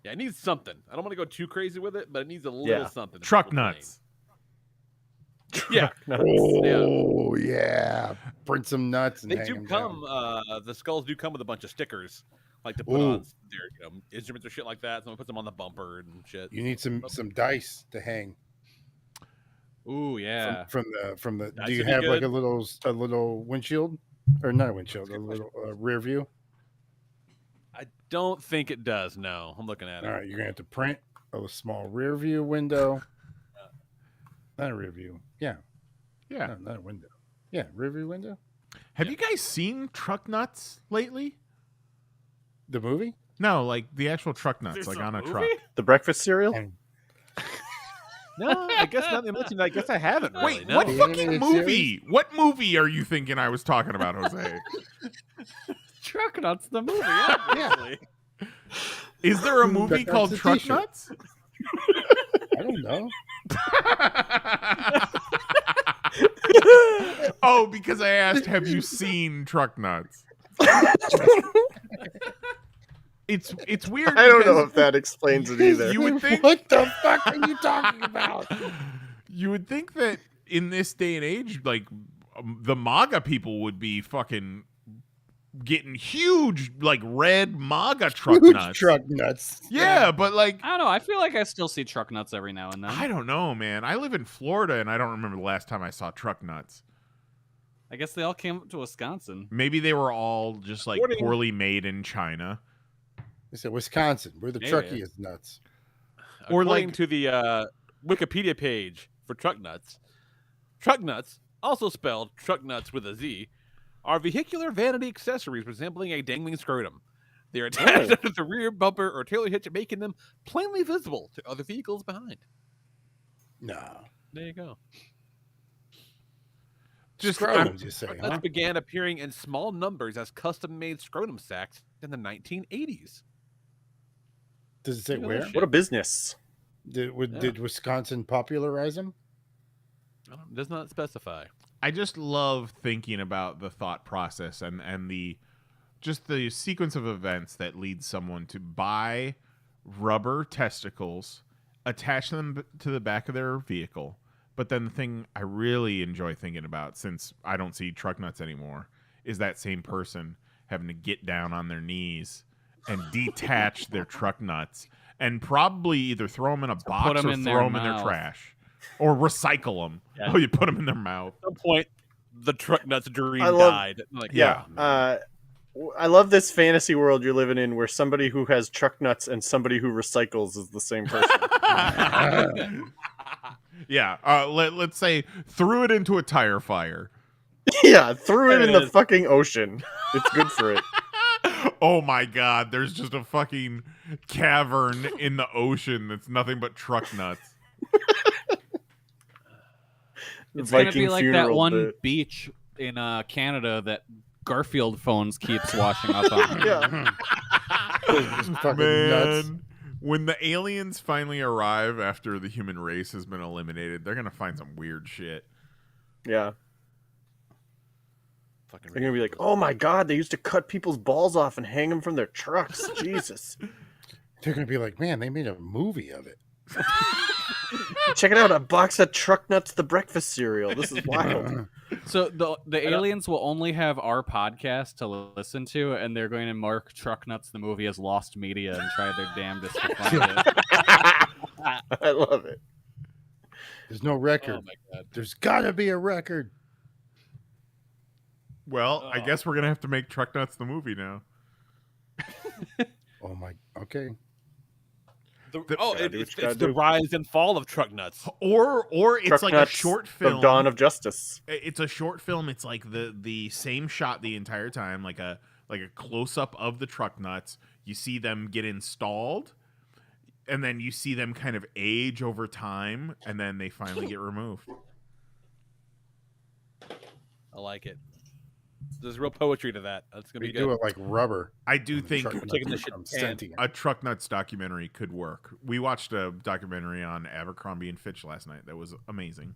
it needs something. I don't want to go too crazy with it, but it needs a little Yeah. something. to Truck keep it clean. nuts. Yeah, Oh yeah, print some nuts and they hang do them come. down. The skulls do come with a bunch of stickers, like to put Ooh. on their instruments or shit like that. Someone puts them on the bumper and shit. You need some dice to hang Ooh, yeah. from the. That Do you should be have like good. a little windshield, or not a windshield, a little rear view? I don't think it does. No, I'm looking at it. All right, you're gonna have to print a small rear view window. Not a rear view. Yeah. Yeah. No, not a window. Yeah, rear view window. Have you guys seen Truck Nuts lately? The movie? No, like the actual Truck Nuts, There's like a on a movie? truck. The breakfast cereal? No, I guess not. I guess I haven't. Really, Wait, no. what The fucking animated movie? What movie are you thinking I was talking about, Jose? Truck nuts, the movie. Obviously. Is there a movie That's called the Truck t-shirt. Nuts? I don't know. Oh, because I asked, have you seen Truck Nuts? It's weird. I don't know because if that explains it either. You would think What the fuck are you talking about? you would think that in this day and age, like the MAGA people would be fucking getting huge, like red MAGA truck Huge nuts. truck nuts. Yeah, but like I don't know. I feel like I still see truck nuts every now and then. I don't know, man. I live in Florida, and I don't remember the last time I saw truck nuts. I guess they all came up to Wisconsin. Maybe they were all just like According- poorly made in China. They said Wisconsin, where the Yeah. truckiest nuts. Or According like- to the Wikipedia page for truck nuts, also spelled truck nuts with a Z, are vehicular vanity accessories resembling a dangling scrotum. They are attached under the rear bumper or trailer hitch, making them plainly visible to other vehicles behind. No. There you go. Just Scrotums, you say, Truck huh? nuts began appearing in small numbers as custom-made scrotum sacks in the 1980s. Does it say Look at where? that shit. What a business. Did Wisconsin popularize them? It does not specify. I just love thinking about the thought process and the just the sequence of events that leads someone to buy rubber testicles, attach them to the back of their vehicle. But then the thing I really enjoy thinking about, since I don't see truck nuts anymore, is that same person having to get down on their knees and detach their truck nuts and probably either throw them in a box them or in throw their them in their mouth. trash or recycle them. Yeah. Oh, you put them in their mouth. At some point, the truck nuts dream I love- died. Like, Yeah. I love this fantasy world you're living in where somebody who has truck nuts and somebody who recycles is the same person. Yeah, let's say threw it into a tire fire. Yeah, threw it There in it the is. fucking ocean. It's good for it. Oh my god, there's just a fucking cavern in the ocean that's nothing but truck nuts. It's gonna be Viking like that funeral one bit. beach in Canada that Garfield phones keeps washing up on. Yeah. Fucking nuts. Man, when the aliens finally arrive after the human race has been eliminated, they're gonna find some weird shit. Yeah. Fucking They're gonna be like, oh my god, they used to cut people's balls off and hang them from their trucks. Jesus. They're gonna be like, man, they made a movie of it. Check it out, a box of Truck Nuts the breakfast cereal. This is wild. So the aliens will only have our podcast to listen to, and they're going to mark Truck Nuts the movie as lost media and try their damnedest to find it. I love it. There's no record. Oh my god. There's gotta be a record. Well, I guess we're gonna have to make Truck Nuts the movie now. Oh my. Okay. It's the rise and fall of Truck Nuts. Or it's Truck like Nuts, a short film. The Dawn of Justice. It's a short film. It's like the same shot the entire time, like a close up of the truck nuts. You see them get installed, and then you see them kind of age over time, and then they finally get removed. I like it. There's real poetry to that. That's gonna We be good. do it like rubber. I do think Truck nuts taking this shit become canned. sentient. a Truck Nuts documentary could work. We watched a documentary on Abercrombie and Fitch last night. That was amazing.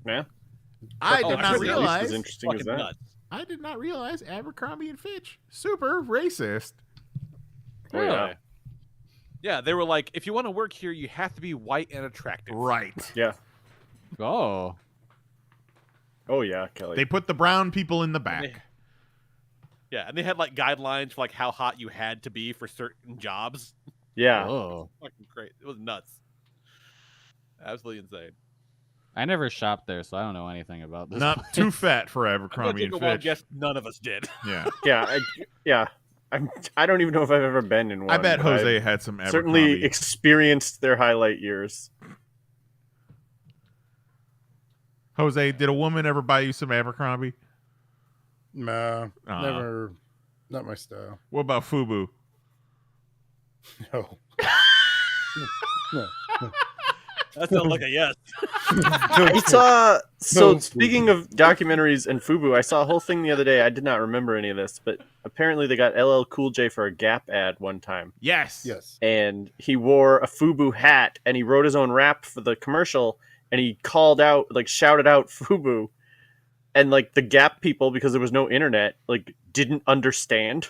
Yeah. I Oh, did I not heard that. realize. As interesting as Fucking that. nuts. I did not realize Abercrombie and Fitch super racist. Oh, yeah. Yeah, they were like, if you want to work here, you have to be white and attractive. Right. Yeah. Oh, Oh yeah, Kelly. They put the brown people in the back. Yeah, and they had like guidelines for like how hot you had to be for certain jobs. Yeah. oh. Fucking great. It was nuts. Absolutely insane. I never shopped there, so I don't know anything about this. Not too fat for I'm gonna Abercrombie take and a wild Fitch. guess none of us did. Yeah. Yeah. I don't even know if I've ever been in one. I bet but Jose I've had some Abercrombie. certainly experienced their highlight years. Jose, did a woman ever buy you some Abercrombie? Nah, Aw. never. Not my style. What about Fubu? No. That sounds like a yes. I saw. So No, speaking of documentaries and FUBU, I saw a whole thing the other day. I did not remember any of this, but apparently they got LL Cool J for a Gap ad one time, Yes. Yes. and he wore a FUBU hat, and he wrote his own rap for the commercial, and he called out, like, shouted out FUBU, and like the Gap people, because there was no internet, like didn't understand.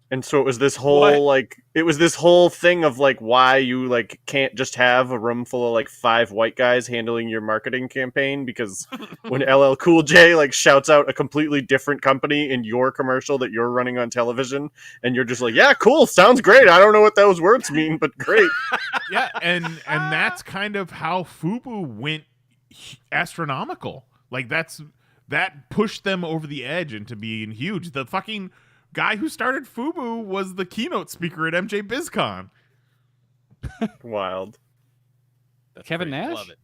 And so it was this whole thing of like why you like can't just have a room full of like 5 white guys handling your marketing campaign, because when LL Cool J like shouts out a completely different company in your commercial that you're running on television, and you're just like, yeah, cool, sounds great. I don't know what those words mean, but great. Yeah, and that's kind of how Fubu went astronomical. Like that pushed them over the edge into being huge. The fucking guy who started Fubu was the keynote speaker at MJ BizCon. Wild. That's Kevin great. Nash? Love it.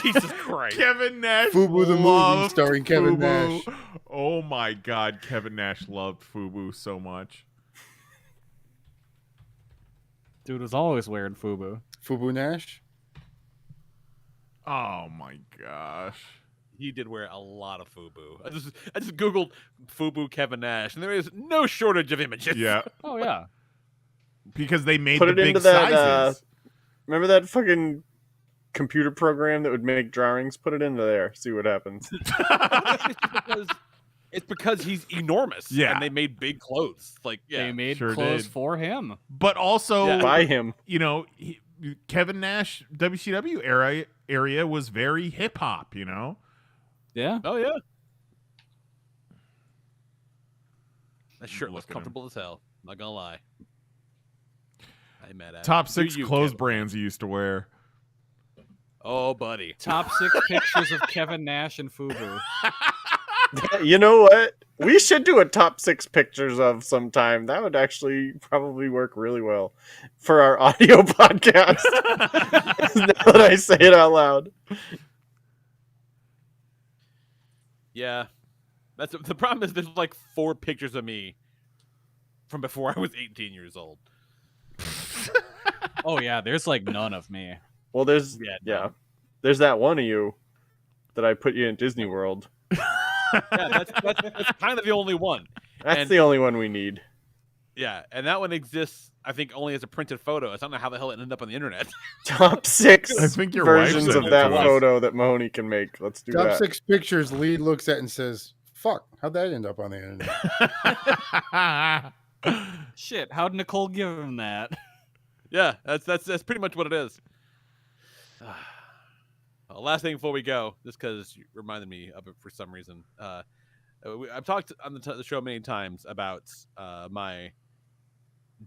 Jesus Christ. Kevin Nash Fubu the movie loved starring Kevin Fubu. Nash. Oh my God, Kevin Nash loved Fubu so much. Dude was always wearing FUBU. Fubu Nash. Oh my gosh. He did wear a lot of FUBU. I just googled FUBU Kevin Nash, and there is no shortage of images. Yeah, Oh yeah. because they made Put the it big into that, sizes. Remember that fucking computer program that would make drawings? Put it into there. See what happens. It's because he's enormous. Yeah. And they made big clothes. Like, yeah. They made sure clothes did. for him. But also, Yeah. By him. you know, Kevin Nash WCW area was very hip hop. You know, Yeah. Oh, yeah. That shirt was Look at him. comfortable as hell. Not gonna lie. I'm mad at top it. 6 Do you, clothes Kevin? brands he used to wear. Oh, buddy. Top 6 pictures of Kevin Nash and FUBU. You know what? We should do a top 6 pictures of sometime. That would actually probably work really well for our audio podcast. Now that I say it out loud. Yeah. That's the problem is there's like 4 pictures of me from before I was 18 years old. Oh yeah, there's like none of me. Well, there's there's that one of you that I put you in Disney World. Yeah, that's kind of the only one. That's the only one we need. Yeah, and that one exists, I think, only as a printed photo. I don't know how the hell it ended up on the internet. Top 6 I think your wife versions sent of it that to us. photo that Mahoney can make. Let's do Top that. 6 pictures. Lee looks at and says, "Fuck, how'd that end up on the internet?" Shit, how'd Nicole give him that? Yeah, that's pretty much what it is. Last thing before we go, just because you reminded me of it for some reason. I've talked on the show many times about my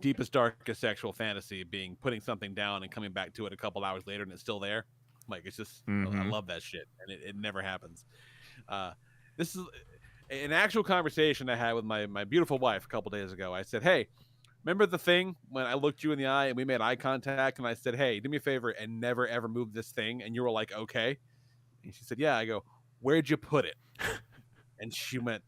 deepest, darkest sexual fantasy being putting something down and coming back to it a couple hours later and it's still there. Like, it's just, I love that shit, and it never happens. This is an actual conversation I had with my beautiful wife a couple days ago. I said, hey, remember the thing when I looked you in the eye and we made eye contact and I said, hey, do me a favor and never ever move this thing? And you were like, okay. And she said, yeah. I go, where'd you put it? And she went,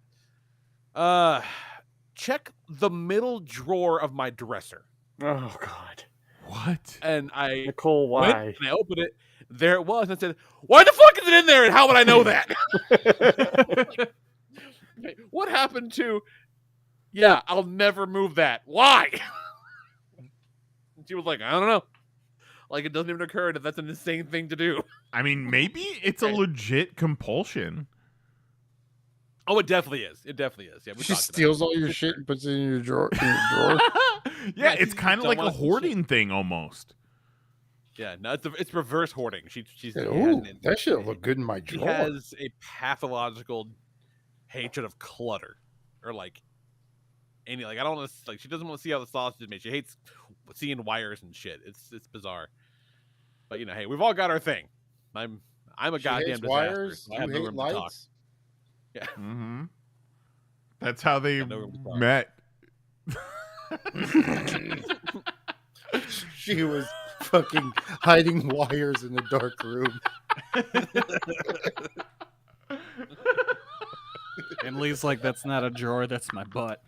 check the middle drawer of my dresser. Oh, God. What? And Nicole, why? went and I opened it. There it was. And I said, why the fuck is it in there? And how would I know that? What happened to, yeah, I'll never move that. Why? And she was like, I don't know. Like, it doesn't even occur that that's an insane thing to do. I mean, maybe it's a legit compulsion. Oh, it definitely is. It definitely is. Yeah, we She talked about steals all your shit and puts it in your drawer. Yeah, it's she kind of don't like a want us to hoarding thing almost. it. Yeah, no, it's reverse hoarding. She's Ooh, that shit look good in my She drawer. has a pathological hatred of clutter, or like any like I don't want to like she doesn't want to see how the sausage is made. She hates seeing wires and shit. It's bizarre. But you know, hey, we've all got our thing. I'm a She goddamn hates disaster. wires. So I You have no hate room to talk. lights. Yeah. Mm-hmm. That's how they no room to talk. met. She was fucking hiding wires in a dark room. And Lee's like, that's not a drawer, that's my butt.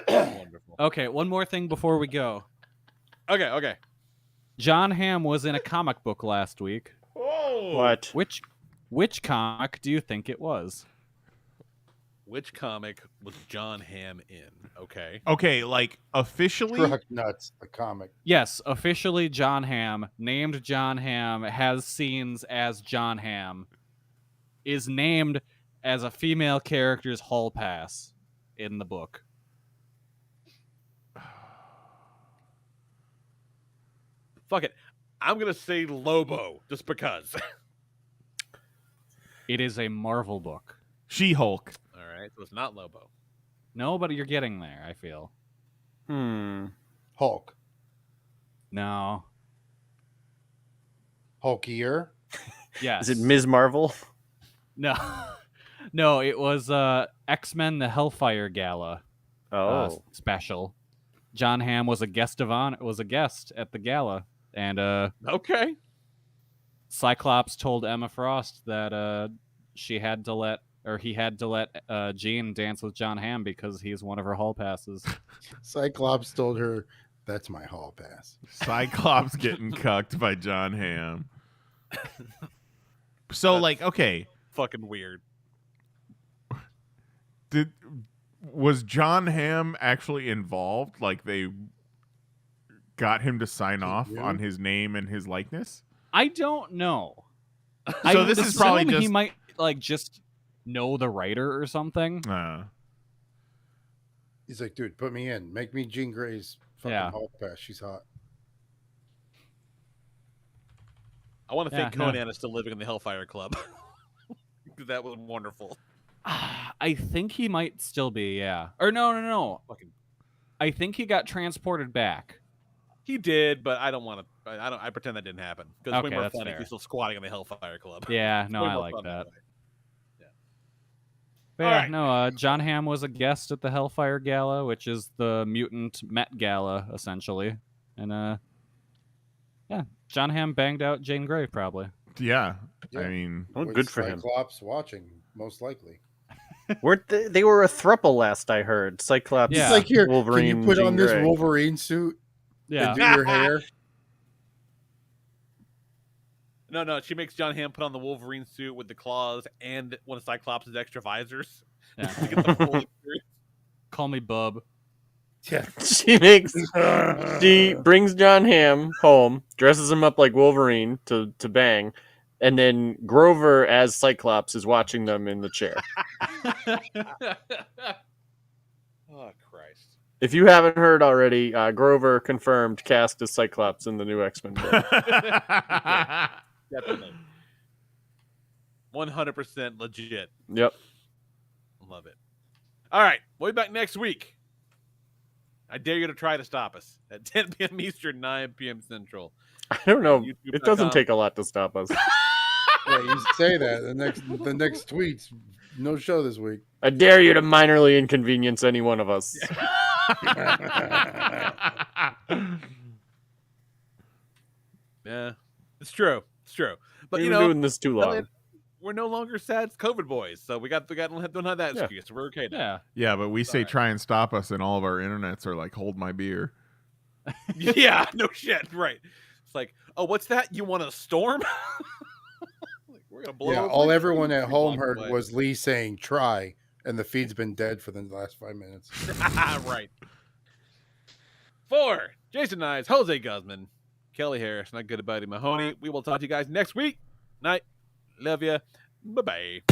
Wonderful. Okay, one more thing before we go. Okay. John Hamm was in a comic book last week. What? Which comic do you think it was? Which comic was John Hamm in? Okay. Okay, like officially. Truck Nuts, a comic. Yes, officially John Hamm, named John Hamm, has scenes as John Hamm, is named as a female character's hall pass in the book. Fuck it. I'm gonna say Lobo, just because. It is a Marvel book. She-Hulk. All right, so it's not Lobo. No, but you're getting there, I feel. Hulk. No. Hulkier. Yes. Is it Ms. Marvel? No. No, it was X-Men the Hellfire Gala special. John Hamm was a guest at the gala, and Okay. Cyclops told Emma Frost that he had to let Jean dance with John Hamm because he's one of her hall passes. Cyclops told her, "That's my hall pass." Cyclops getting cucked by John Hamm. So, like, okay, Fucking weird. was John Hamm actually involved? Like, they got him to sign off on his name and his likeness? I don't know. So this is probably just he might like just know the writer or something. He's like, "Dude, put me in. Make me Jean Grey's fucking hall pass. She's hot." I want to think Conan is still living in the Hellfire Club. That was wonderful. I think he might still be, yeah. Or no. Fucking, I think he got transported back. he did, but I don't want to. I pretend that didn't happen because it's way Okay, more that's fun if fair. he's still squatting in the Hellfire Club. Yeah, no, Way I more like fun that. way. Yeah. But All yeah, right. no, John Hamm was a guest at the Hellfire Gala, which is the mutant Met Gala, essentially. And, yeah, John Hamm banged out Jane Grey, probably. Yeah. Yeah. I mean, Oh, With good for him. Cyclops watching, most likely. They were a throuple last I heard. Cyclops, Yeah. It's like, here, Wolverine, can you put Jean on this Grey. Wolverine suit Yeah. and do your hair? No, she makes John Hamm put on the Wolverine suit with the claws and one of Cyclops' extra visors. Yeah. To get the full experience. Call me Bub. Yeah. She brings John Hamm home, dresses him up like Wolverine to bang, and then Grover as Cyclops is watching them in the chair. Oh, Christ. If you haven't heard already, Grover confirmed cast as Cyclops in the new X-Men book. Definitely. 100% legit. Yep. Love it. All right. We'll be back next week. I dare you to try to stop us at 10 p.m. Eastern, 9 p.m. Central. I don't know. YouTube.com. It doesn't take a lot to stop us. Yeah, you say that. The next tweet's no show this week. I dare you to minorly inconvenience any one of us. Yeah, it's true. It's true. But We've you been know, doing this too long. we're no longer sad COVID boys, so we don't have that excuse. We're okay now. Yeah. Yeah, but we say right. try and stop us, and all of our internets are like, hold my beer. Yeah, no shit. Right. It's like, oh, what's that? You want a storm? Like, we're gonna blow. Yeah, over all you. everyone at home Walk heard away. was Lee saying try, and the feed's been dead for the last 5 minutes. Right. For Jason Knives, Jose Guzman, Kelly Harris, and good buddy Mahoney. We will talk to you guys next week. Night. Love ya. Bye-bye.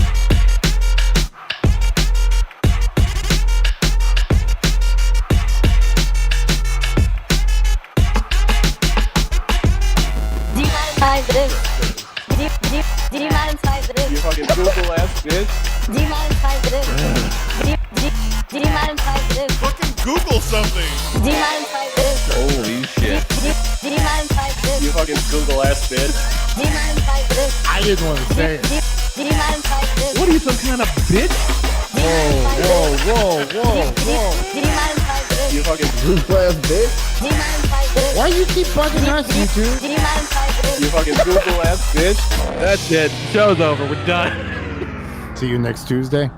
Demonetize this. Demonetize this. You fucking Google ass bitch. Demonetize this. Demonetize this. Fucking Google something. Demonetize this. Holy shit. Demonetize this. You fucking Google ass bitch. Demonetize this. I didn't want to say it. Demonetize this. What are you, some kind of bitch? Whoa. Demonetize this. You fucking Google ass bitch. Demonetize this. Why you keep bugging us, YouTube? Demonetize this. You fucking Google ass bitch. That's it. Show's over. We're done. See you next Tuesday.